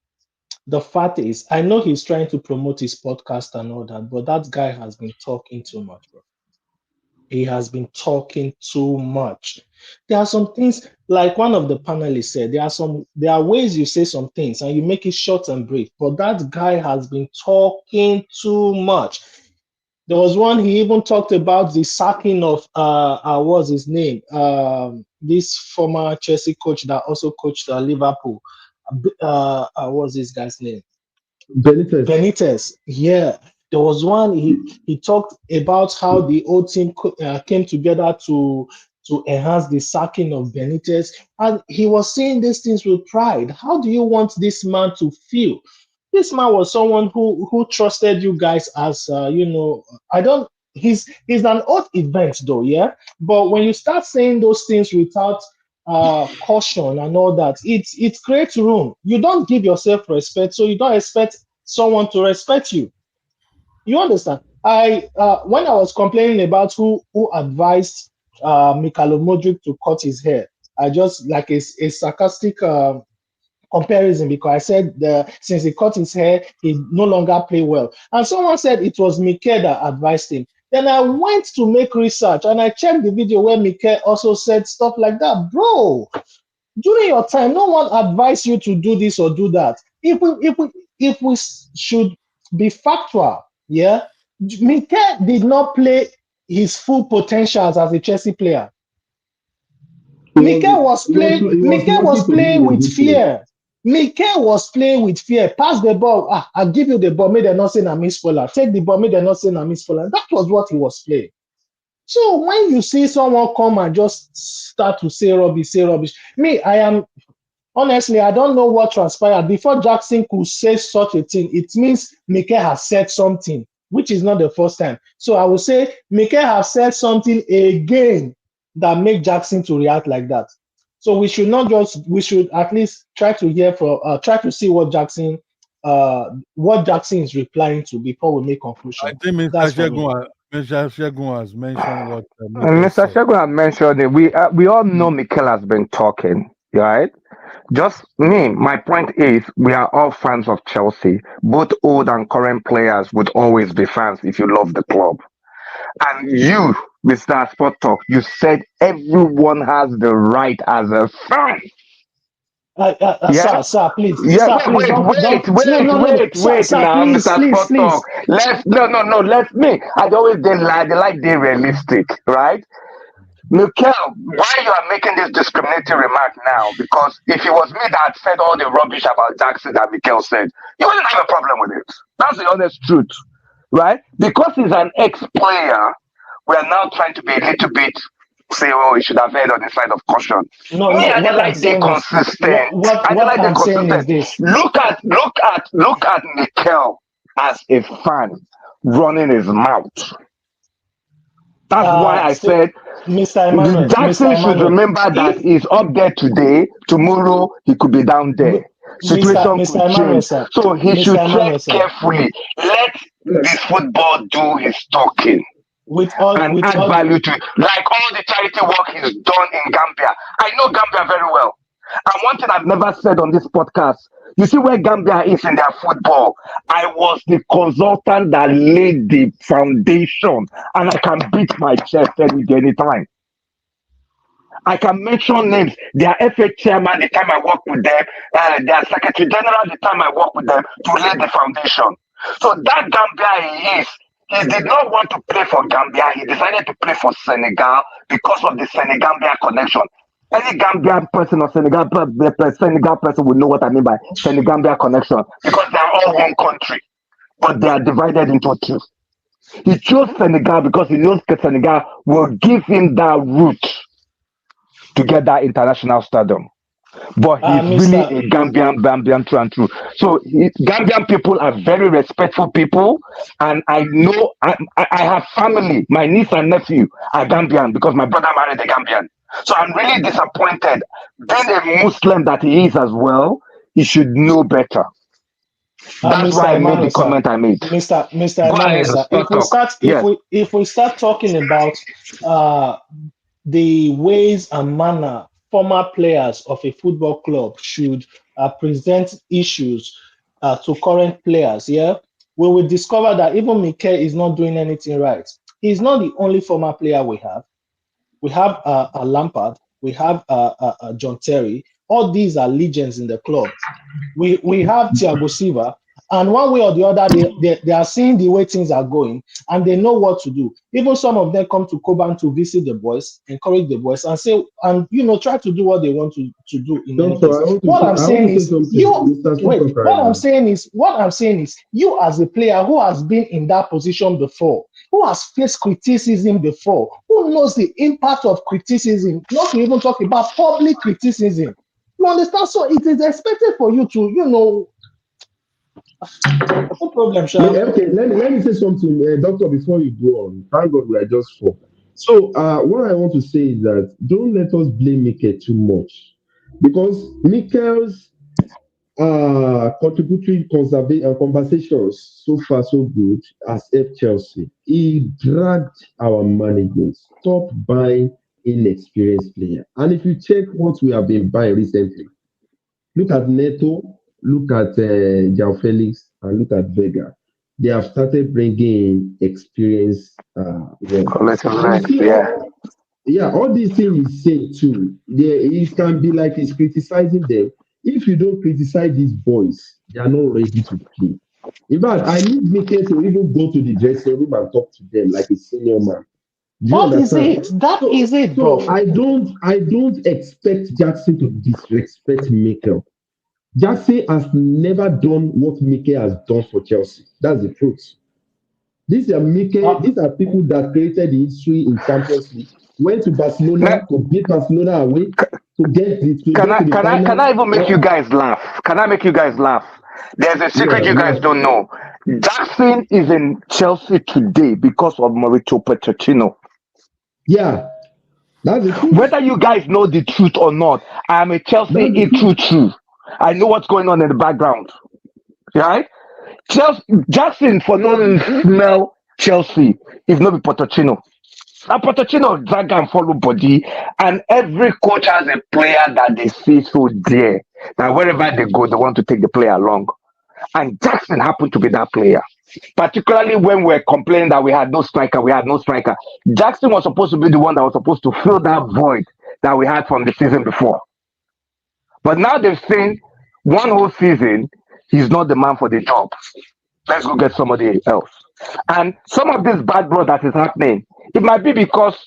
The fact is, I know he's trying to promote his podcast and all that, but that guy has been talking too much, bro. He has been talking too much. There are some things, like one of the panelists said, there are ways you say some things and you make it short and brief, but that guy has been talking too much. There was one, he even talked about the sacking of what's his name? This former Chelsea coach that also coached Liverpool. What's this guy's name? Benitez. Benitez. Yeah. There was one, he talked about how the whole team came together to enhance the sacking of Benitez. And he was saying these things with pride. How do you want this man to feel? This man was someone who trusted you guys as I don't he's an odd event though, yeah. But when you start saying those things without caution and all that, it creates room. You don't give yourself respect, so you don't expect someone to respect you. You understand? I when I was complaining about who advised Mikhailo Modric to cut his hair, I just like a sarcastic comparison, because I said since he cut his hair, he no longer play well. And someone said it was Mikel that advised him. Then I went to make research and I checked the video where Mikel also said stuff like that. Bro, during your time, no one advised you to do this or do that. If we should be factual, yeah, Mikel did not play his full potentials as a Chelsea player. Mikel was playing. He was Mikel lucky was to be playing in a with good place. fear. Mikel was playing with fear. Pass the ball. I'll give you the ball. May they not say na miss spoiler. Take the ball. May they not say na miss spoiler. That was what he was playing. So when you see someone come and just start to say rubbish. Me, I am honestly, I don't know what transpired. Before Jackson could say such a thing, it means Mikel has said something, which is not the first time. So I will say Mikel has said something again that make Jackson to react like that. So we should at least try to try to see what Jackson is replying to before we make I conclusion. think That's for me. Mr. Shegun has mentioned what And Mikel Mr. said. Shegun had mentioned it. We all know Mikel has been talking, right? Just me, my point is we are all fans of Chelsea. Both old and current players would always be fans if you love the club. And you, Mr. Sport Talk, you said everyone has the right as a fan. Yeah? Sir, please, Yeah, sir, please don't, no, no, no, no, wait sir, now, please, Mr. please, Sport Talk. please. Let's me. I always did lie, they like they realistic, right? Mikel, why you are making this discriminatory remark now? Because if it was me that had said all the rubbish about Jackson that Mikel said, you wouldn't have a problem with it. That's the honest truth, right? Because he's an ex-player, we are now trying to be a little bit say, oh, he should have erred on the side of caution. No, Me, no. I don't What I'm like they saying is, consistent. I don't like they I'm saying is consistent. this. Look at Mikel as a fan running his mouth. That's why I Still, said Mr. Jackson should Emmanuel, remember that if he's up there today. Tomorrow he could be down M- there. Situation Mr. could Emmanuel, change. sir, So he should Mr. tread Emmanuel, sir, carefully. Let this football do his talking and with add all, value to it. Like all the charity work he's done in Gambia. I know Gambia very well. And one thing I've never said on this podcast, you see where Gambia is in their football. I was the consultant that laid the foundation, and I can beat my chest any day, anytime. I can mention names. Their FA chairman, the time I work with them, their secretary general, the time I work with them, to lay the foundation. So that Gambia he is. He did not want to play for Gambia. He decided to play for Senegal because of the Senegambia connection. Any Gambian person or Senegal person will know what I mean by Senegambia connection because they are all one country, but they are divided into two. He chose Senegal because he knows that Senegal will give him that route to get that international stardom. But he's really Mr. a Gambian through and through. So Gambian people are very respectful people, and I know I have family. My niece and nephew are Gambian because my brother married a Gambian. So I'm really disappointed. Being a Muslim that he is as well, he should know better. That's Mr. why I made the Emmanuel, sir. comment I made. Mr. Go Emmanuel, ahead, sir. start talk. Yes. If we start talking about the ways and manner former players of a football club should present issues to current players, yeah, we will discover that even Mikel is not doing anything right. He's not the only former player we have. We have a Lampard, we have John Terry. All these are legends in the club. We have Thiago Silva, and one way or the other, they are seeing the way things are going, and they know what to do. Even some of them come to Coban to visit the boys, encourage the boys, and say, and try to do what they want to do in any Doctor, case. What I'm saying is, what I'm saying is, you as a player who has been in that position before, who has faced criticism before, who knows the impact of criticism, not to even talk about public criticism. You understand? So it is expected for you to, no problem, Sha. Okay, let me say something, Doctor, before you go on. Thank God we are just four. So, what I want to say is that don't let us blame Mikel too much because Mikel's contributory conversations so far so good as F Chelsea. He dragged our management. Stop buying inexperienced player. And if you check what we have been buying recently, look at Neto, look at Jao Felix, and look at Vega. They have started bringing in experience. Yeah, all these things he's saying too. It can be like he's criticizing them. If you don't criticize these boys, they are not ready to play. In fact, I need Mikel to even go to the dressing room and talk to them like a senior man. Do you understand? That is it, bro. So I don't expect Jackson to disrespect Mikel. Jackson has never done what Mikel has done for Chelsea. That's the truth. These are people that created the history in Champions League. Went to Barcelona to beat Barcelona away to get the. Can I even make you guys laugh? Can I make you guys laugh? There's a secret you guys don't know. Jackson is in Chelsea today because of Mauricio Pochettino. Yeah, that's the truth. Whether you guys know the truth or not, I am a Chelsea true. I know what's going on in the background. Right? Jackson for no smell Chelsea if not be Pochettino. Now Pochettino drag and follow body, and every coach has a player that they see so dear that wherever they go, they want to take the player along. And Jackson happened to be that player. Particularly when we're complaining that we had no striker. Jackson was supposed to be the one that was supposed to fill that void that we had from the season before. But now they've seen one whole season, he's not the man for the job. Let's go get somebody else. And some of this bad blood that is happening, it might be because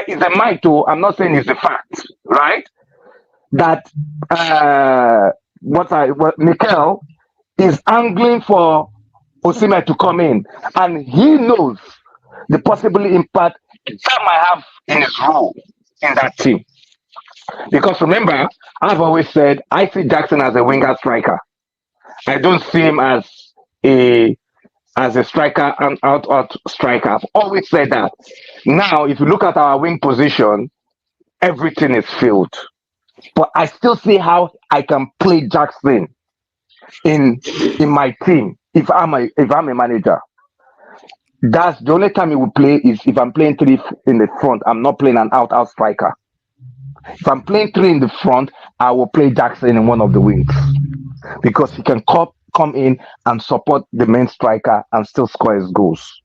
it's a might too. I'm not saying it's a fact, right? That Mikel is angling for Osimhen to come in, and he knows the possible impact that might have in his role in that team. Because remember, I've always said I see Jackson as a winger striker. I don't see him as a striker and out striker. I've always said that. Now, if you look at our wing position, everything is filled. But I still see how I can play Jackson in my team if I'm a manager. That's the only time he will play is if I'm playing three in the front. I'm not playing an out striker. If I'm playing three in the front, I will play Jackson in one of the wings because he can come in and support the main striker and still score his goals.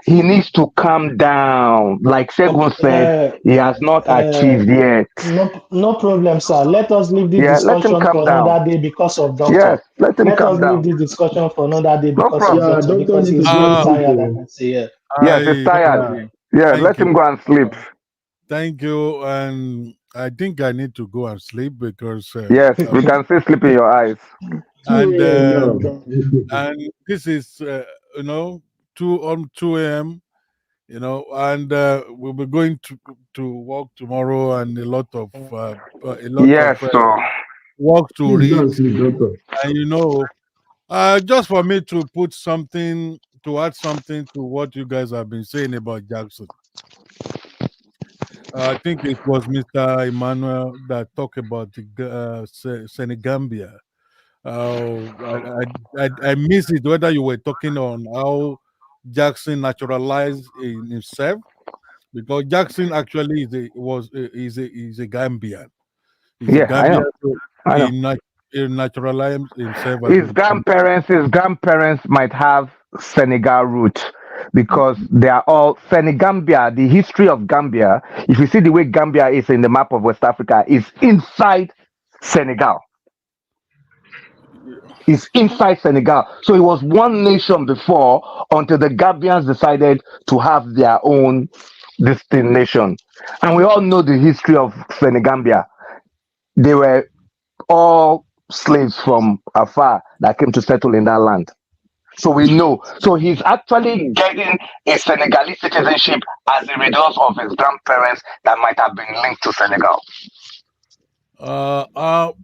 he needs to calm down. Like Segun said, Okay, he has not uh, achieved yet. no problem, sir. Let us leave this Yeah, let him discussion calm for down. another day because of doctor. Yes, let him Let calm us leave down. this discussion for another day No because of problem. Yeah, doctor doctor because need to he's go and very Uh, sleep. tired. I Oh. can see. Yeah. Yes, he's I tired. Yeah, thank let him you. go and sleep. Thank you. And I think I need to go and sleep because Yes, we can see sleep in your eyes. and 2 a.m. now. this is you know 2 a.m. And we'll be going to work tomorrow and a lot of Yes, so work to Please go read. and sleep, doctor. And just for me to put something to add something to what you guys have been saying about Jackson. I think it was Mr. Emmanuel that talked about the Senegambia. I missed it whether you were talking on how Jackson naturalized in himself, because Jackson actually is a Gambian. He's a yeah, I Gambian, know. so I know. he naturalized himself as a His grandparents might have Senegal roots because they are all Senegambia. The history of Gambia, if you see the way Gambia is in the map of West Africa, is inside Senegal. Is inside Senegal. So it was one nation before until the Gambians decided to have their own destination. And we all know the history of Senegambia. They were all slaves from afar that came to settle in that land. So we know. So he's actually getting a Senegalese citizenship as a result of his grandparents that might have been linked to Senegal.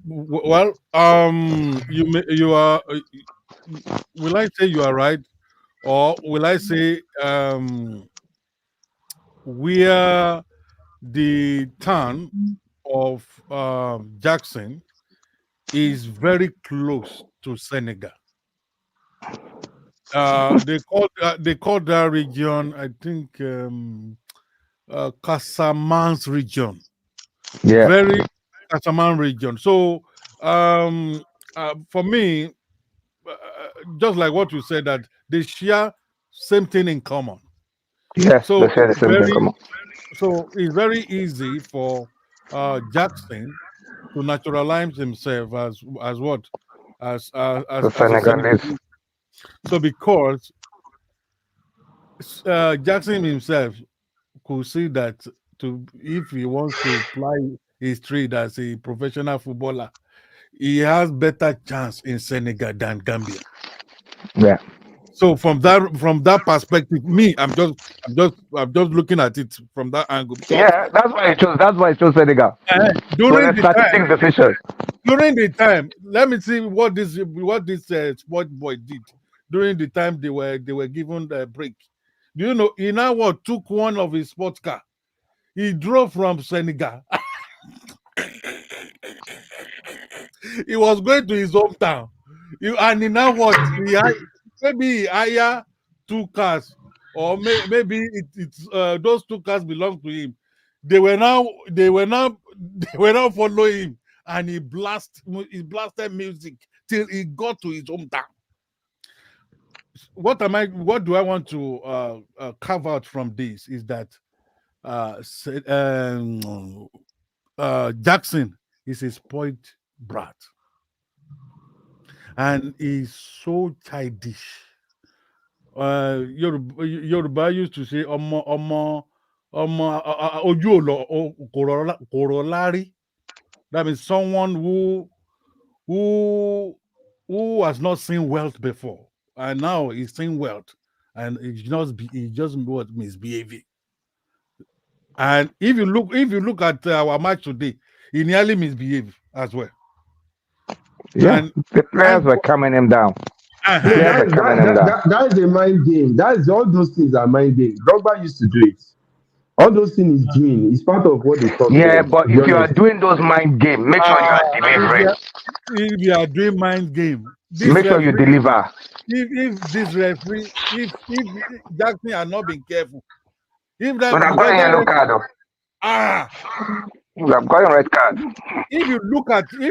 well, you are. Will I say you are right, or will I say where the town of Jackson is very close to Senegal? They call that region, I think, Casamance region. Yeah. Very Casamance region. So, um, for me, just like what you said, that they share same thing in common. Yes, they So share the same thing. Come on. it's very easy for Jackson to naturalize himself as what The as a Senegalese. Senegalese. So because Jackson himself could see that, to if he wants to ply his trade as a professional footballer, he has better chance in Senegal than Gambia. Yeah. So from that perspective, me, I'm just looking at it from that angle, because Yeah, that's why I chose Senegal. It was during a the time strategic decision. let me see what this sport boy did during the time they were given the break. Do you know he now what took one of his sports car? He drove from Senegal. He was going to his hometown. And he now what? Maybe he hire two cars, or maybe it's those two cars belong to him. They were now following him, and he blasted music till he got to his hometown. What do I want to carve out from this is that Jackson is a spoiled brat, and he's so childish. Yoruba used to say ojú ò lọ kò rọ̀ lárí. That means someone who who has not seen wealth before, and now he's seeing wealth, and he just what misbehaving. And if you look at our match today, he nearly misbehaved as well. Yeah, And the players thank were God. calming him down. The No, Uh-huh. players were that, calming that him that down. that that is a mind game. That is all those things are mind game. Drogba used to do it. All those things he's doing is part of what they taught Yeah, them. but To be if you are honest. doing those mind games, make sure you are if you delivering. are, if you are doing mind game, this Make sure you referee, deliver. if Jackson had not been careful, if that But I've got because a that yellow card. Oh. ah I've got a red card. if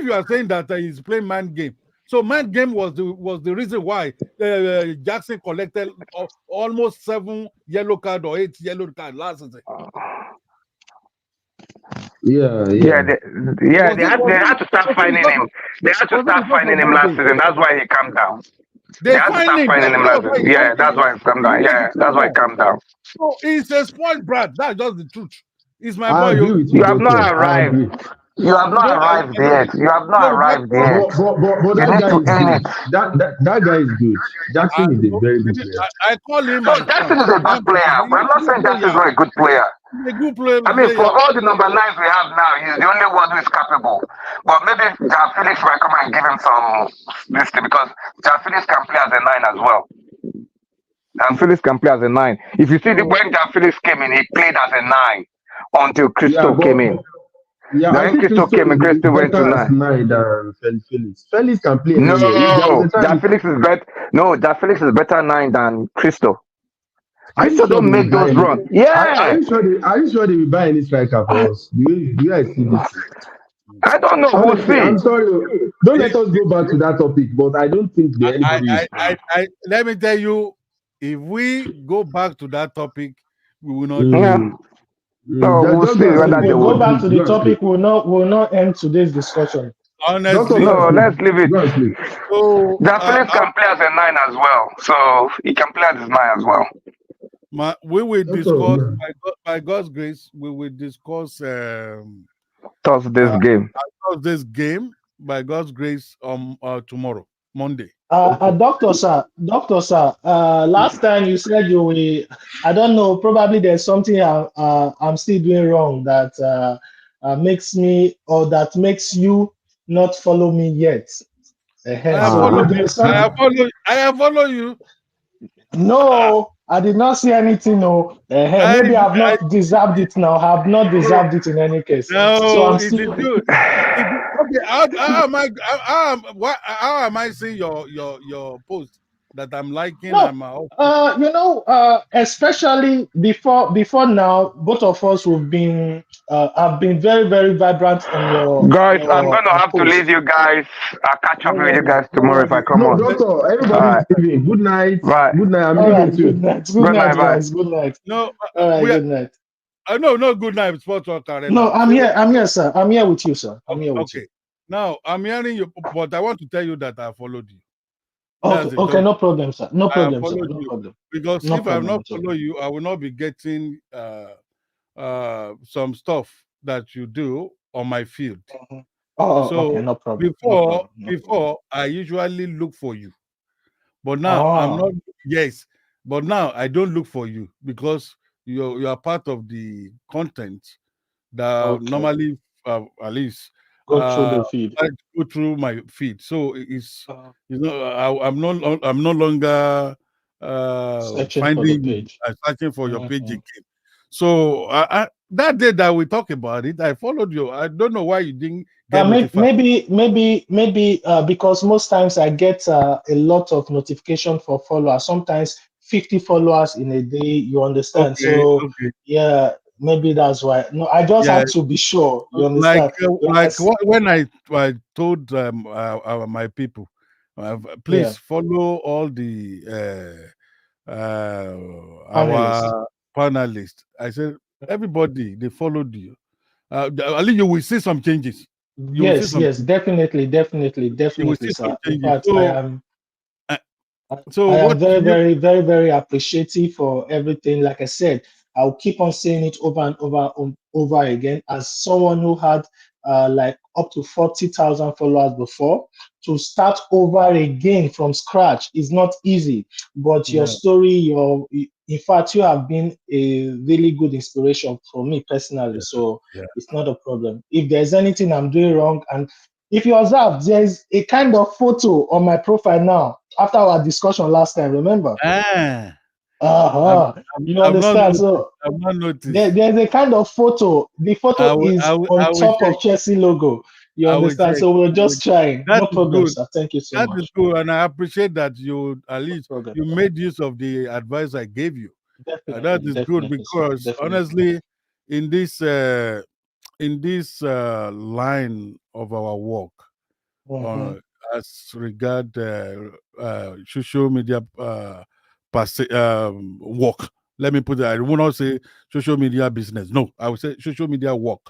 you are saying that he's playing mind game, So mind game was the reason why Jackson collected almost 7 yellow card or 8 yellow card last season. Yeah, Yeah, yeah. Was it they was had it to start was it finding because him. of They had to was it start because finding of him that last game? season. That's why he calmed down. They They had to find start him. finding him That last was why season. he Yeah, went that's to why he calmed he down. went to Yeah, that's why he Sundown. calmed down. So he's a spoiled brat. That's just the truth. He's my I boy. agree with You you, have doctor. not I arrived. agree. You have You not know, arrived no, yet. You have not no, that's arrived what yet. But You that need guy to is earn good. it. That guy is good. Jackson is a very good player. I call him No, my Jackson son. is a I good am player. But I'm he's a not good saying Jackson is player. not a good player. He's a good I mean, for player. all the number nines we have now, he's the only one who is capable. But maybe Felix might come and give him some this thing because Felix can play as a nine as well. Felix can play as a nine. If you see So when Felix came in, he played as a nine until Yeah, Crystal came in. yeah, I Then think Crystal Crystal came in, is Crystal went to better as nine. nine than Felix. Felix can play No, anywhere. There was a time. Felix is better. No, Felix is better nine than Crystal. Are you Crystal sure don't they will make buy those any? runs. Are Yeah. you sure they? Are you sure they will buy any striker for us? Do I see this thing? I don't know. We'll Honestly, see. I'm sorry. Don't let us go back to that topic. But I don't think that anybody is. let me tell you, if we go back to that topic, we will not do Yeah. well. Mm, So we'll just go see and If whether sleep. they we Doctor, go would. back to please the go and sleep. topic, we'll not end today's discussion. Doctor, Honestly, go and No, sleep. let's leave it. Go and sleep. so Felix can play as a nine as well. So he can play as his nine as well. we will Doctor, discuss yeah. by God's grace. We will discuss Toss this uh, game. this game by God's grace tomorrow, Monday. Okay. Doctor sir, last time you said you will, I don't know, probably there's something I'm still doing wrong that makes me or that makes you not follow me yet. I have So if followed there you. is some, I have followed you. no, I did not see anything. No, I, maybe I've I not deserved it now. Have not deserved it in any case. So no, I'm it is still. good. Okay, how am I seeing your post that I'm liking? No, especially before now, both of us will been have been very very vibrant on Guys, I'm your gonna have to leave post. you guys. I'll catch up Don't with you worry, guys don't tomorrow if I worry. come No, on. doctor, All everybody's right. leaving. Good night. Right. Good night. I'm All leaving right, too. Good night. night, Bye. guys, good night. No, All right, we are. good night. No, good night, Sports Talk No, Arena. I'm So here. I'm here, sir. I'm here with you, sir. I'm here with you. okay, now I'm hearing you, but I want to tell you that I followed you. That's Okay, the okay, just no problem, sir. No I have problem, sir. followed No you problem. because No if I have problem not at all. followed you, I will not be getting some stuff that you do on my field. Mhm. Oh, okay, So no problem. No before problem. No problem. before I usually look for you, but now I'm Oh, not. Yes, but now I don't look for you because you are part of the content that okay. normally at least Go through the feed. I go through my feed. So it's Uh, I'm no longer Searching for the finding you. page. I'm searching for your page Mhm. again. So that day that we talk about it, I followed you. I don't know why you didn't get notified. Maybe because most times I get a lot of notification for followers. Sometimes 50 followers in a day. You understand? Okay, So okay, yeah, maybe that's why. No, I just yeah. had to be sure. You Like understand? Like when I told my people, yeah, please follow all the panelists. our panelists. I said everybody they followed you. At least you will see some changes. You will see Yes, some. yes, definitely, definitely, You will definitely, see some sir. In changes. fact, I am. Uh, I so I am what very, you? very, very, very appreciative for everything. Like I said, I'll keep on saying it over and over again. As someone who had like up to 40,000 followers before, to start over again from scratch is not easy. But your Yeah, story, in fact, you have been a really good inspiration for me personally. yeah, So yeah. it's not a problem. If there's anything I'm doing wrong, and if you observe, there's a kind of photo on my profile now after our discussion last time. Remember? Ah, I've, Uh-huh. You I've not understand? noticed. So I've not noticed. there's a kind of photo. The photo is on I will top check. of Chelsea logo. You I will understand? check. So we're I will just trying. That No is problem, good. sir. Thank you so That is much. good, and I appreciate that you at No least problem, you sir. made use of the advice I gave you. That Definitely, is good definitely, sir. because Definitely. honestly, in this line of our work, Mm-hmm. as regard social media work. Let me put it. I will not say social media business. No, I would say social media work.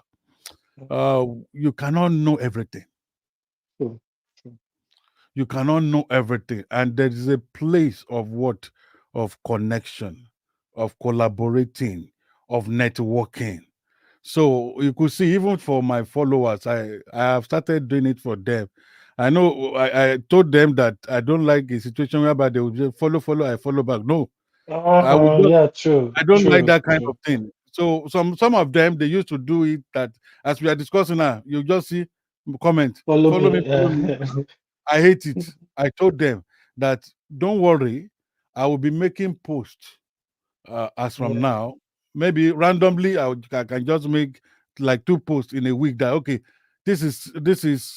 You cannot know everything. True. True. You cannot know everything, and there is a place of what, of connection, of collaborating, of networking. So you could see, even for my followers, I have started doing it for them. I know I told them that I don't like a situation whereby they will just follow, I follow back. No, I would just, Yeah, true. I don't like True. that kind True. of thing. So some of them, they used to do it that, as we are discussing now, you just see comment, Follow follow me, me. follow me. I hate it. I told them that don't worry, I will be making posts as from Yeah. now. Maybe randomly, I can just make like 2 posts in a week. That okay, this is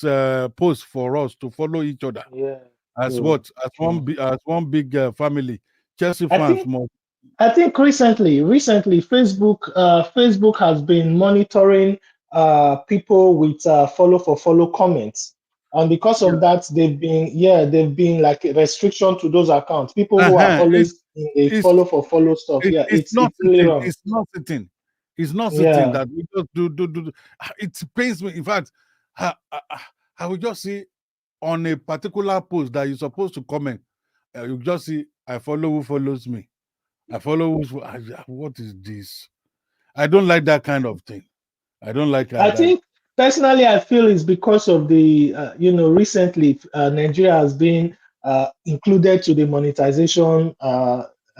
post for us to follow each other Yeah. as True. what, as True. one big family. Chelsea I fans think must. recently Facebook has been monitoring people with follow comments, and because Yeah. of that they've been like a restriction to those accounts. People who are It's always in the it's follow stuff. It, Yeah, it's not it's really sitting. wrong. It's not sitting. It's not sitting Yeah. that we just do. It pains me. In fact, I will just see on a particular post that you're supposed to comment. You just see, I follow who follows me. I follow what is this? I don't like that kind of thing. I don't like I that. think personally, I feel it's because of the recently Nigeria has been included to the monetization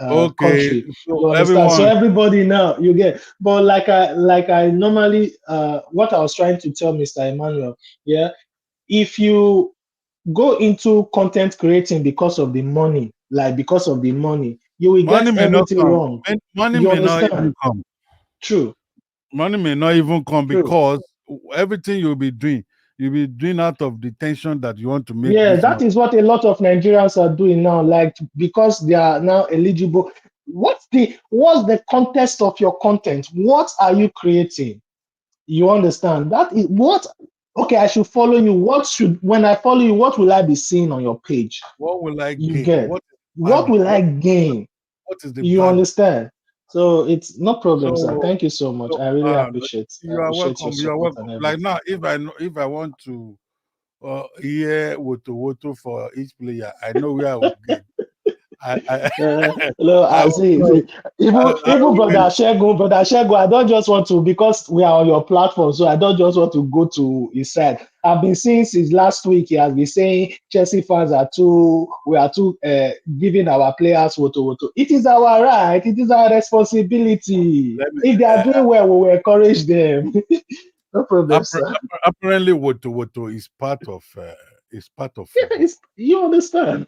Okay, country. so You understand? So everyone, everybody now you get. But like I normally what I was trying to tell Mr. Emmanuel, yeah, if you go into content creating because of the money, like because of the money, you will money get may not everything come. wrong. Money You may not understand? even come. True. Money may not even come True. because everything you'll be doing out of the tension that you want to make Yeah, this money. that is what a lot of Nigerians are doing now, like because they are now eligible. What's the context of your content? What are you creating? You understand? That is what okay, I should follow you. When I follow you, what will I be seeing on your page? What will I You gain? get What is the what value? will I gain? What is the You value? understand? So it's no problem, sir. So, Thank you so much. so I really appreciate you are your welcome. You are support welcome. and Like everything. now, if I want to hear woto for each player, I know where I will get. I No, I I will see. know. See, even brother Shego, I don't just want to because we are on your platform, so I don't just want to go to his side. I've been seeing since last week he has been saying Chelsea fans we are too giving our players woto. It is our right, it is our responsibility. Let me. If they are doing well, we will encourage them. No problem, sir. Apparently, woto is part of football. You understand?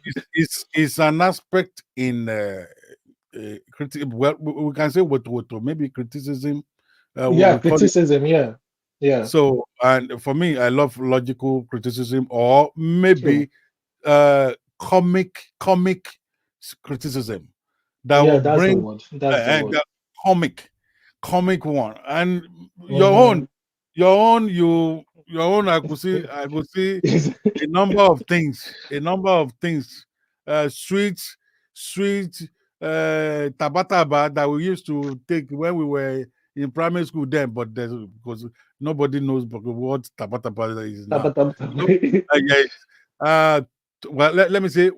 It's an aspect in well, we can say woto, maybe criticism. Yeah, We call it. criticism. Yeah, yeah, So, and for me, I love logical criticism, or true. maybe comic criticism that Yeah, will that's the bring word. That's the word. the comic comic one. And your Mm-hmm. own your own, I could see a number of things, sweet sweet tabataba that we used to take when we were in primary school then, but because nobody knows what tabataba is now. So, yes, uh well, let me say,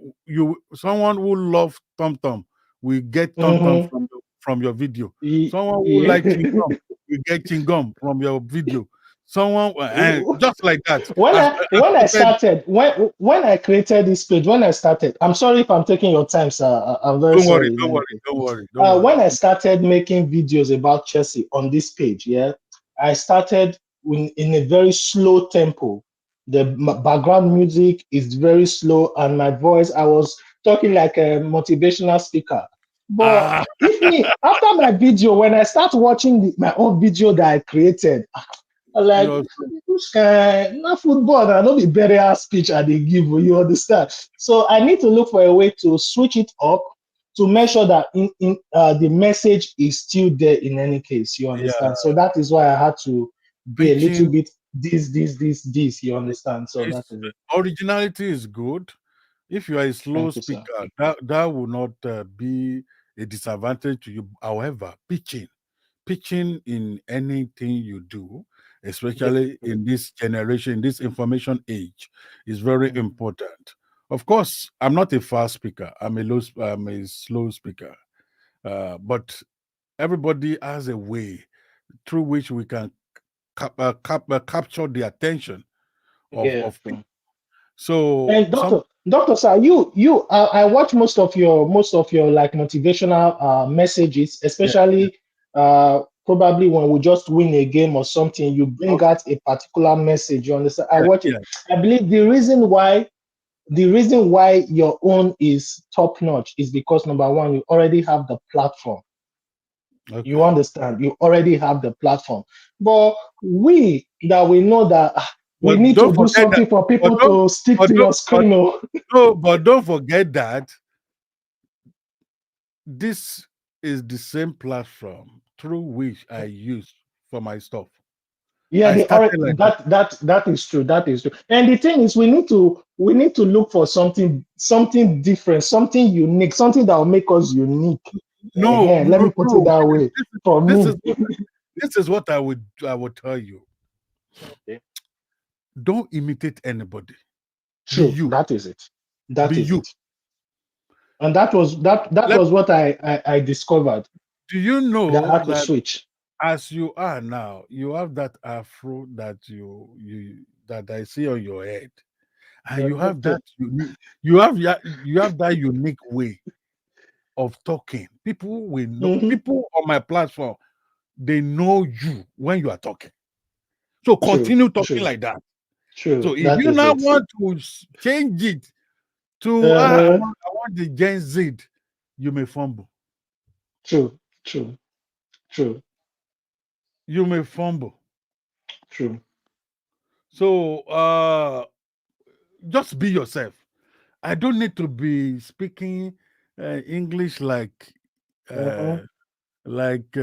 someone who loves tom tom will get tom tom Mm-hmm. from your video. Someone who Yeah. like chewing gum will get chewing gum from your video. Someone just like that. when As I when I quoted, started when I created this page, when I started, I'm sorry if I'm taking your time, sir. I'm very don't worry, sorry in don't any worry, case. don't worry, don't When worry. I started making videos about Chelsea on this page, yeah, I started in a very slow tempo. The background music is very slow, and my voice, I was talking like a motivational speaker. But Ah, if me after my video, when I start watching my own video that I created, I'm like, you're which kind not football, I don't be better speech I they give you, you understand? So I need to look for a way to switch it up to make sure that the message is still there in any case, you yeah, understand? So that is why I had to be a little preaching bit this. You understand? So that It's is it. originality is good. If you are a slow Thank you, sir. speaker, that will not be a disadvantage to you. However, pitching in anything you do, Yeah. especially in this generation, this information age, is very Mm. important. Of course, I'm not a fast speaker. I'm a slow speaker. But everybody has a way through which we can capture the attention Yeah. of people. True. So And doctor, sir, I watch most of your like motivational messages, yeah, especially probably when we just win a game or something. You bring okay, out a particular message. You understand? I yeah, watch it. yeah. I believe the reason why your own is top notch is because number one, you already have the platform. You Okay. understand? You already have the platform. But we know that we But need to don't do forget that. something for But people don't. to stick But to don't. your screen. Oh. No, but don't forget that this is the same platform through which I use for my stuff. Yeah, I they already started like that. that is true. That is true. And the thing is, we need to look for something different, something unique, something that will make us unique. No, Let me no, put it no. that way for This is me. this is what I would tell you. Okay. Don't imitate anybody. Be True. you. That is it. That Be is you. it. And that Let was what I discovered Do you that I know had to that switch. as you are now, you have that afro that you that I see on your head, and you have that Okay. unique that unique way of talking. People will know. Hmm. People on my platform, they know you when you are talking. So True. continue talking True. like that. So True. if That you is now it. want to change it to Uh-huh. I want the Gen Z, you may fumble. True. True. True. You may fumble. True. So just be yourself. I don't need to be speaking English uh, Uh-huh. like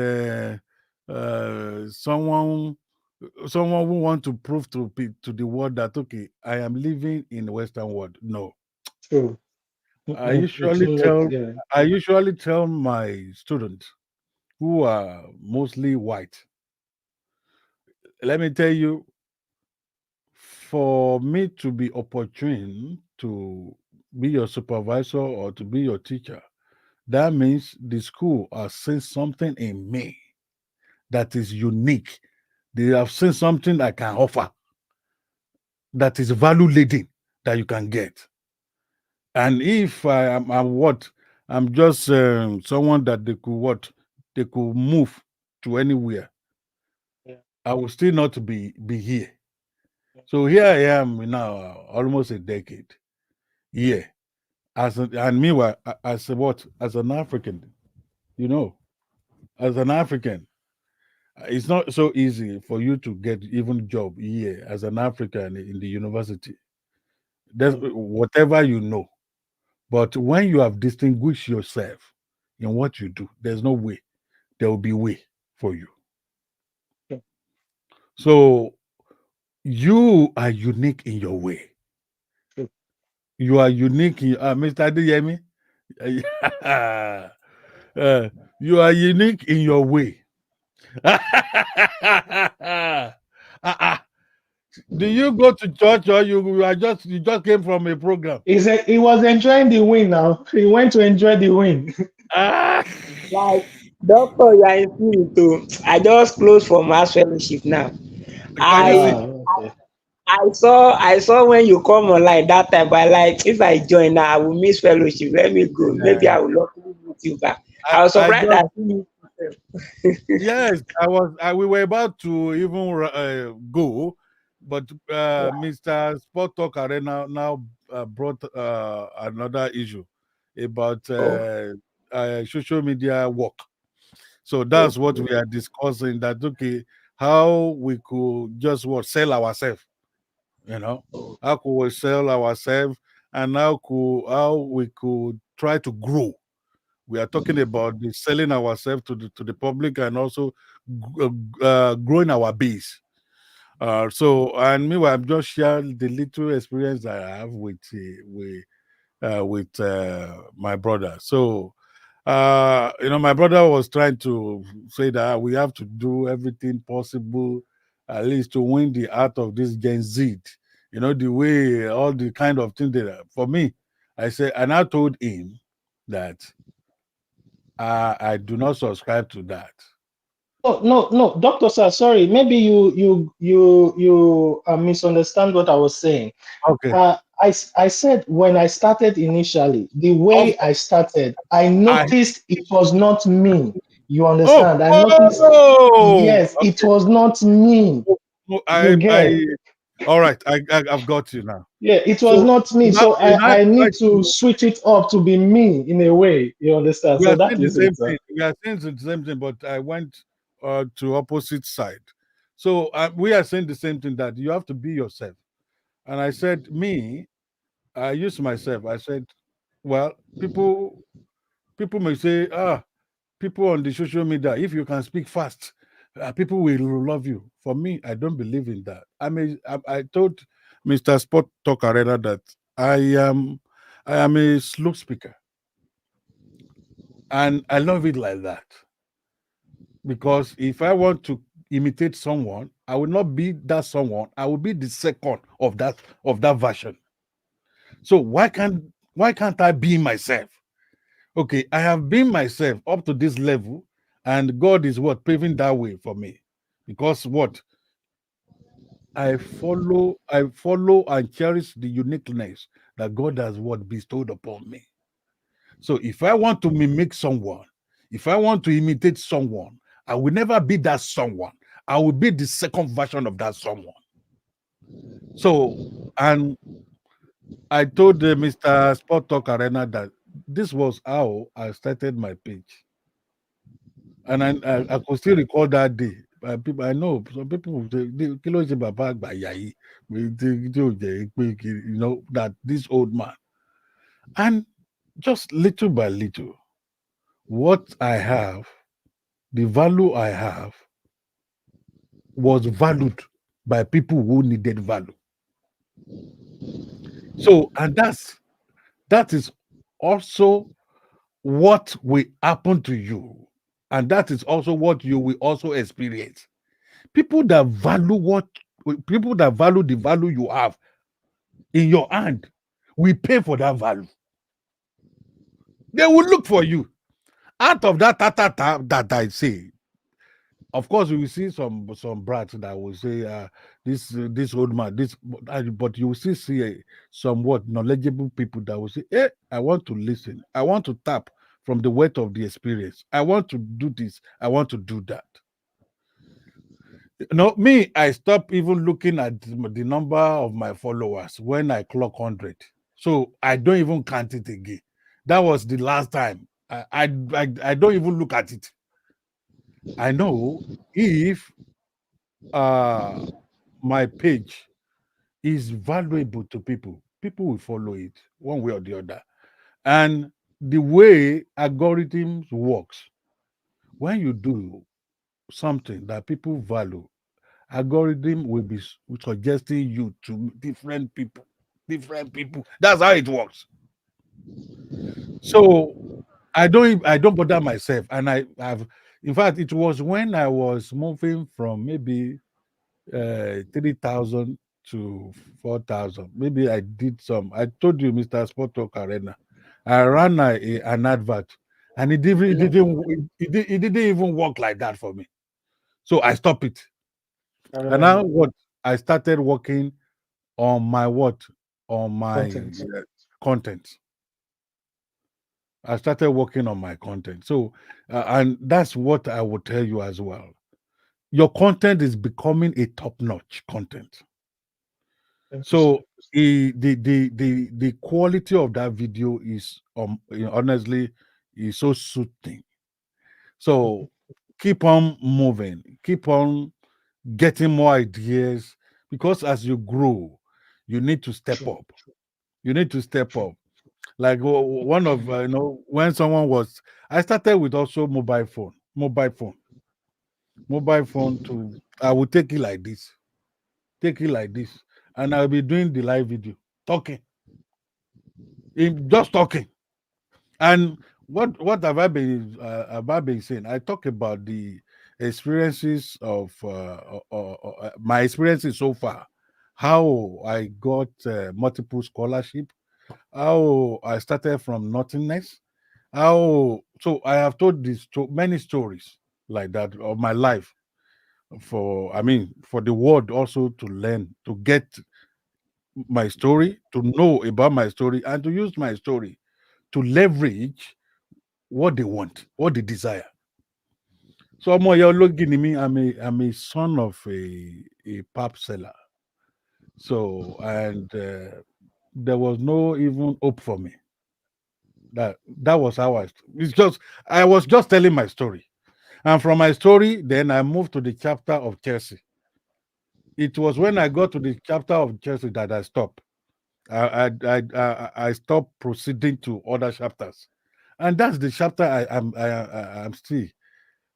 someone who want to prove to the world that okay, I am living in the Western world. No, True. I It usually will not. tell Yeah. I usually tell my students who are mostly white. Let me tell you, for me to be opportune to be your supervisor or to be your teacher, that means the school has seen something in me that is unique. They have seen something I can offer that is value laden that you can get. And if I'm what, I'm just someone that they could move to anywhere. Yeah. I will still not be here. So here I am now, almost a decade. Yeah, and meanwhile, as a what, as an African, you know, as an African, it's not so easy for you to get even job here as an African in the university. That's Mm. whatever you know. But when you have distinguished yourself in what you do, there's no way there will be way for you. True. So you are unique in your way. True. You are unique in Mr. Adeyemi. You are unique in your way. Uh-uh. Do you go to church or you just came from a program? He was enjoying the win now. He went to enjoy the win. Ah, Like, doctor, you are in spirit too. I just closed from mass fellowship now. can you see? I Okay. I saw when you come online that time, but like if I join now, I will miss fellowship. Let me go. Maybe Yeah. I will luckily meet you back. I, I was I surprised just that you. yes, I was. We were about to even go, but Mr. Sport Talk Arena now brought another issue about Oh. social media work. So Oh. that's what we are discussing. That okay, how we could just what sell ourselves, you know, Oh. how could we sell ourselves, and how we could try to grow. We are talking about the selling ourselves to the public and also growing our base. So and meanwhile, I'm just sharing the little experience that I have with my brother. So my brother was trying to say that we have to do everything possible, at least to win the heart of this Gen Z. The way all the kind of things that for me, I said, and I told him that I do not subscribe to that. No, no, no, Doctor Sir, sorry. Maybe you misunderstand what I was saying. Okay. I said when I started initially, the Of way I started, I I noticed it was not me. You oh understand? I noticed, oh yes, it was not me. You get, I all right. I've got you now. yeah, it was So not me. So I try need to to switch it up to be me in a way. You understand? we So are that saying the is it, same sir. thing. We are saying the same thing, but I went to opposite side. So we are saying the same thing that you have to be yourself. And I said, me, I used myself. I said, well, people may say, people on the social media, if you can speak fast, people will love you. For me, I don't believe in that. I told Mr. Sport Talk Arena that I am I am a slow speaker, and I love it like that. Because if I want to imitate someone, I will not be that someone. I will be the second of that version. So why can't I be myself? Okay, I have been myself up to this level, and God is what paving that way for me. Because what I follow and cherish the uniqueness that God has what bestowed upon me. So if I want to mimic someone, if I want to imitate someone, I will never be that someone. I will be the second version of that someone. So, and I told Mr. Sport Talk Arena that this was how I started my page. And I could still recall that day. People, I know some people will say, "Kí ló ṣe bàbá àgbà ìyá yìí? Tí ò jẹ́ pé that this old man." And just little by little, what I have, the value I have, was valued by people who needed value. So, and that is also what will happen to you, and that is also what you will also experience. People that value what People that value the value you have in your hand will pay for that value. They will look for you. Out of that that I say, of course, we will see some brats that will say, this old man, but you will still see somewhat knowledgeable people that will say, "Hey, I want to listen. I want to tap from the weight of the experience. I want to do this. I want to do that." No, me, I stopped even looking at the number of my followers when I clock 100. So I don't even count it again. That was the last time. I don't even look at it. I know if uh my page is valuable to people, people will follow it one way or the other. And the way algorithms works, when you do something that people value, algorithm will be suggesting you to different people. Different people. That's how it works. So I don't bother myself. And I have, in fact, it was when I was moving from maybe 3,000 to 4,000. Maybe I did some. I told you, Mr. Sport Talk Arena, I ran an advert, and it didn't even work like that for me. So I stopped it. I And now remember what? I started working on my what? On my content. content. I started working on my content. So, and that's what I would tell you as well. Your content is becoming a top-notch content. Thank you, sir. So the quality of that video is honestly is so soothing. So keep on moving, keep on getting more ideas, because as you grow, you need to step True, up. You need to step true, up. Like one of when someone was, I started with also mobile phone to I would take it like this. take it like this, and I'll be doing the live video, talking, just talking. And what have I been saying? I talk about the experiences of my experiences so far, how I got multiple scholarship, how I started from nothingness, how so I have told this to many stories like that of my life for I mean for the world also to learn to get my story, to know about my story, and to use my story to leverage what they want, what they desire. So Omo looking at me, I'm a son of a pap seller. So and there was no even hope for me. That was how it's just I was just telling my story. And from my story, then I moved to the chapter of Chelsea. It was when I got to the chapter of Chelsea that I stopped. I stopped proceeding to other chapters, and that's the chapter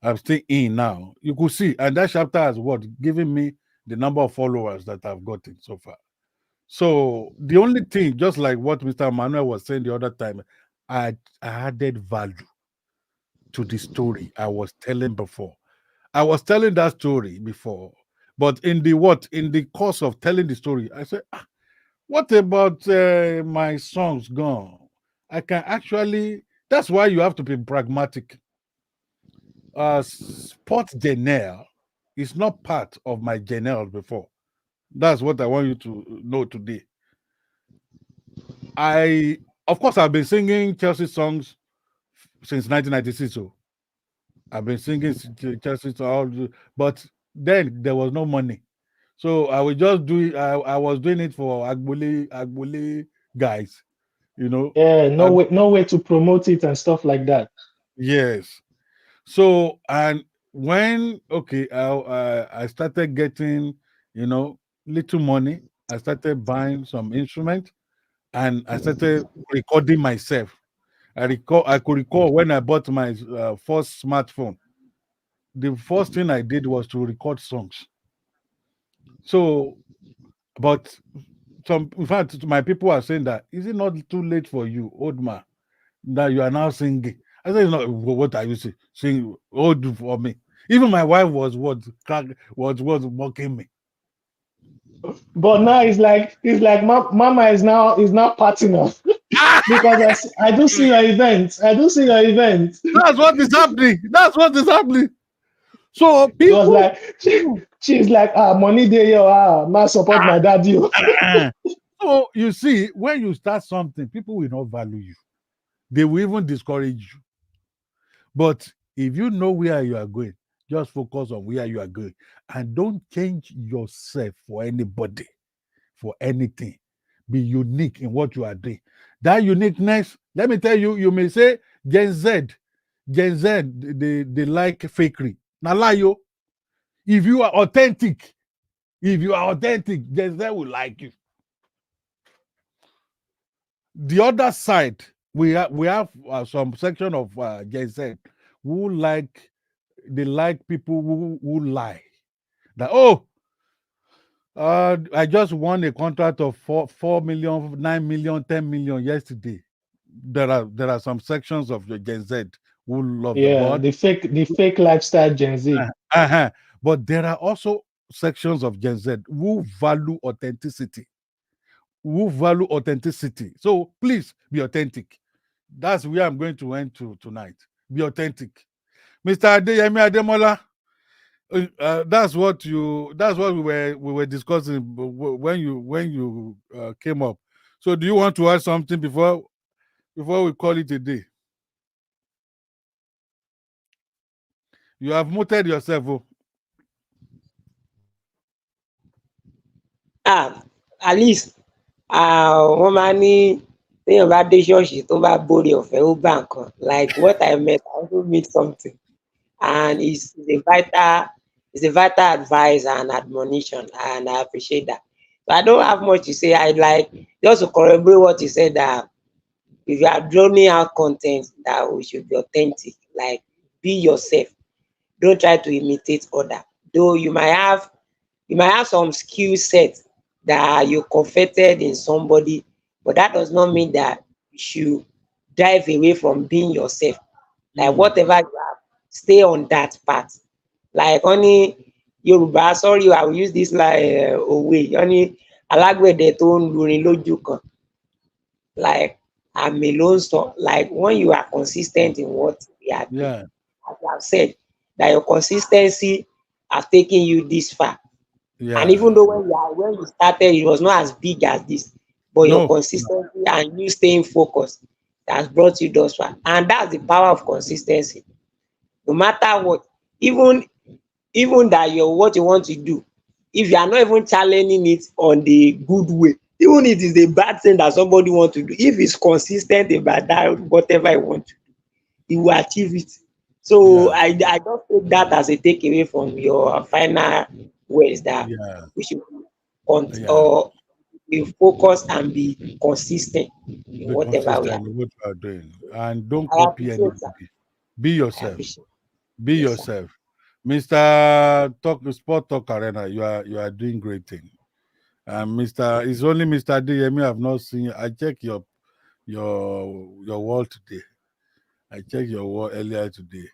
I'm still in now. You could see, and that chapter has what given me the number of followers that I've gotten so far. So the only thing, just like what Mr. Manuel was saying the other time, I added value to the story I was telling before. I was telling that story before, but in the course of telling the story, I said, "Ah, what about my songs gone? I can actually." That's why you have to be pragmatic. Sport Janelle is not part of my Janelle before. That's what I want you to know today. I, of course, I've been singing Chelsea songs since 1996. So I've been singing Chelsea songs, but then there was no money. So I would just do it. I was doing it for Agbole guys, you know. Yeah, And no way to promote it and stuff like that. yes. So and when okay, I started getting, little money. I started buying some instrument and I started recording myself. I could recall when I bought my first smartphone. The first thing I did was to record songs. So, but some, in fact, my people are saying that is it not too late for you, old man, that you are now singing? I said, no, what are you saying? Sing old for me. Even my wife was mocking me. But now it's like Mama is now partying up because I do see your events. I do see your events. That's what is happening. That's what is happening. So It was people, like she's like money day yo man support my dad you. so you see, when you start something, people will not value you. They will even discourage you. But if you know where you are going, just focus on where you are going and don't change yourself for anybody, for anything. Be unique in what you are doing. That uniqueness, let me tell you, you may say Gen Z, they like fakery. Now, lie yo. If you are authentic, Gen Z will like you. The other side, we have some section of Gen Z who like they like people who lie. That I just won a contract of 4 million, 9 million, 10 million yesterday. There are some sections of your Gen Z who love that, Yeah, the fake lifestyle Gen Z. uh-huh. But there are also sections of Gen Z who value authenticity, So please be authentic. That's where I'm going to end to tonight. Be authentic, Mr. Adeyemi Ademola. That's what we were discussing when you came up. So do you want to add something before we call it a day? You have muted yourself. Oh. At least wọ́n máa ní téèyàn bá dé ṣọ́ọ̀ṣì tó bá borí ọ̀fẹ́ ó gbà nǹkan. Like what I met, I also meet something, and it's a vital advice and admonition, and I appreciate that. So I don't have much to say. I like just to corroborate what you said, that if you are droning out content, that we should be authentic. Like, be yourself. Don't try to imitate other. Though you might have You might have some skill set that you confided in somebody, but that does not mean that you should drive away from being yourself. Like Mm. whatever you have, stay on that path. Like only Yoruba, sorry, I will use this like òwe. Only alágbẹ̀dẹ tó ń lurin lójú kan. Like I'm alone. So like when you are consistent in what we are doing, Yeah, as I've said, that your consistency has taken you this far. And even yeah. though when you started, it was not as big as this, but your No, consistency and you staying focused has brought you thus far. And that's the power of consistency. No matter what, even even that your what you want to do, if you are not even challenging it on the good way, even if it is a bad thing that somebody want to do, if it's consistent about that whatever you want to do, you will achieve it. So yeah, I just take that as a takeaway from your final words that yeah, we should yeah. or be focused and be consistent in Be whatever we are consistent doing. in what you are doing, and don't I copy appreciate that. anybody. Be I yourself. appreciate. Be Yes, sir. yourself, Mister Talk Sport Talk Arena. You are doing great thing. Mister, it's only Mister DME I've not seen. I check your wall today. I checked your wall earlier today.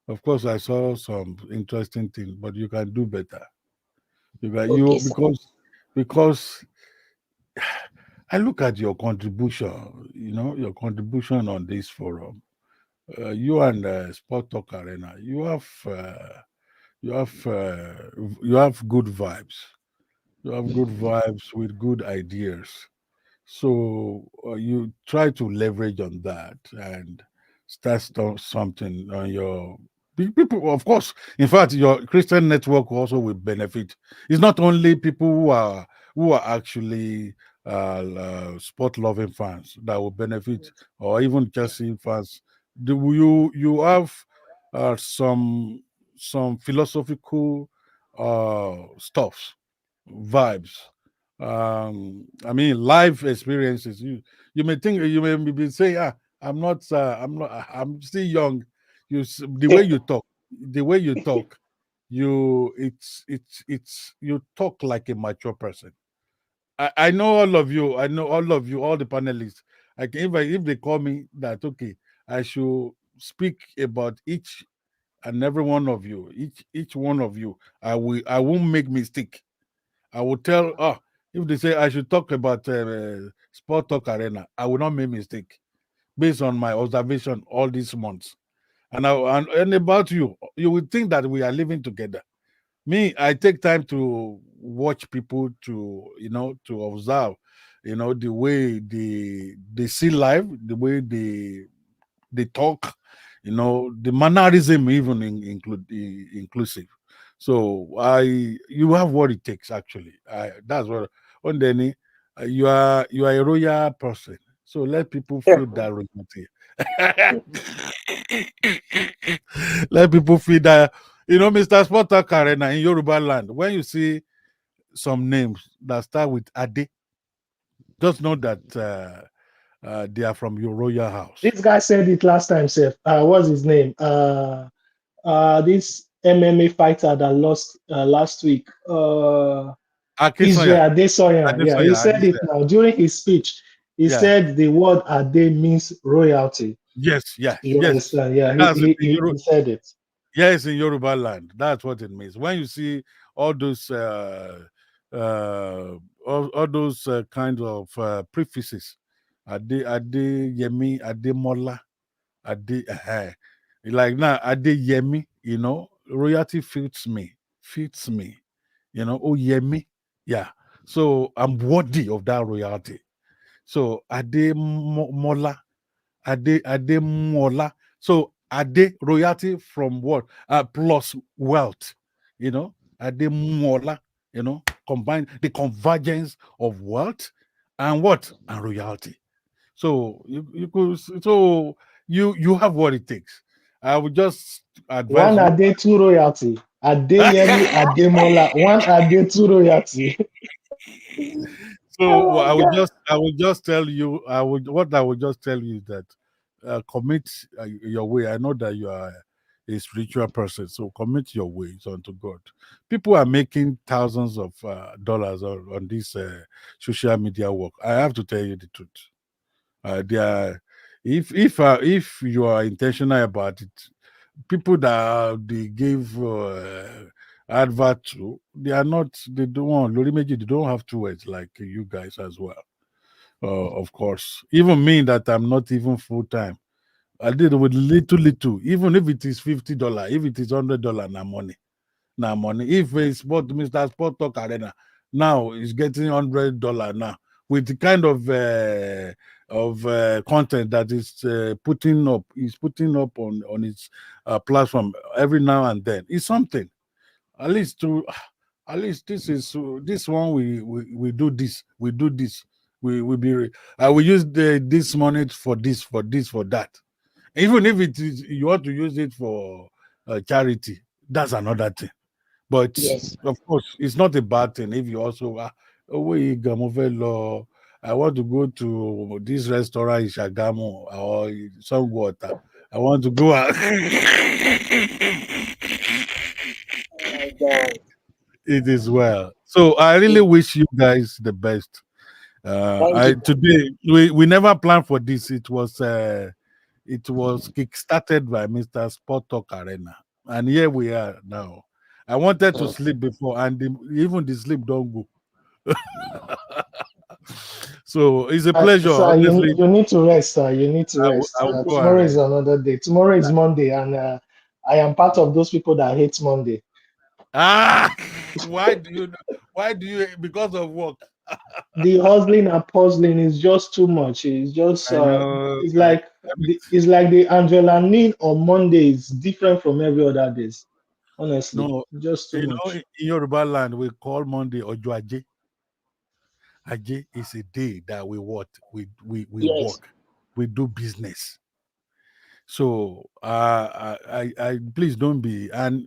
Of course, I saw some interesting things, but you can do better. You Okay, sir. because I look at your contribution. Your contribution on this forum. You and Sport Talk Arena. You have you have good vibes. You have good vibes with good ideas. So you try to leverage on that and something on your people. Of course, in fact, your Christian network also will benefit. It's not only people who are actually sport loving fans that will benefit, or even Chelsea fans. You have some philosophical stuffs, vibes. I mean, life experiences. You may think, you may be saying, I'm still young. The way you talk, it's you talk like a mature person. I know all of you. I know all of you, all the panelists. If they call me that, okay, I should speak about each and every one of you, each one of you. I won't make mistake. I will tell. If they say I should talk about Sport Talk Arena, I will not make mistake based on my observation all these months. And about you, you will think that we are living together. Me, I take time to watch people, to observe, the way they see life, the way they talk, the mannerism even inclusive. So you have what it takes actually. That's what on Denny, you are a royal person. So let people feel that royalty. Let people feel that, Mr. Sportak Arena in Yoruba land. When you see some names that start with Ade, just know that they are from your royal house. This guy said it last time, Seth. What's his name? This MMA fighter that lost last week. Akinsanya, Israel Adesanya. Yeah, he said it Adesanya. now during his speech. He Yeah. said the word Ade means royalty. Yes, yes, You yes. understand? Yeah, That's it he said it. yes, in Yoruba land. That's what it means. When you see all those all those kinds of prefixes, Ade Yemi, Ade Mola, Ade like now Ade Yemi, royalty fits me, oh Yemi, yeah. So I'm worthy of that royalty. So Ade Mola, Ademola. So Ade royalty from what? Plus wealth. Ademola. Combine the convergence of wealth and what and royalty. So you have what it takes. I would just advise One you. Ade, two royalty. Adeyemi Ademola. One Ade, two royalty. So I will just tell you I would just tell you that commit your way. I know that a spiritual person. So commit your ways unto God. People are making thousands of dollars on this social media work. I have to tell you the truth. They are, if you are intentional about it, people that they give advert to, they are not. They don't want Lori Meji. They don't have two words like you guys as well. Of course, even me that I'm not even full time. I did with little, little. Even if it is $50, if it is $100, na money, na money. If it's sport, Mr. Sport Talk Arena, now it's getting $100 now with the kind of content that is putting up on its platform every now and then. It's something. At least to at least this is this one we do this, we do this. We be I will use this money for this, for this, for that. Even if it is you want to use it for charity, that's another thing. But Yes. of course, it's not a bad thing if you also oh, I want to go to this restaurant in Shagamu or some water. I want to go out. Oh my God. It is well. So I really It- wish you guys the best. Thank I you. today we never planned for this. It was kick-started by Mr. Sport Talk Arena, and here we are now. I wanted to Mm. sleep before, and even the sleep don't go. So it's a pleasure. Sir, Honestly, you need to rest, sir. You need to I rest. will go Tomorrow is ahead. another day. Tomorrow is Monday, and I am part of those people that hate Monday. Ah, why do you? Why do you? Because of work. The hustling and puzzling is just too much. It's just I know. it's like the Angela Nin on Monday is different from every other days. Honestly, No, just too in much. Yoruba land we call Monday Ojo Aje. Aje is a day that we what we Yes. work, we do business. So I please don't be. And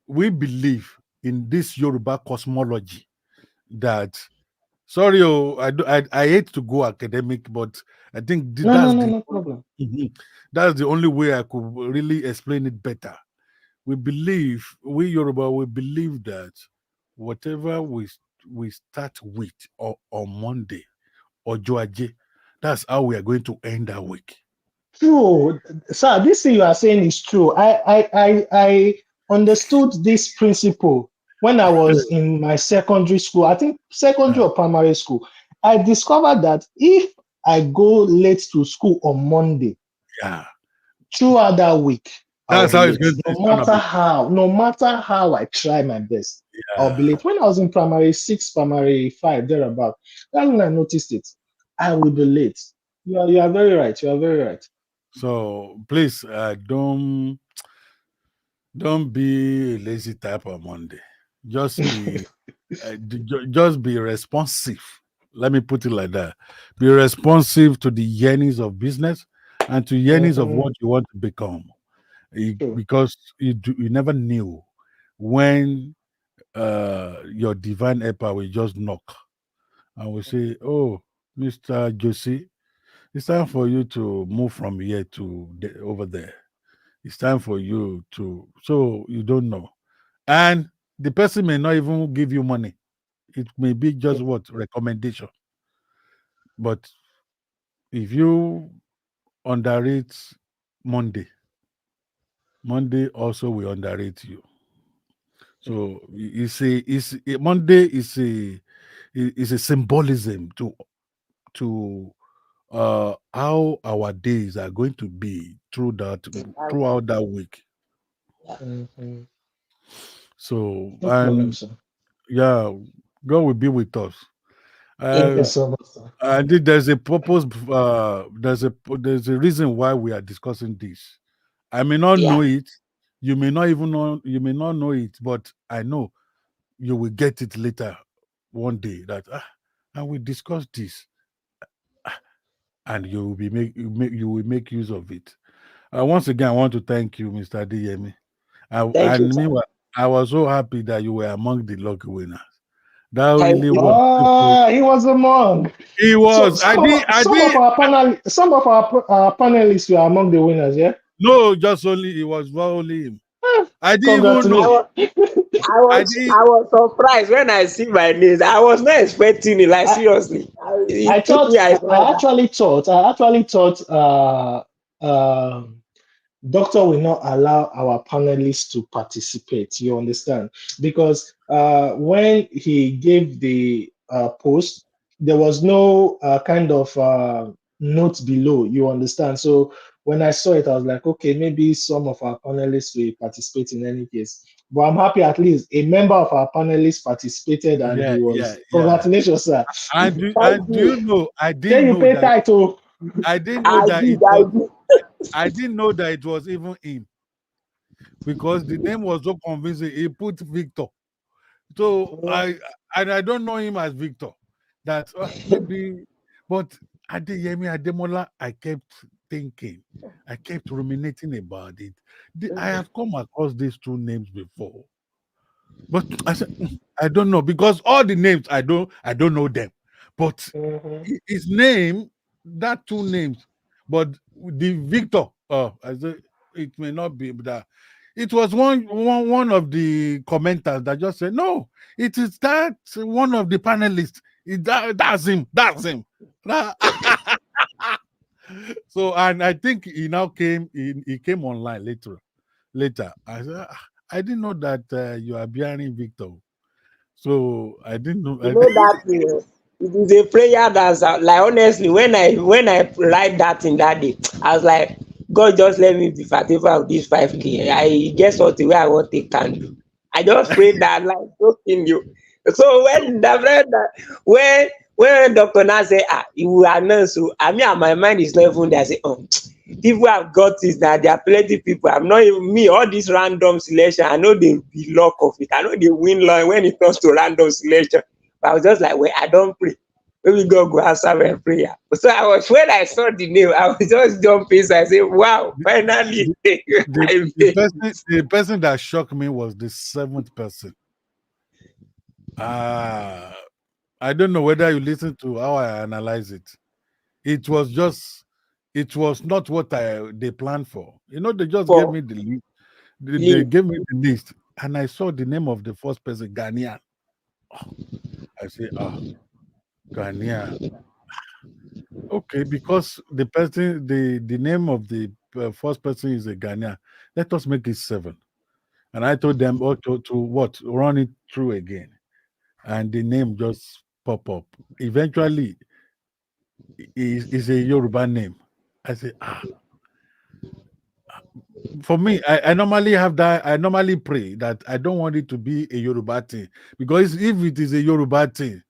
we believe in this Yoruba cosmology that sorry, I hate to go academic, but I think No, no, no, no problem. Mhm. That's the only way I could really explain it better. We Yoruba, we believe that whatever we start with on Monday or Joaje, that's how we are going to end our week. True, sir. This thing you are saying is true. I understood this principle when I was in my secondary school. I think secondary Yeah, or primary school. I discovered that if I go late to school on Monday, yeah. throughout that week, I'll That's be how it's late. going to it's gonna be. No matter how I try my best, I'll be Yeah. late. When I was in primary six, primary five, thereabout, that's when I noticed it. I will be late. You are very right. You are very right. So please don't be a lazy type on Monday. Just be just be responsive. Let me put it like that. Be responsive to the yearnings of business and to yearnings of Mhm. what you want to become. True. Because you never knew when your divine helper will just knock and will say, "Oh, Mr. Josie, it's time for you to move from here to over there. It's time for you to." So you don't know, and the person may not even give you money. It may be just True. what recommendation. But if you underrate Monday, Monday also will underrate you. So Monday is a symbolism to how our days are going to be throughout that week. Mhm. So No problem, and sir. yeah, God will be with us. Amen. Thank you Uh, so much, sir. I think there's a purpose. There's a reason why we are discussing this. I may not Yeah. know it. You may not even know. You may not know it, but I know you will get it later one day. And we discuss this, and you will make use of it. Once again, I want to thank you, Mr. DME. Thank you, And sir. meanwhile, I was so happy that you were among the lucky winners. That Thank really you. was. He was among. He So was. I did. I some of did. our panelists were among the winners. Yeah. No, just only it was only him. I didn't even I know. Congratulations. was, I I was, didn't. I was surprised when I see my names. I was not expecting it. Like I, seriously, I it took thought me. I I surprised. actually thought doctor will not allow our panelists to participate. You understand? Because when he gave the post, there was no kind of note below. You understand? So when I saw it, I was like, okay, maybe some of our panelists will participate in any case. But I'm happy at least a member of our panelists participated and Yeah, he yeah, was. yeah. Congratulations, sir. Thank And do you you. know? Then you pay title. I didn't know I that did. it I was. did. I didn't know that it was even him because the name was so convincing. He put Victor. So I don't know him as Victor. That maybe, but Adeyemi Ademola, I kept thinking, I kept ruminating about it. I have come across these two names before, but I said I don't know because all the names I don't know them, but Mhm. his name, that two names, but the Victor, I said it may not be that. It was one of the commenters that just said, "No, it is that one of the panelists. That's him. That's him." So, and I think he now came. He came online later. I said, I didn't know that you are bearing Victor. So I didn't know. You know that it is a prayer that's like honestly when I write that in that day, I was like, God just let me be partaker of this 5K. I guess what the way I want they can do. I just prayed that like joking you. So when the friend when Dr. Na say he will announce, so I mean and my mind is not even there. I say people have got it now. There are plenty people. I'm not even me. All this random selection, I know they be luck of it. I know they win line when it comes to random selection. But I was just like, well, I don't pray. Maybe God go answer my prayer. So I was when I saw the name, I was just jumping. So I said, wow, finally the, I the made person it. the person that shocked me was the seventh person. Ah, I don't know whether you listen to how I analyze it. It was just, it was not what they planned for. They just gave For me the list. They leave. gave me the list, and I saw the name of the first person, Ghanaian. I say, Ghanaian. Okay, because the name of the first person is a Ghanaian. Let us make it seven. And I told them, to what? Run it through again. And the name just pop up. Eventually, is a Yoruba name. I say, for me, I normally have that. I normally pray that I don't want it to be a Yoruba thing because if it is a Yoruba thing,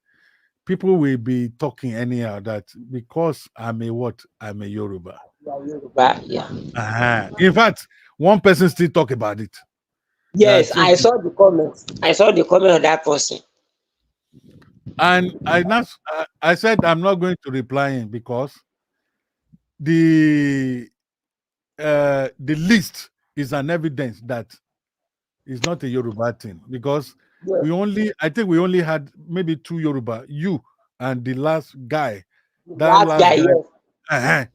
people will be talking anyhow. That because I'm a what? I'm a Yoruba. But yeah. In fact, one person still talk about it. That Yes, so, I saw the comments. I saw the comment of that person. and I said I'm not going to reply him because the the list is an evidence that it's not a Yoruba thing because Yeah. I think we only had maybe two Yoruba, you and the last guy. That That last guy, guy, yes. uh-huh,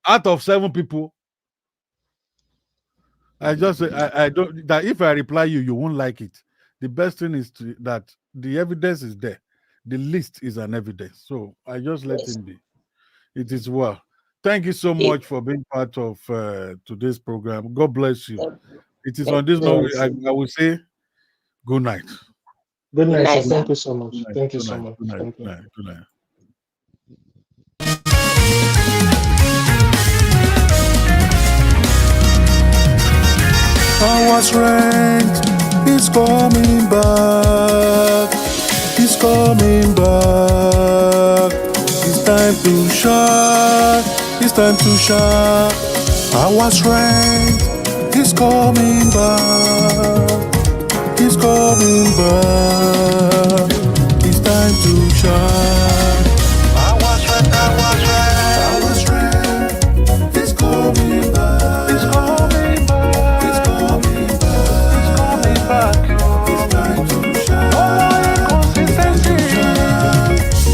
out of seven people, I just say I don't that if I reply you, you won't like it. The best thing is that the evidence is there. The list is an evidence. So I just let Yes. him be. It is well. Thank you so It, much for being part of today's program. God bless you. thank It is on thank you this so note much. I will say good night. Good Good night, sir. night, Thank sir. you so Good much. night. Thank you Good so night. much. Good night. Thank Good you. night. Good night. Our strength is coming back. It's coming back. It's time to shine. It's time to shine. Our strength is coming back. It's coming back. It's time to shine. Our strength is coming back. It's coming back. It's coming back. It's coming back. It's time to shine. No more inconsistency.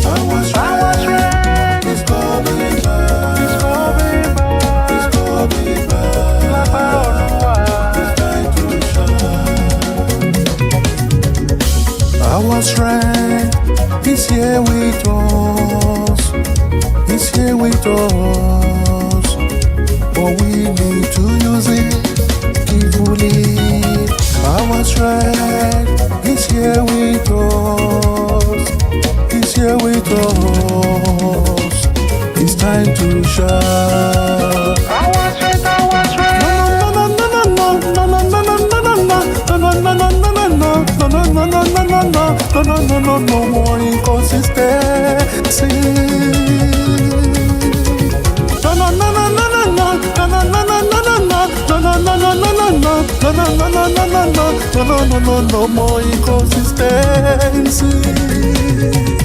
Our strength is coming back. It's coming back. It's coming back. here with us. He's here with us. But we need to use it carefully. Our strength is here with us. He's here with us. It's time to shine. Our strength, our strength. No more inconsistency. No more inconsistency.